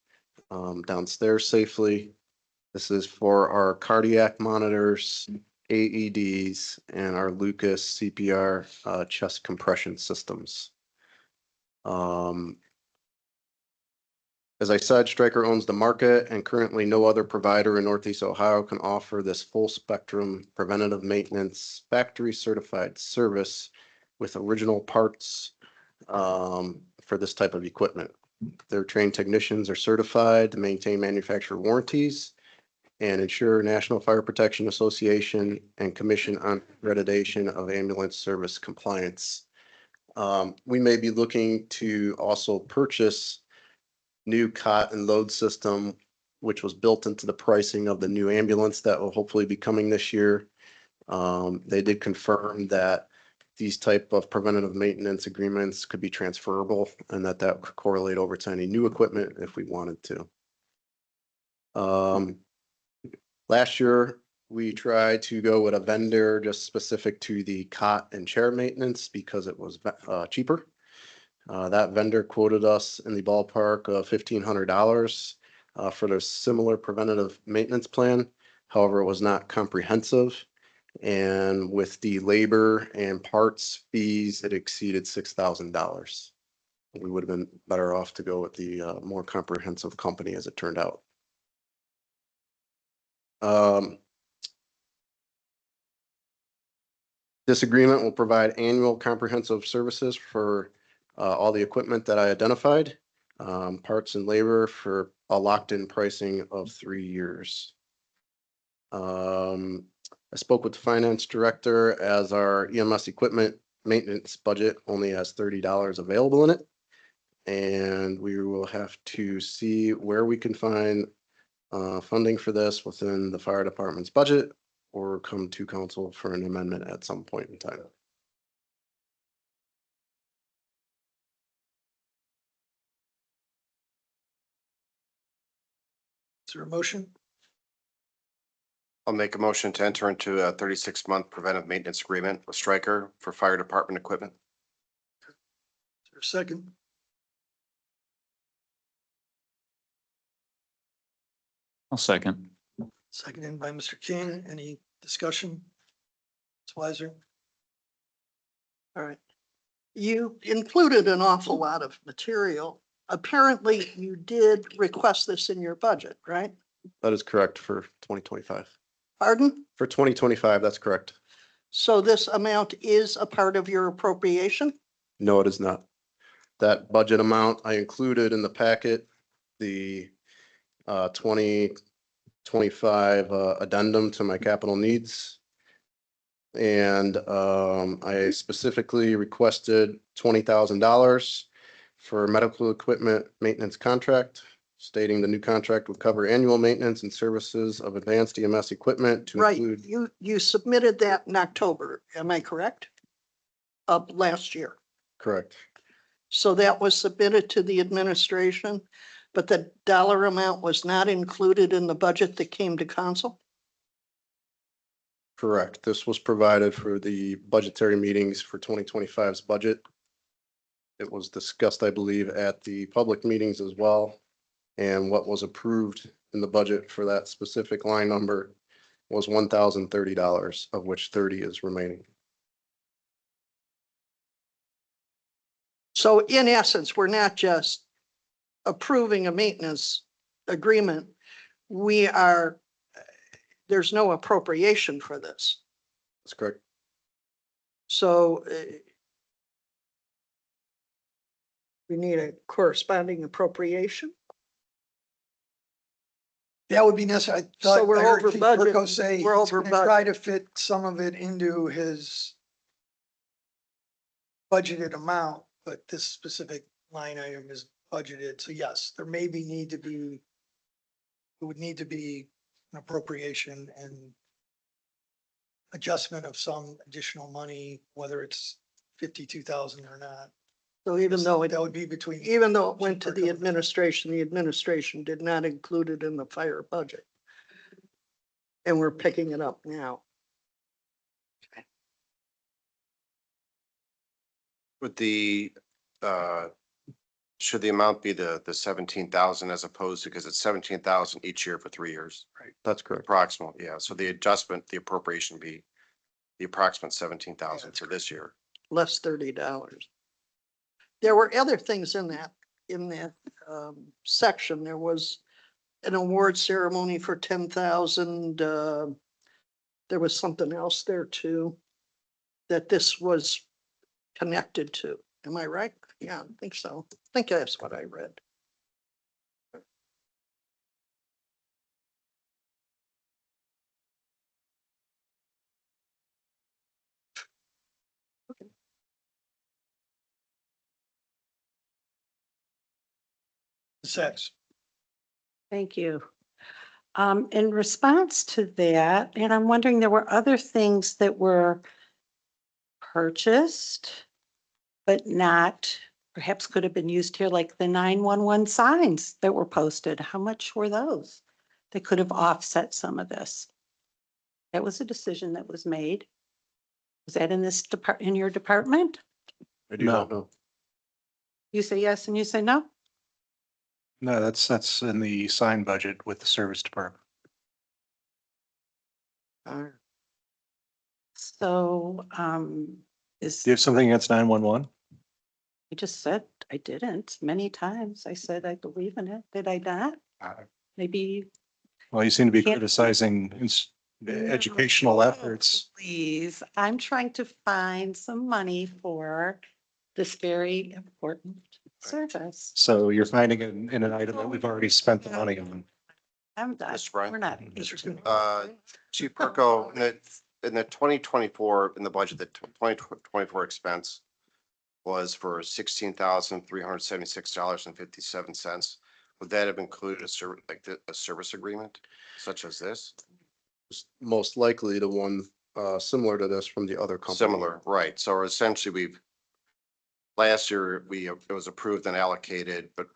[SPEAKER 10] downstairs safely. This is for our cardiac monitors, AEDs, and our Lucas CPR chest compression systems. As I said, Stryker owns the market and currently no other provider in Northeast Ohio can offer this full spectrum preventative maintenance, factory certified service with original parts for this type of equipment. Their trained technicians are certified to maintain manufacturer warranties and ensure National Fire Protection Association and Commission on Accreditation of Ambulance Service Compliance. We may be looking to also purchase new cot and load system, which was built into the pricing of the new ambulance that will hopefully be coming this year. They did confirm that these type of preventative maintenance agreements could be transferable and that could correlate over to any new equipment if we wanted to. Last year, we tried to go with a vendor just specific to the cot and chair maintenance because it was cheaper. That vendor quoted us in the ballpark of $1,500 for their similar preventative maintenance plan. However, it was not comprehensive. And with the labor and parts fees, it exceeded $6,000. We would have been better off to go with the more comprehensive company as it turned out. This agreement will provide annual comprehensive services for all the equipment that I identified, parts and labor for a locked-in pricing of 3 years. I spoke with the finance director as our EMS equipment maintenance budget only has $30 available in it. And we will have to see where we can find funding for this within the fire department's budget or come to council for an amendment at some point in time.
[SPEAKER 1] Is there a motion?
[SPEAKER 5] I'll make a motion to enter into a 36-month preventive maintenance agreement with Stryker for fire department equipment.
[SPEAKER 1] Is there a second?
[SPEAKER 4] I'll second.
[SPEAKER 1] Seconded by Mr. King. Any discussion? Ms. Weiser?
[SPEAKER 6] All right. You included an awful lot of material. Apparently you did request this in your budget, right?
[SPEAKER 10] That is correct for 2025.
[SPEAKER 6] Pardon?
[SPEAKER 10] For 2025, that's correct.
[SPEAKER 6] So this amount is a part of your appropriation?
[SPEAKER 10] No, it is not. That budget amount I included in the packet, the 2025 addendum to my capital needs. And I specifically requested $20,000 for medical equipment maintenance contract, stating the new contract would cover annual maintenance and services of advanced EMS equipment to
[SPEAKER 6] Right,
[SPEAKER 10] include.
[SPEAKER 6] you submitted that in October, am I correct? Of last year.
[SPEAKER 10] Correct.
[SPEAKER 6] So that was submitted to the administration, but the dollar amount was not included in the budget that came to council?
[SPEAKER 10] Correct. This was provided for the budgetary meetings for 2025's budget. It was discussed, I believe, at the public meetings as well. And what was approved in the budget for that specific line number was $1,030, of which 30 is remaining.
[SPEAKER 6] So in essence, we're not just approving a maintenance agreement. There's no appropriation for this.
[SPEAKER 10] That's correct.
[SPEAKER 6] So we need a corresponding appropriation.
[SPEAKER 1] That would be necessary. I
[SPEAKER 6] So
[SPEAKER 1] thought
[SPEAKER 6] we're
[SPEAKER 1] I heard
[SPEAKER 6] over
[SPEAKER 1] Chief
[SPEAKER 6] budget.
[SPEAKER 1] Perko say
[SPEAKER 6] We're
[SPEAKER 1] he's
[SPEAKER 6] over
[SPEAKER 1] gonna
[SPEAKER 6] budget.
[SPEAKER 1] try to fit some of it into his budgeted amount, but this specific line item is budgeted. So yes, there it would need to be an appropriation and adjustment of some additional money, whether it's 52,000 or not.
[SPEAKER 6] So even though
[SPEAKER 1] That would be between.
[SPEAKER 6] even though it went to
[SPEAKER 1] Chief
[SPEAKER 6] the
[SPEAKER 1] Perko.
[SPEAKER 6] administration did not include it in the fire budget. And we're picking it up now.
[SPEAKER 5] Would should the amount be the 17,000 as opposed to, because it's 17,000 each year for 3 years?
[SPEAKER 10] That's correct.
[SPEAKER 5] Approximately, yeah. So the adjustment, the appropriation be the approximate 17,000 for this year.
[SPEAKER 6] Less $30. There were other things in that section. There was an award ceremony for 10,000. There was something else there too, that this was connected to. Am I right? Yeah, I think so. I think that's what I read.
[SPEAKER 1] Sex.
[SPEAKER 8] Thank you. In response to that, and I'm wondering, there were other things that were purchased, but not, perhaps could have been used here, like the 911 signs that were posted. How much were those? They could have offset some of this. That was a decision that was made. Was that in this in your department?
[SPEAKER 10] I do not know.
[SPEAKER 8] You say yes and you say no?
[SPEAKER 2] No, that's in the sign budget with the service department.
[SPEAKER 8] So,
[SPEAKER 2] Do you have something against 911?
[SPEAKER 8] I just said I didn't many times. I said I believe in it. Did I not? Maybe.
[SPEAKER 2] Well, you seem to be
[SPEAKER 8] Can't-
[SPEAKER 2] criticizing educational
[SPEAKER 8] No,
[SPEAKER 2] efforts.
[SPEAKER 8] Please, I'm trying to find some money for this very important service.
[SPEAKER 2] So you're finding it in an item that we've already spent the money on.
[SPEAKER 8] I'm done.
[SPEAKER 5] Mr. Bryan?
[SPEAKER 8] We're not.
[SPEAKER 5] Chief Perko, in the 2024, in the budget, the 2024 expense was for $16,376.57. Would that have included a service agreement such as this?
[SPEAKER 10] Most likely the one similar to this from the other company.
[SPEAKER 5] Similar, right. So essentially last year, it was approved and allocated, but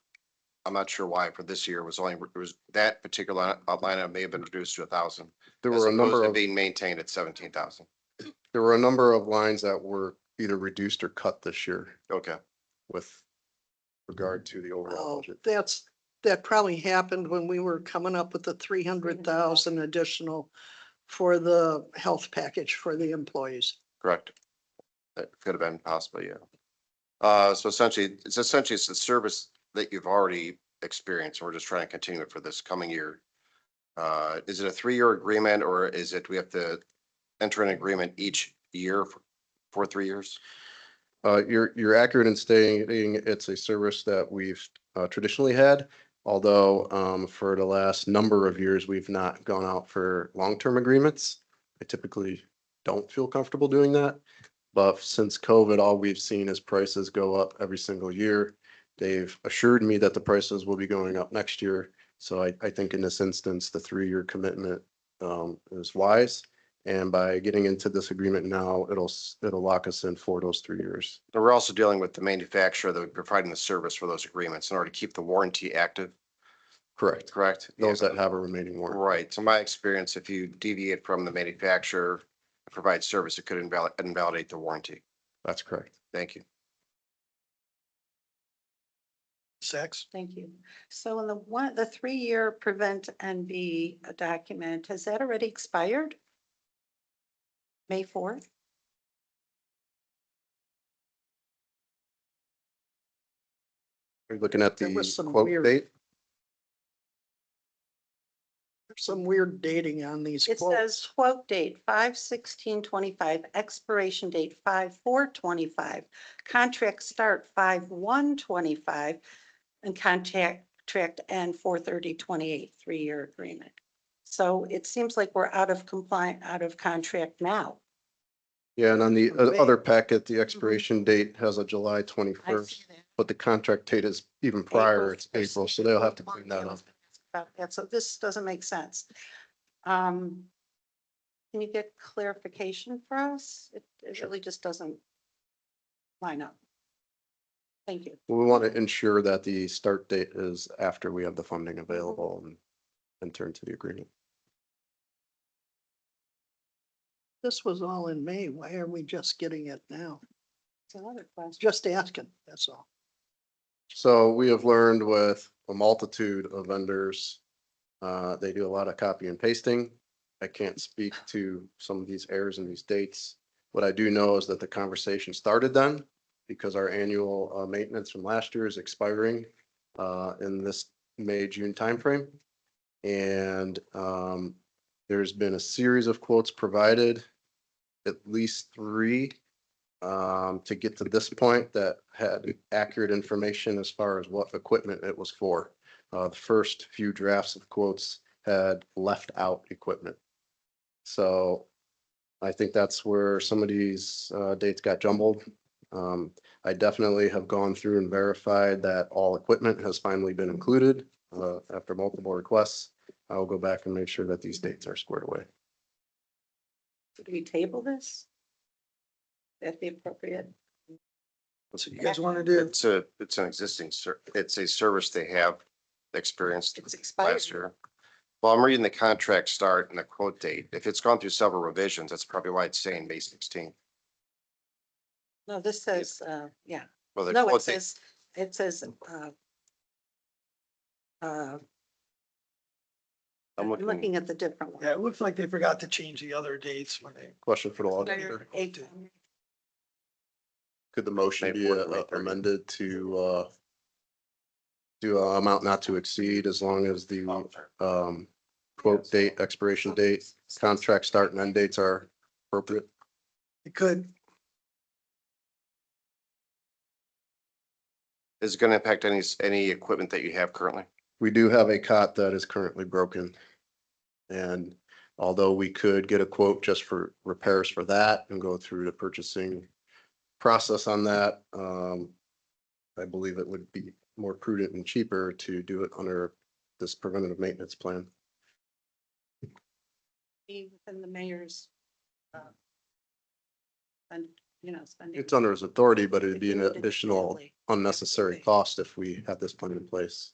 [SPEAKER 5] I'm not sure why for this year was only, it was that particular line item may have been reduced to 1,000.
[SPEAKER 10] There
[SPEAKER 5] As
[SPEAKER 10] were a
[SPEAKER 5] opposed
[SPEAKER 10] number
[SPEAKER 5] to
[SPEAKER 10] of,
[SPEAKER 5] being maintained at 17,000.
[SPEAKER 10] there were a number of lines that were either reduced or cut this year
[SPEAKER 5] Okay.
[SPEAKER 10] with regard to the overall
[SPEAKER 6] Oh,
[SPEAKER 10] budget.
[SPEAKER 6] that probably happened when we were coming up with the 300,000 additional for the health package for the employees.
[SPEAKER 5] Correct. That could have been possible, yeah. So essentially, it's a service that you've already experienced. We're just trying to continue it for this coming year. Is it a 3-year agreement or is it, we have to enter an agreement each year for 3 years?
[SPEAKER 10] You're accurate in stating it's a service that we've traditionally had. Although, for the last number of years, we've not gone out for long-term agreements. I typically don't feel comfortable doing that. But since COVID, all we've seen is prices go up every single year. They've assured me that the prices will be going up next year. So I think in this instance, the 3-year commitment is wise. And by getting into this agreement now, it'll lock us in for those 3 years.
[SPEAKER 5] And we're also dealing with the manufacturer that would be providing the service for those agreements in order to keep the warranty active,
[SPEAKER 10] Correct.
[SPEAKER 5] correct?
[SPEAKER 10] Those
[SPEAKER 5] Yeah.
[SPEAKER 10] that have a remaining warranty.
[SPEAKER 5] Right. So my experience, if you deviate from the manufacturer, provide service, it could invalidate the warranty.
[SPEAKER 10] That's correct.
[SPEAKER 5] Thank you.
[SPEAKER 1] Sachs?
[SPEAKER 8] Thank you. So in the 3-year prevent NB document, has that already expired? May 4th?
[SPEAKER 10] Are you looking at
[SPEAKER 6] There
[SPEAKER 10] the
[SPEAKER 6] was some
[SPEAKER 10] quote
[SPEAKER 6] weird-
[SPEAKER 10] date?
[SPEAKER 6] There's some weird dating on these
[SPEAKER 8] It
[SPEAKER 6] quotes.
[SPEAKER 8] says quote date 5/16/25, expiration date 5/4/25, contract start 5/1/25, and contract end 4/30/28, 3-year agreement. So it seems like we're out of contract now.
[SPEAKER 10] Yeah, and on the
[SPEAKER 6] Wait.
[SPEAKER 10] other packet, the expiration date has a July
[SPEAKER 8] I
[SPEAKER 10] 21st,
[SPEAKER 8] see that.
[SPEAKER 10] but the contract date is even prior, it's April, so they'll have to clean that up.
[SPEAKER 8] About that, so this doesn't make sense. Can you get clarification for us? It really just doesn't line up. Thank you.
[SPEAKER 10] We want to ensure that the start date is after we have the funding available and enter into the agreement.
[SPEAKER 6] This was all in May. Why are we just getting it now?
[SPEAKER 8] It's another question.
[SPEAKER 6] Just asking, that's all.
[SPEAKER 10] So we have learned with a multitude of vendors, they do a lot of copy and pasting. I can't speak to some of these errors and these dates. What I do know is that the conversation started then because our annual maintenance from last year is expiring in this May, June timeframe. And there's been a series of quotes provided, at least 3 to get to this point that had accurate information as far as what equipment it was for. The first few drafts of quotes had left out equipment. So I think that's where some of these dates got jumbled. I definitely have gone through and verified that all equipment has finally been included after multiple requests. I will go back and make sure that these dates are squared away.
[SPEAKER 8] Do we table this? That'd be appropriate.
[SPEAKER 1] So you guys want to do?
[SPEAKER 5] It's an existing, it's a service they have experienced
[SPEAKER 8] It's expired.
[SPEAKER 5] last year. Well, I'm reading the contract start and the quote date. If it's gone through several revisions, that's probably why it's saying May 16th.
[SPEAKER 8] No, this says, yeah.
[SPEAKER 5] Well, the
[SPEAKER 8] No, it
[SPEAKER 5] quote date,
[SPEAKER 8] says,
[SPEAKER 5] I'm
[SPEAKER 8] I'm
[SPEAKER 5] looking,
[SPEAKER 8] looking at the different one.
[SPEAKER 1] Yeah, it looks like they forgot to change the other dates when they.
[SPEAKER 10] Question for the auditor. Could the motion
[SPEAKER 5] May
[SPEAKER 10] be
[SPEAKER 5] 4th, May 30th.
[SPEAKER 10] amended to do an amount not to exceed as long as the quote date, expiration date, contract start and end dates are appropriate?
[SPEAKER 1] It could.
[SPEAKER 5] is it going to impact any equipment that you have currently?
[SPEAKER 10] We do have a cot that is currently broken. And although we could get a quote just for repairs for that and go through the purchasing process on that, I believe it would be more prudent and cheaper to do it under this preventative maintenance plan.
[SPEAKER 8] Be within the mayor's, and, spending.
[SPEAKER 10] It's under his authority, but it'd be an additional unnecessary cost if we had this plan in place.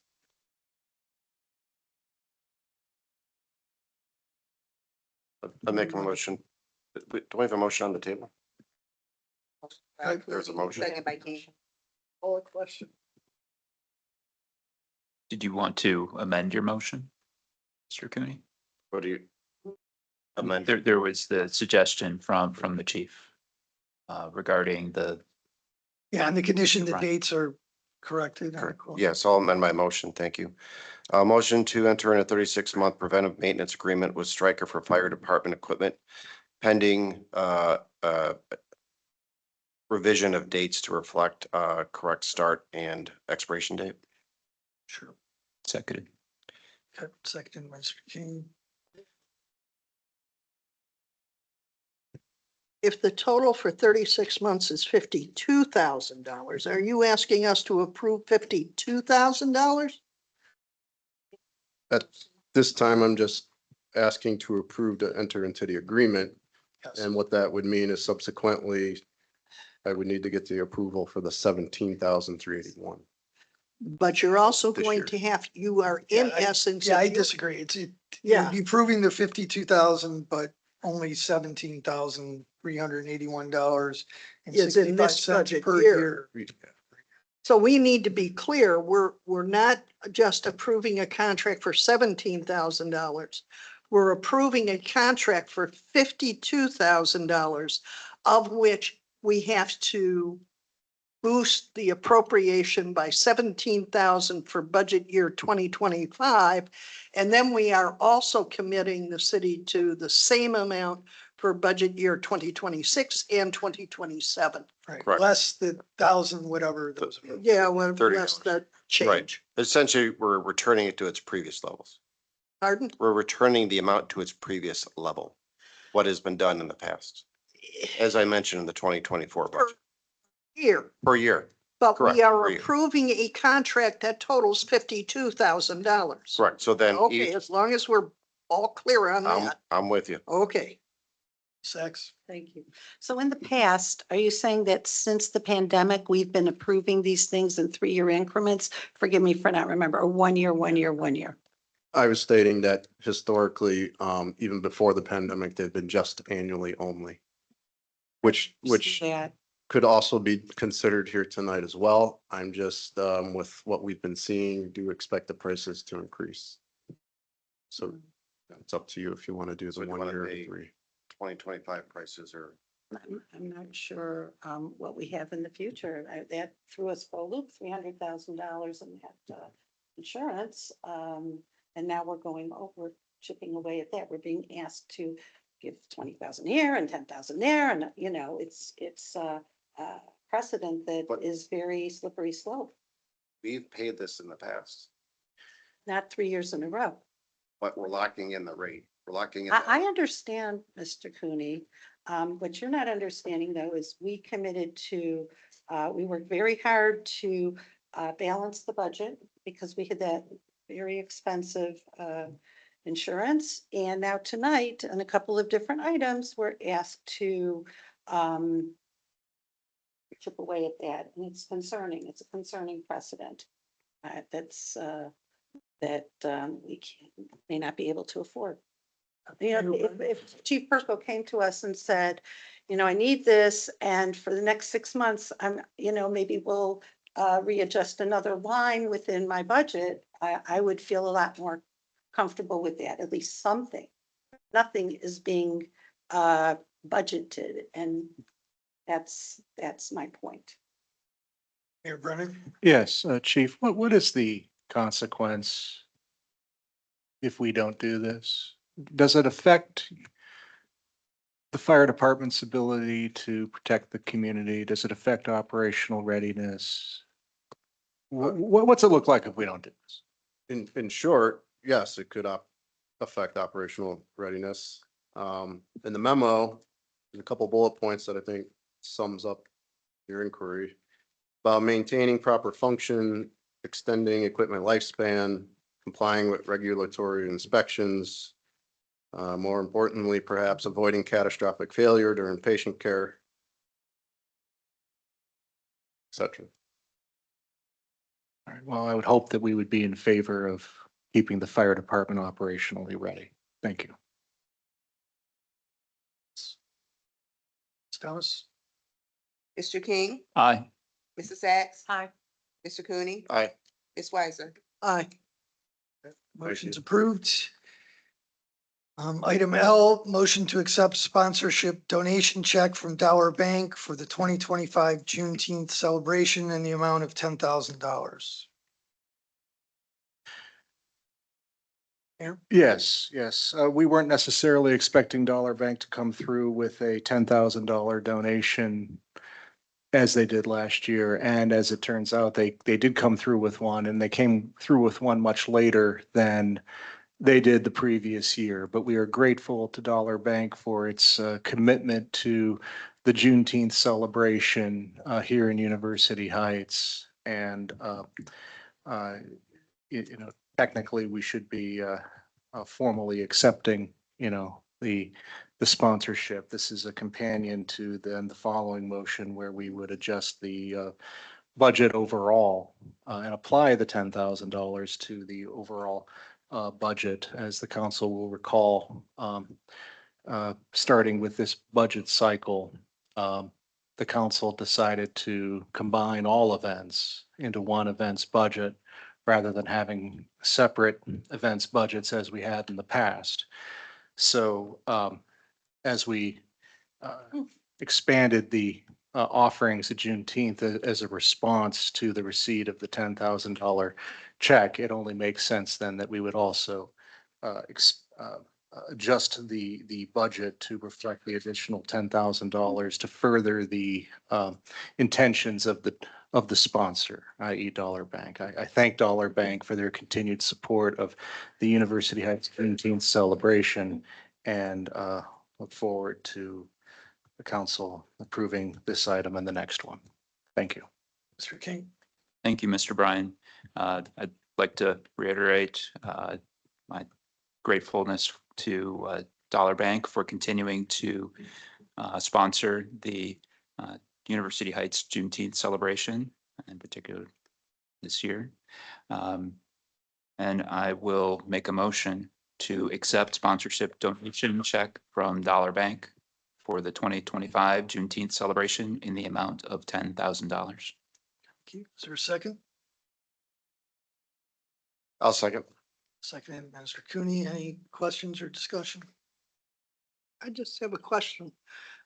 [SPEAKER 5] I make a motion. Do we have a motion on the table?
[SPEAKER 1] Okay.
[SPEAKER 5] There's a motion.
[SPEAKER 14] Second by King.
[SPEAKER 1] Call a question.
[SPEAKER 4] Did you want to amend your motion, Mr. Cooney?
[SPEAKER 5] What do you? Amend.
[SPEAKER 4] There was the suggestion from the chief regarding the,
[SPEAKER 1] Yeah, and the condition, the
[SPEAKER 4] Right.
[SPEAKER 1] dates are corrected.
[SPEAKER 5] Yes, I'll amend my motion. Thank you. Motion to enter in a 36-month preventive maintenance agreement with Stryker for fire department equipment pending revision of dates to reflect correct start and expiration date.
[SPEAKER 1] Sure.
[SPEAKER 4] seconded.
[SPEAKER 1] Okay, second, Mr. King.
[SPEAKER 6] If the total for 36 months is $52,000, are you asking us to approve $52,000?
[SPEAKER 10] At this time, I'm just asking to approve to enter into the agreement.
[SPEAKER 1] Yes.
[SPEAKER 10] And what that would mean is subsequently, I would need to get the approval for the 17,381.
[SPEAKER 6] But you're also
[SPEAKER 10] This
[SPEAKER 6] going
[SPEAKER 10] year.
[SPEAKER 6] to have, you are in
[SPEAKER 1] Yeah,
[SPEAKER 6] essence.
[SPEAKER 1] Yeah,
[SPEAKER 6] if
[SPEAKER 1] I
[SPEAKER 6] you-
[SPEAKER 1] disagree. It's,
[SPEAKER 6] Yeah.
[SPEAKER 1] you're approving the 52,000, but only $17,381 and
[SPEAKER 6] Is in this
[SPEAKER 1] 65 cents
[SPEAKER 6] budget
[SPEAKER 1] per
[SPEAKER 6] year.
[SPEAKER 1] year.
[SPEAKER 6] So we need to be clear, we're not just approving a contract for $17,000. We're approving a contract for $52,000, of which we have to boost the appropriation by 17,000 for budget year 2025. And then we are also committing the city to the same amount for budget year 2026 and 2027.
[SPEAKER 1] Right,
[SPEAKER 5] Correct.
[SPEAKER 1] less the 1,000, whatever those are.
[SPEAKER 6] Yeah, well,
[SPEAKER 5] $30.
[SPEAKER 6] less the
[SPEAKER 5] Right.
[SPEAKER 6] change.
[SPEAKER 5] Essentially, we're returning it to its previous levels.
[SPEAKER 6] Pardon?
[SPEAKER 5] We're returning the amount to its previous level. What has been done in the past, as I mentioned in the 2024 budget
[SPEAKER 6] Here,
[SPEAKER 5] per year.
[SPEAKER 6] but
[SPEAKER 5] Correct,
[SPEAKER 6] we are
[SPEAKER 5] per year.
[SPEAKER 6] approving a contract that totals $52,000.
[SPEAKER 5] Correct. So then
[SPEAKER 6] Okay, as long as we're all clear on
[SPEAKER 5] I'm,
[SPEAKER 6] that.
[SPEAKER 5] I'm with you.
[SPEAKER 6] Okay.
[SPEAKER 1] Sex.
[SPEAKER 8] Thank you. So in the past, are you saying that since the pandemic, we've been approving these things in 3-year increments? Forgive me for not remember, or 1 year, 1 year, 1 year.
[SPEAKER 10] I was stating that historically, even before the pandemic, they've been just annually only. Which
[SPEAKER 8] That,
[SPEAKER 10] could also be considered here tonight as well. I'm just, with what we've been seeing, do expect the prices to increase. So it's up to you if you want to do
[SPEAKER 5] So
[SPEAKER 10] the
[SPEAKER 5] do you
[SPEAKER 10] 1
[SPEAKER 5] wanna
[SPEAKER 10] year or
[SPEAKER 5] pay-
[SPEAKER 10] 3.
[SPEAKER 5] 2025 prices are,
[SPEAKER 8] I'm not sure what we have in the future. That threw us for a loop, $300,000 in that insurance. And now we're going over, chipping away at that. We're being asked to give 20,000 here and 10,000 there. And, you know, it's precedent that
[SPEAKER 5] But-
[SPEAKER 8] is very slippery slope,
[SPEAKER 5] we've paid this in the past,
[SPEAKER 8] not 3 years in a row.
[SPEAKER 5] but we're locking in the rate. We're locking in.
[SPEAKER 8] I understand, Mr. Cooney. What you're not understanding though is we committed to, we worked very hard to balance the budget because we had that very expensive insurance. And now tonight, on a couple of different items, we're asked to chip away at that. And it's concerning. It's a concerning precedent. That we may not be able to afford. You know, if Chief Perko came to us and said, you know, I need this, and for the next 6 months, maybe we'll readjust another line within my budget, I would feel a lot more comfortable with that, at least something. Nothing is being budgeted, and that's my point.
[SPEAKER 1] Mayor Brennan?
[SPEAKER 2] Yes, Chief, what is the consequence if we don't do this? Does it affect the fire department's ability to protect the community? Does it affect operational readiness? What's it look like if we don't do this?
[SPEAKER 10] In short, yes, it could affect operational readiness. In the memo, there's a couple bullet points that I think sums up your inquiry about maintaining proper function, extending equipment lifespan, complying with regulatory inspections. More importantly, perhaps avoiding catastrophic failure during patient care, et cetera.
[SPEAKER 2] All right, well, I would hope that we would be in favor of keeping the fire department operationally ready. Thank you.
[SPEAKER 1] Thomas?
[SPEAKER 14] Mr. King,
[SPEAKER 4] Aye.
[SPEAKER 14] Mrs. Sacks,
[SPEAKER 8] Aye.
[SPEAKER 14] Mr. Cooney,
[SPEAKER 5] Aye.
[SPEAKER 14] Ms. Weiser.
[SPEAKER 6] Aye.
[SPEAKER 1] Motion's approved. Item L, motion to accept sponsorship donation check from Dollar Bank for the 2025 Juneteenth celebration in the amount of $10,000.
[SPEAKER 2] Yes, yes. We weren't necessarily expecting Dollar Bank to come through with a $10,000 donation as they did last year. And as it turns out, they did come through with one, and they came through with one much later than they did the previous year. But we are grateful to Dollar Bank for its commitment to the Juneteenth celebration here in University Heights. And technically, we should be formally accepting, the sponsorship. This is a companion to then the following motion where we would adjust the budget overall and apply the $10,000 to the overall budget. As the council will recall, starting with this budget cycle, the council decided to combine all events into one events budget rather than having separate events budgets as we had in the past. So as we expanded the offerings at Juneteenth as a response to the receipt of the $10,000 check, it only makes sense then that we would also adjust the budget to reflect the additional $10,000 to further the intentions of the sponsor, i.e. Dollar Bank. I thank Dollar Bank for their continued support of the University Heights Juneteenth celebration and look forward to the council approving this item and the next one. Thank you.
[SPEAKER 1] Mr. King?
[SPEAKER 4] Thank you, Mr. Bryan. I'd like to reiterate my gratefulness to Dollar Bank for continuing to sponsor the University Heights Juneteenth celebration, in particular this year. And I will make a motion to accept sponsorship donation check from Dollar Bank for the 2025 Juneteenth celebration in the amount of $10,000.
[SPEAKER 1] Thank you. Is there a second?
[SPEAKER 5] I'll second.
[SPEAKER 1] Second, Mr. Cooney. Any questions or discussion?
[SPEAKER 6] I just have a question.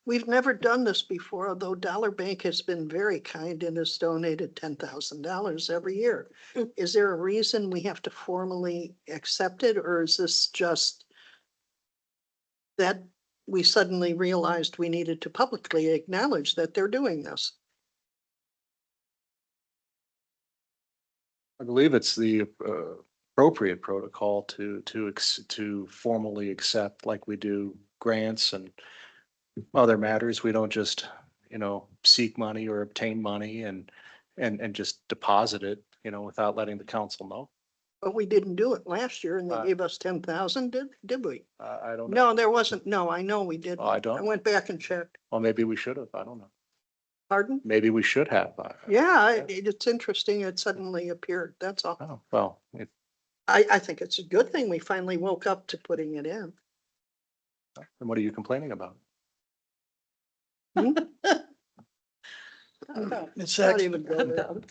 [SPEAKER 6] We've never done this before, although Dollar Bank has been very kind and has donated $10,000 every year. Is there a reason we have to formally accept it, or is this just that we suddenly realized we needed to publicly acknowledge that they're doing this?
[SPEAKER 2] I believe it's the appropriate protocol to formally accept, like we do grants and other matters. We don't just, seek money or obtain money and just deposit it, without letting the council know.
[SPEAKER 6] But we didn't do it last year and they gave us 10,000, did we?
[SPEAKER 2] I don't know.
[SPEAKER 6] No, there wasn't. No, I know we didn't.
[SPEAKER 2] Oh, I
[SPEAKER 6] I
[SPEAKER 2] don't.
[SPEAKER 6] went back and checked.
[SPEAKER 2] Well, maybe we should have. I don't know.
[SPEAKER 6] Pardon?
[SPEAKER 2] Maybe we should have.
[SPEAKER 6] Yeah, it's interesting. It suddenly appeared. That's all.
[SPEAKER 2] Oh, well,
[SPEAKER 6] I think it's a good thing we finally woke up to putting it in.
[SPEAKER 2] then what are you complaining about?
[SPEAKER 1] Ms.
[SPEAKER 6] Not
[SPEAKER 1] Sacks?
[SPEAKER 6] even good.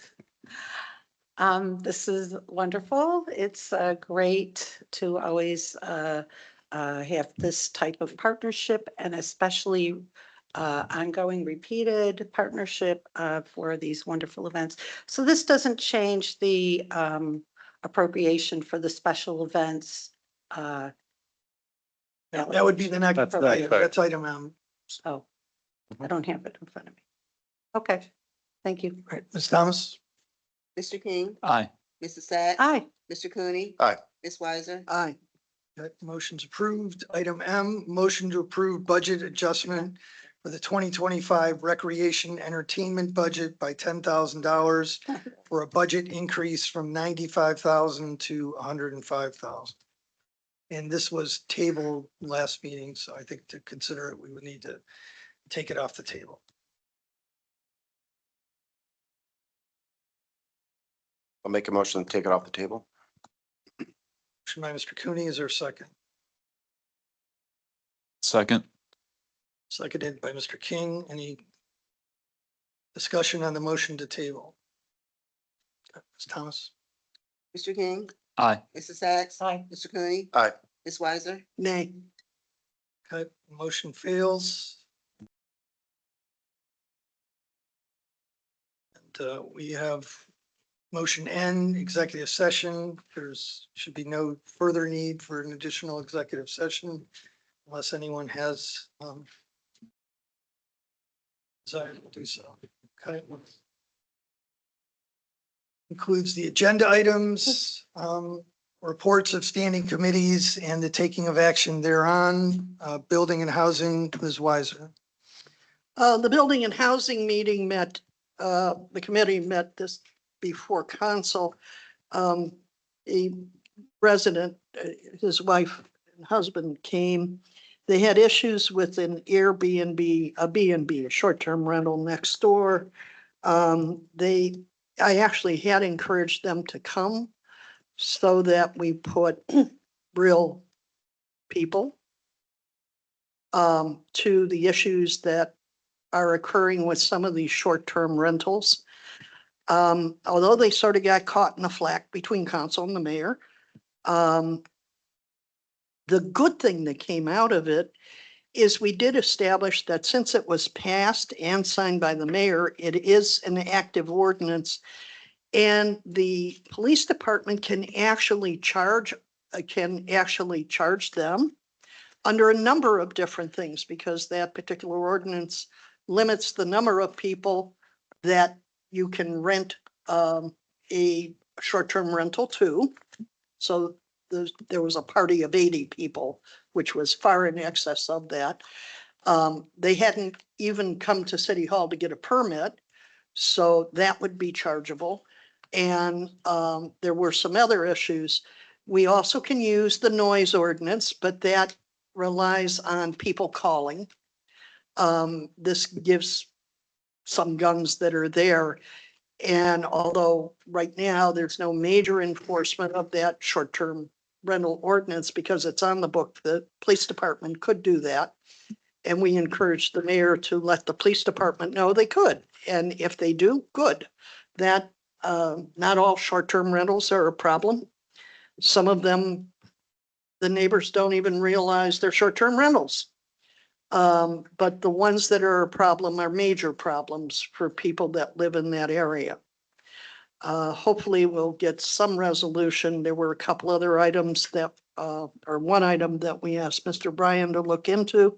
[SPEAKER 8] This is wonderful. It's great to always have this type of partnership, and especially ongoing repeated partnership for these wonderful events. So this doesn't change the appropriation for the special events.
[SPEAKER 1] That would be the next,
[SPEAKER 2] That's
[SPEAKER 1] that's item M.
[SPEAKER 8] Oh, I don't have it in front of me. Okay, thank you.
[SPEAKER 1] Right, Ms. Thomas?
[SPEAKER 14] Mr. King,
[SPEAKER 4] Aye.
[SPEAKER 14] Mrs. Sacks.
[SPEAKER 8] Aye.
[SPEAKER 14] Mr. Cooney.
[SPEAKER 5] Aye.
[SPEAKER 14] Ms. Weiser.
[SPEAKER 6] Aye.
[SPEAKER 1] That motion's approved. Item M, motion to approve budget adjustment for the 2025 recreation entertainment budget by $10,000 for a budget increase from 95,000 to 105,000. And this was tabled last meeting, so I think to consider it, we would need to take it off the table.
[SPEAKER 5] I'll make a motion to take it off the table.
[SPEAKER 1] Motion by Mr. Cooney, is there a second?
[SPEAKER 4] Second.
[SPEAKER 1] seconded by Mr. King. Any discussion on the motion to table? Ms. Thomas?
[SPEAKER 14] Mr. King,
[SPEAKER 4] Aye.
[SPEAKER 14] Mrs. Sacks.
[SPEAKER 8] Aye.
[SPEAKER 14] Mr. Cooney.
[SPEAKER 5] Aye.
[SPEAKER 14] Ms. Weiser.
[SPEAKER 6] Nay.
[SPEAKER 1] Okay, motion fails. And we have motion N, executive session. There's, should be no further need for an additional executive session unless anyone has desire to do so. Okay. Includes the agenda items, reports of standing committees and the taking of action thereon, building and housing, Ms. Weiser.
[SPEAKER 6] The Building and Housing meeting met, the committee met this before council. A resident, his wife and husband came. They had issues with an Airbnb, a B&B, a short-term rental next door. I actually had encouraged them to come so that we put real people to the issues that are occurring with some of these short-term rentals. Although they sort of got caught in the flack between council and the mayor. The good thing that came out of it is we did establish that since it was passed and signed by the mayor, it is an active ordinance. And the police department can actually charge them under a number of different things because that particular ordinance limits the number of people that you can rent a short-term rental to. So there was a party of 80 people, which was far in excess of that. They hadn't even come to City Hall to get a permit, so that would be chargeable. And there were some other issues. We also can use the noise ordinance, but that relies on people calling. This gives some guns that are there. And although right now there's no major enforcement of that short-term rental ordinance because it's on the book, the police department could do that. And we encourage the mayor to let the police department know they could. And if they do, good. That not all short-term rentals are a problem. Some of them, the neighbors don't even realize they're short-term rentals. But the ones that are a problem are major problems for people that live in that area. Hopefully we'll get some resolution. There were a couple other items that, or one item that we asked Mr. Bryan to look into.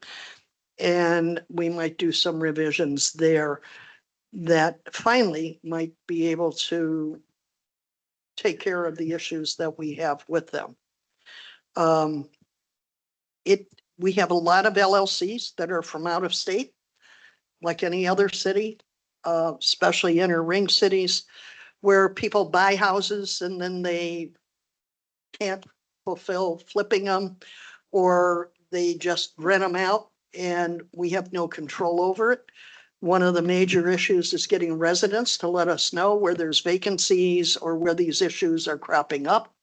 [SPEAKER 6] And we might do some revisions there that finally might be able to take care of the issues that we have with them. We have a lot of LLCs that are from out of state, like any other city, especially inner ring cities, where people buy houses and then they can't fulfill flipping them, or they just rent them out and we have no control over it. One of the major issues is getting residents to let us know where there's vacancies or where these issues are cropping up,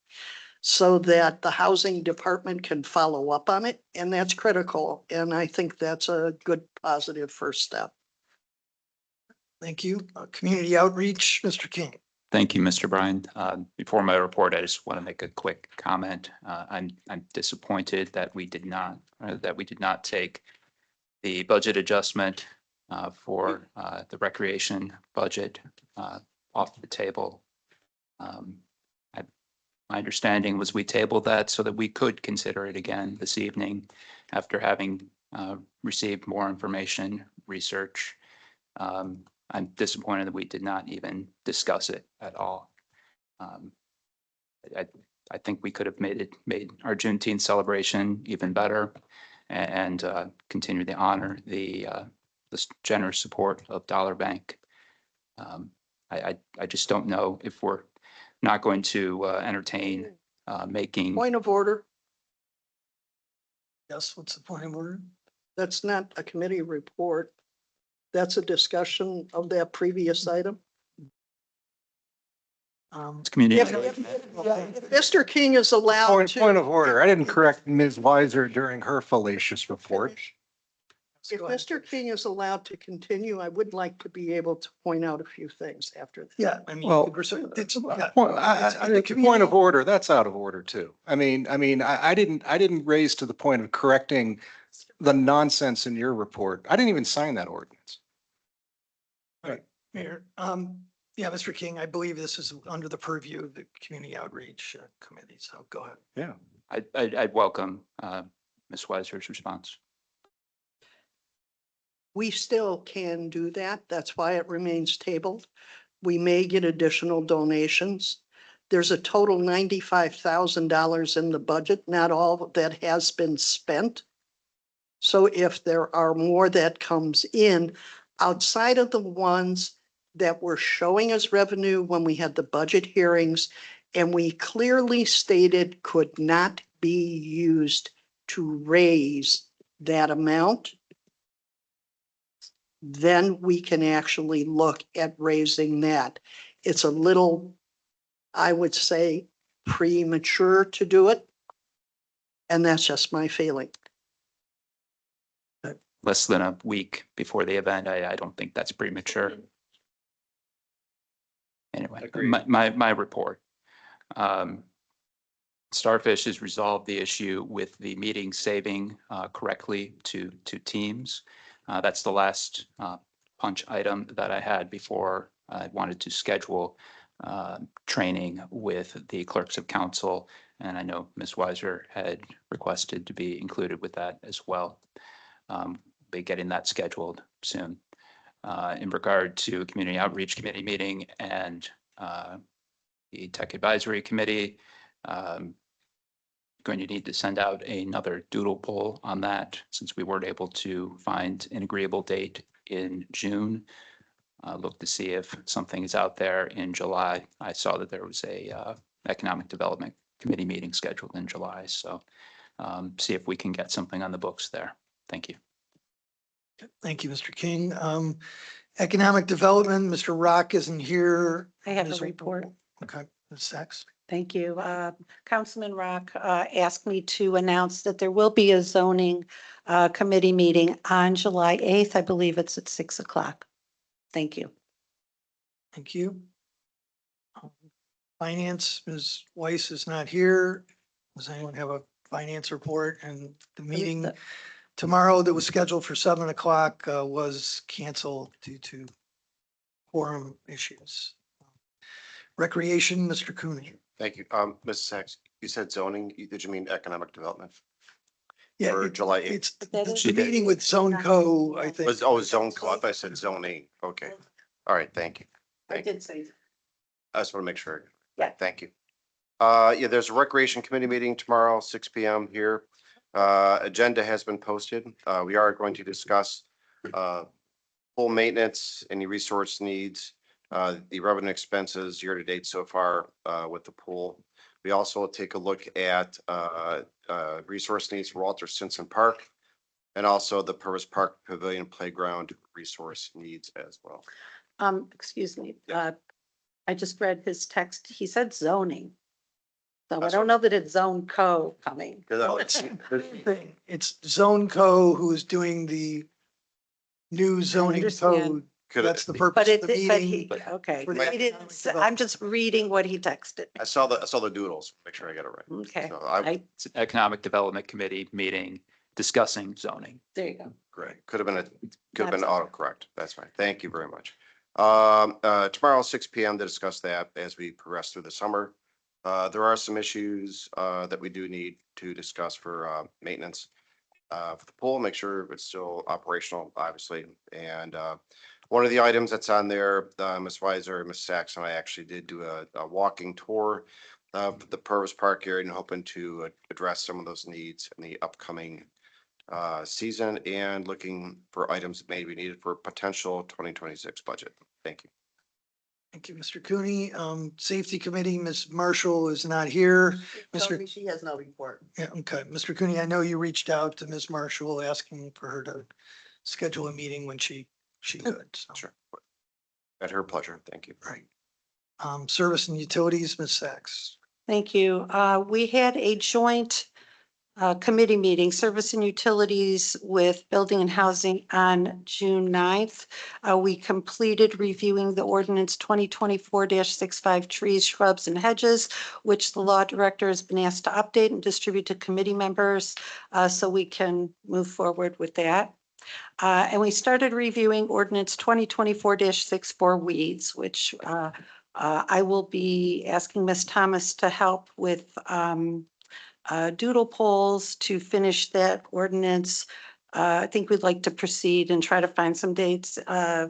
[SPEAKER 6] so that the housing department can follow up on it. And that's critical. And I think that's a good positive first step.
[SPEAKER 1] Thank you. Community outreach, Mr. King.
[SPEAKER 4] Thank you, Mr. Bryan. Before my report, I just want to make a quick comment. I'm disappointed that we did not take the budget adjustment for the recreation budget off the table. My understanding was we tabled that so that we could consider it again this evening after having received more information, research. I'm disappointed that we did not even discuss it at all. I think we could have made our Juneteenth celebration even better and continue to honor the generous support of Dollar Bank. I just don't know if we're not going to entertain making.
[SPEAKER 6] Point of order.
[SPEAKER 1] Yes, what's the point of order?
[SPEAKER 6] That's not a committee report. That's a discussion of that previous item.
[SPEAKER 4] It's community.
[SPEAKER 6] If Mr. King is allowed to.
[SPEAKER 2] Point of order. I didn't correct Ms. Weiser during her fallacious report.
[SPEAKER 6] If
[SPEAKER 1] Go ahead.
[SPEAKER 6] Mr. King is allowed to continue, I would like to be able to point out a few things after that.
[SPEAKER 1] Yeah, I mean.
[SPEAKER 2] Well,
[SPEAKER 1] it's- yeah,
[SPEAKER 2] Point,
[SPEAKER 1] it's-
[SPEAKER 2] I,
[SPEAKER 1] the
[SPEAKER 2] point
[SPEAKER 1] community-
[SPEAKER 2] of order, that's out of order too. I didn't raise to the point of correcting the nonsense in your report. I didn't even sign that ordinance.
[SPEAKER 1] Mayor, yeah, Mr. King, I believe this is under the purview of the Community Outreach Committee, so go ahead.
[SPEAKER 2] Yeah.
[SPEAKER 4] I'd welcome Ms. Weiser's response.
[SPEAKER 6] We still can do that. That's why it remains tabled. We may get additional donations. There's a total $95,000 in the budget, not all of that has been spent. So if there are more that comes in outside of the ones that were showing as revenue when we had the budget hearings, and we clearly stated could not be used to raise that amount, then we can actually look at raising that. It's a little, I would say, premature to do it. And that's just my feeling.
[SPEAKER 4] Less than a week before the event, I don't think that's premature. Anyway,
[SPEAKER 9] Agreed.
[SPEAKER 4] my report. Starfish has resolved the issue with the meeting saving correctly to teams. That's the last punch item that I had before I wanted to schedule training with the clerks of council. And I know Ms. Weiser had requested to be included with that as well. Be getting that scheduled soon. In regard to Community Outreach Committee meeting and the Tech Advisory Committee, going to need to send out another doodle poll on that since we weren't able to find an agreeable date in June. Look to see if something is out there in July. I saw that there was a Economic Development Committee meeting scheduled in July. So see if we can get something on the books there. Thank you.
[SPEAKER 1] Thank you, Mr. King. Economic Development, Mr. Rock isn't here.
[SPEAKER 8] I have a
[SPEAKER 1] Ms.
[SPEAKER 8] report.
[SPEAKER 1] Okay, Ms. Sachs.
[SPEAKER 8] Thank you. Councilman Rock asked me to announce that there will be a zoning committee meeting on July 8th. I believe it's at 6 o'clock. Thank you.
[SPEAKER 1] Thank you. Finance, Ms. Weiss is not here. Does anyone have a finance report? And the meeting tomorrow that was scheduled for 7 o'clock was canceled due to quorum issues. Recreation, Mr. Cooney.
[SPEAKER 5] Thank you. Mrs. Sachs, you said zoning. Did you mean economic development?
[SPEAKER 1] Yeah,
[SPEAKER 5] For July 8th.
[SPEAKER 1] it's
[SPEAKER 8] That is-
[SPEAKER 1] the meeting with Zone Co, I think.
[SPEAKER 5] Zone co. I thought I said zoning. Okay. All right. Thank you.
[SPEAKER 8] I did say.
[SPEAKER 5] I just want to make sure.
[SPEAKER 8] Yeah.
[SPEAKER 5] Thank you. Yeah, there's a recreation committee meeting tomorrow, 6 PM here. Agenda has been posted. We are going to discuss pool maintenance, any resource needs, the revenue expenses year to date so far with the pool. We also will take a look at resource needs for Walter Stinson Park and also the Purvis Park Pavilion Playground resource needs as well.
[SPEAKER 8] Excuse me. I just read his text. He said zoning. So I
[SPEAKER 5] That's
[SPEAKER 8] don't know that it's zone co coming.
[SPEAKER 1] It's Zone Co who is doing the new zoning
[SPEAKER 8] understand.
[SPEAKER 1] code. That's the
[SPEAKER 8] But
[SPEAKER 1] purpose
[SPEAKER 8] it,
[SPEAKER 1] of the
[SPEAKER 8] but
[SPEAKER 1] meeting.
[SPEAKER 8] he, okay.
[SPEAKER 1] for the
[SPEAKER 8] He didn't,
[SPEAKER 1] economic
[SPEAKER 8] I'm just reading what he texted.
[SPEAKER 5] I saw the doodles. Make sure I got it right.
[SPEAKER 8] Okay.
[SPEAKER 5] So
[SPEAKER 4] It's an Economic Development Committee meeting discussing zoning.
[SPEAKER 8] There you go.
[SPEAKER 5] Great. Could have been autocorrect. That's fine. Thank you very much. Tomorrow, 6 PM to discuss that as we progress through the summer. There are some issues that we do need to discuss for maintenance for the pool, make sure it's still operational, obviously. And one of the items that's on there, Ms. Weiser, Ms. Sachs and I actually did do a walking tour of the Purvis Park area and hoping to address some of those needs in the upcoming season and looking for items that may be needed for potential 2026 budget. Thank you.
[SPEAKER 1] Thank you, Mr. Cooney. Safety Committee, Ms. Marshall is not here. Mr.
[SPEAKER 14] She has no report.
[SPEAKER 1] Yeah, okay. Mr. Cooney, I know you reached out to Ms. Marshall asking for her to schedule a meeting when she could. So,
[SPEAKER 5] Sure. At her pleasure. Thank you.
[SPEAKER 1] right. Service and Utilities, Ms. Sachs.
[SPEAKER 8] Thank you. We had a joint committee meeting, Service and Utilities with Building and Housing on June 9th. We completed reviewing the ordinance 2024-65 trees, shrubs, and hedges, which the law director has been asked to update and distribute to committee members so we can move forward with that. And we started reviewing ordinance 2024-64 weeds, which I will be asking Ms. Thomas to help with doodle polls to finish that ordinance. I think we'd like to proceed and try to find some dates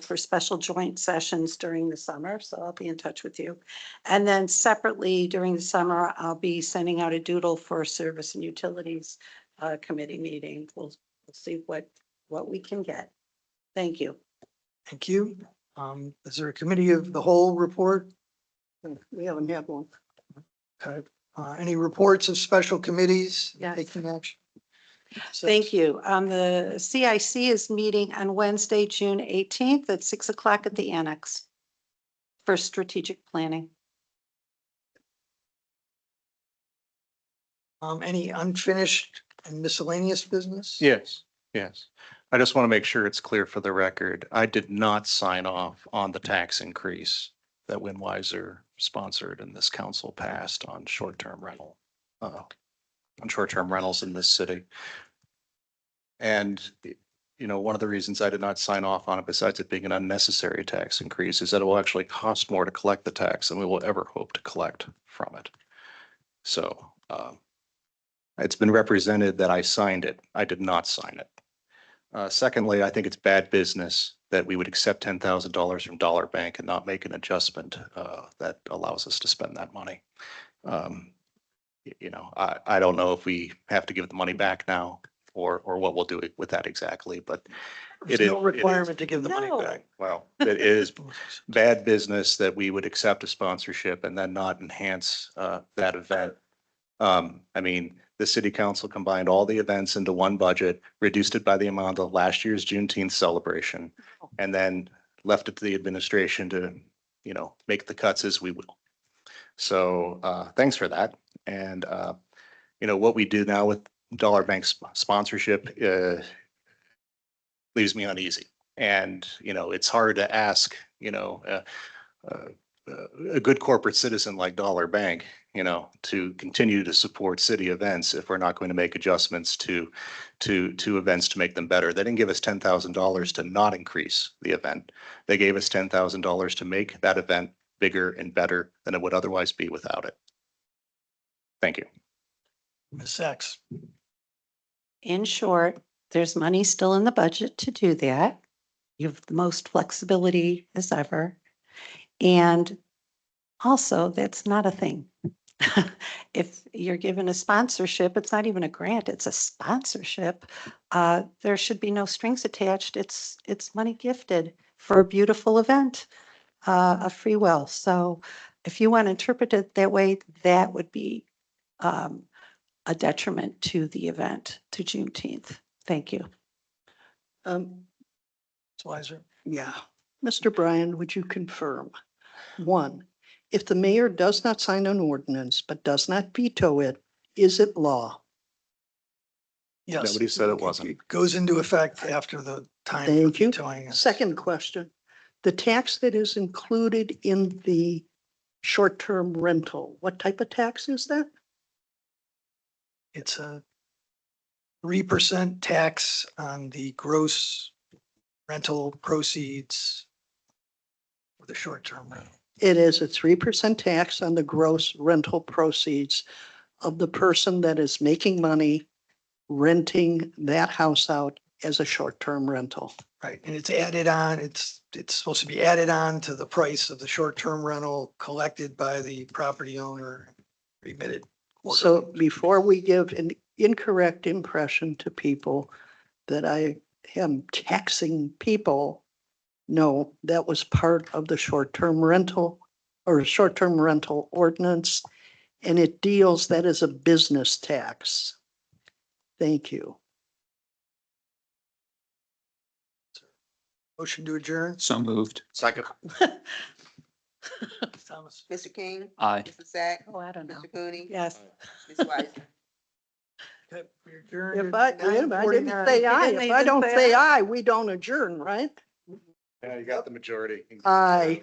[SPEAKER 8] for special joint sessions during the summer, so I'll be in touch with you. And then separately during the summer, I'll be sending out a doodle for Service and Utilities Committee meeting. We'll see what we can get. Thank you.
[SPEAKER 1] Thank you. Is there a committee of the whole report?
[SPEAKER 6] We haven't had one.
[SPEAKER 1] Okay. Any reports of special committees
[SPEAKER 8] Yes.
[SPEAKER 1] taking action?
[SPEAKER 8] Thank you. The CIC is meeting on Wednesday, June 18th at 6 o'clock at the annex for strategic planning.
[SPEAKER 1] Any unfinished and miscellaneous business?
[SPEAKER 2] Yes, yes. I just want to make sure it's clear for the record. I did not sign off on the tax increase that Winweiser sponsored and this council passed on short-term rentals in this city. And, you know, one of the reasons I did not sign off on it, besides it being an unnecessary tax increase, is that it will actually cost more to collect the tax than we will ever hope to collect from it. So, it's been represented that I signed it. I did not sign it. Secondly, I think it's bad business that we would accept $10,000 from Dollar Bank and not make an adjustment that allows us to spend that money. You know, I don't know if we have to give the money back now or what we'll do with that exactly, but
[SPEAKER 1] There's
[SPEAKER 2] it is.
[SPEAKER 1] no requirement to give the money
[SPEAKER 8] No.
[SPEAKER 1] back.
[SPEAKER 2] Well, it is bad business that we would accept a sponsorship and then not enhance that event. I mean, the city council combined all the events into one budget, reduced it by the amount of last year's Juneteenth celebration, and then left it to the administration to, you know, make the cuts as we will. So thanks for that. And, you know, what we do now with Dollar Bank's sponsorship leaves me uneasy. And, you know, it's hard to ask, you know, a good corporate citizen like Dollar Bank, you know, to continue to support city events if we're not going to make adjustments to events to make them better. They didn't give us $10,000 to not increase the event. They gave us $10,000 to make that event bigger and better than it would otherwise be without it. Thank you.
[SPEAKER 1] Ms. Sachs.
[SPEAKER 8] In short, there's money still in the budget to do that. You have the most flexibility as ever. And also, that's not a thing. If you're given a sponsorship, it's not even a grant, it's a sponsorship. There should be no strings attached. It's money gifted for a beautiful event, a free will. So if you want to interpret it that way, that would be a detriment to the event, to Juneteenth. Thank you.
[SPEAKER 1] Ms. Weiser.
[SPEAKER 6] Yeah. Mr. Bryan, would you confirm? One, if the mayor does not sign an ordinance but does not veto it, is it law?
[SPEAKER 1] Yes.
[SPEAKER 2] Nobody said it wasn't.
[SPEAKER 1] It goes into effect after the time.
[SPEAKER 6] Thank
[SPEAKER 1] for
[SPEAKER 6] you.
[SPEAKER 1] vetoing it.
[SPEAKER 6] Second question, the tax that is included in the short-term rental, what type of tax is that?
[SPEAKER 1] It's a 3% tax on the gross rental proceeds for the short-term rental.
[SPEAKER 6] It is a 3% tax on the gross rental proceeds of the person that is making money renting that house out as a short-term rental.
[SPEAKER 1] Right, and it's added on, it's supposed to be added on to the price of the short-term rental collected by the property owner, remitted.
[SPEAKER 6] So
[SPEAKER 1] quarterly.
[SPEAKER 6] before we give an incorrect impression to people that I am taxing people, no, that was part of the short-term rental or short-term rental ordinance, and it deals that as a business tax. Thank you.
[SPEAKER 1] Motion to adjourn.
[SPEAKER 4] So moved.
[SPEAKER 5] Second.
[SPEAKER 1] Thomas.
[SPEAKER 14] Mr. King,
[SPEAKER 4] Aye.
[SPEAKER 14] Mrs. Sacks,
[SPEAKER 8] Oh, I don't know.
[SPEAKER 14] Mr. Cooney,
[SPEAKER 8] Yes.
[SPEAKER 14] Ms. Weiser.
[SPEAKER 1] Okay, we adjourn
[SPEAKER 6] If
[SPEAKER 1] at
[SPEAKER 6] I didn't
[SPEAKER 1] 9:49.
[SPEAKER 6] say aye,
[SPEAKER 8] didn't
[SPEAKER 6] if I
[SPEAKER 8] even
[SPEAKER 6] don't
[SPEAKER 8] say
[SPEAKER 6] say aye, we don't adjourn, right?
[SPEAKER 2] Yeah, you got the majority.
[SPEAKER 6] Aye.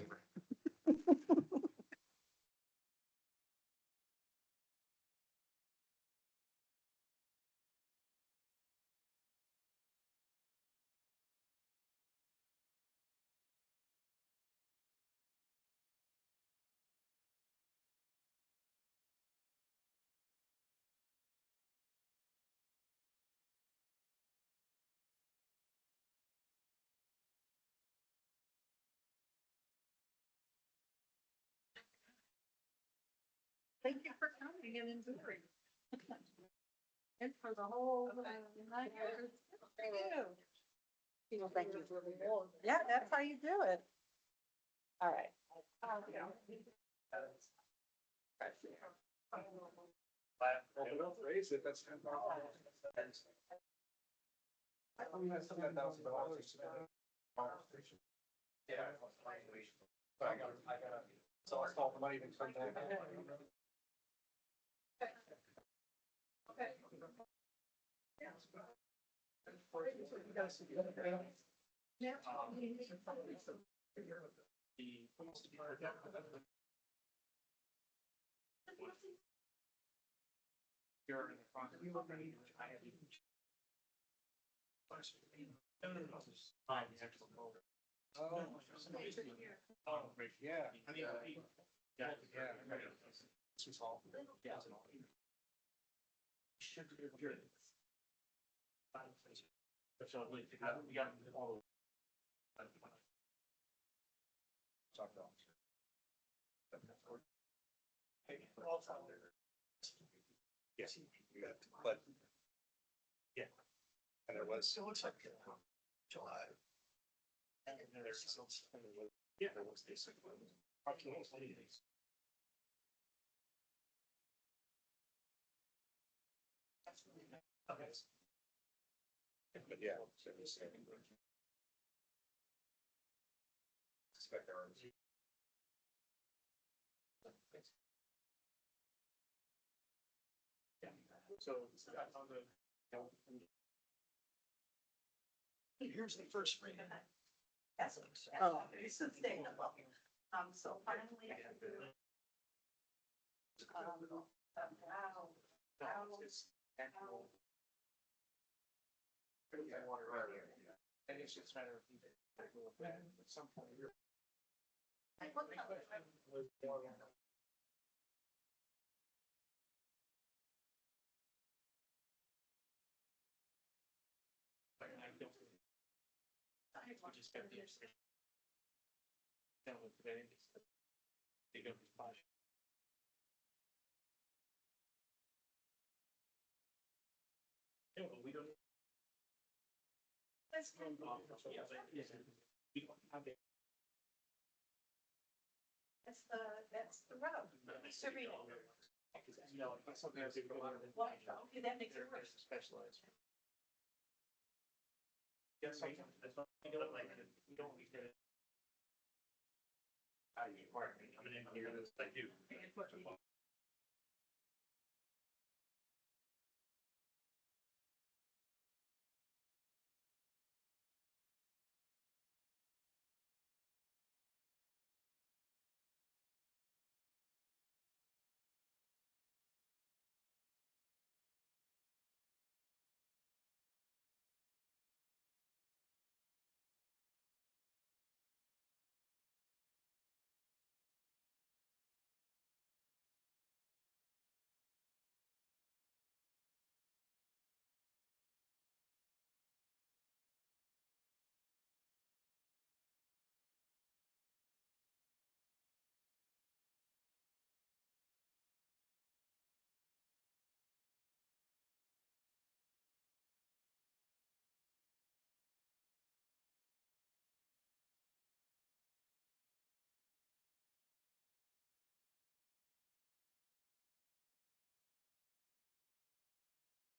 [SPEAKER 8] Thank you for coming and enduring. And for the whole night. Thank you. Thank you. Yeah, that's how you do it. All right.
[SPEAKER 2] Raise it, that's $10. Yeah. So it's all the money that comes in. Yeah. Yes, you got, but. Yeah. And there was. It looks like July. And there's. Yeah, there was this. But yeah. Expect there are. Yeah. So.
[SPEAKER 1] Here's the first reading.
[SPEAKER 8] Oh, it's sustainable. So finally.
[SPEAKER 2] And it's just a matter of. At some point. I just got the. Today. They go to Posh. Yeah, but we don't. That's
[SPEAKER 8] the road. Surreal.
[SPEAKER 2] Sometimes they go.
[SPEAKER 8] Okay, that makes it worse.
[SPEAKER 2] Specialized. Yeah, sometimes that's not, you don't like it, you don't need it. I mean, I'm an engineer, that's what I do.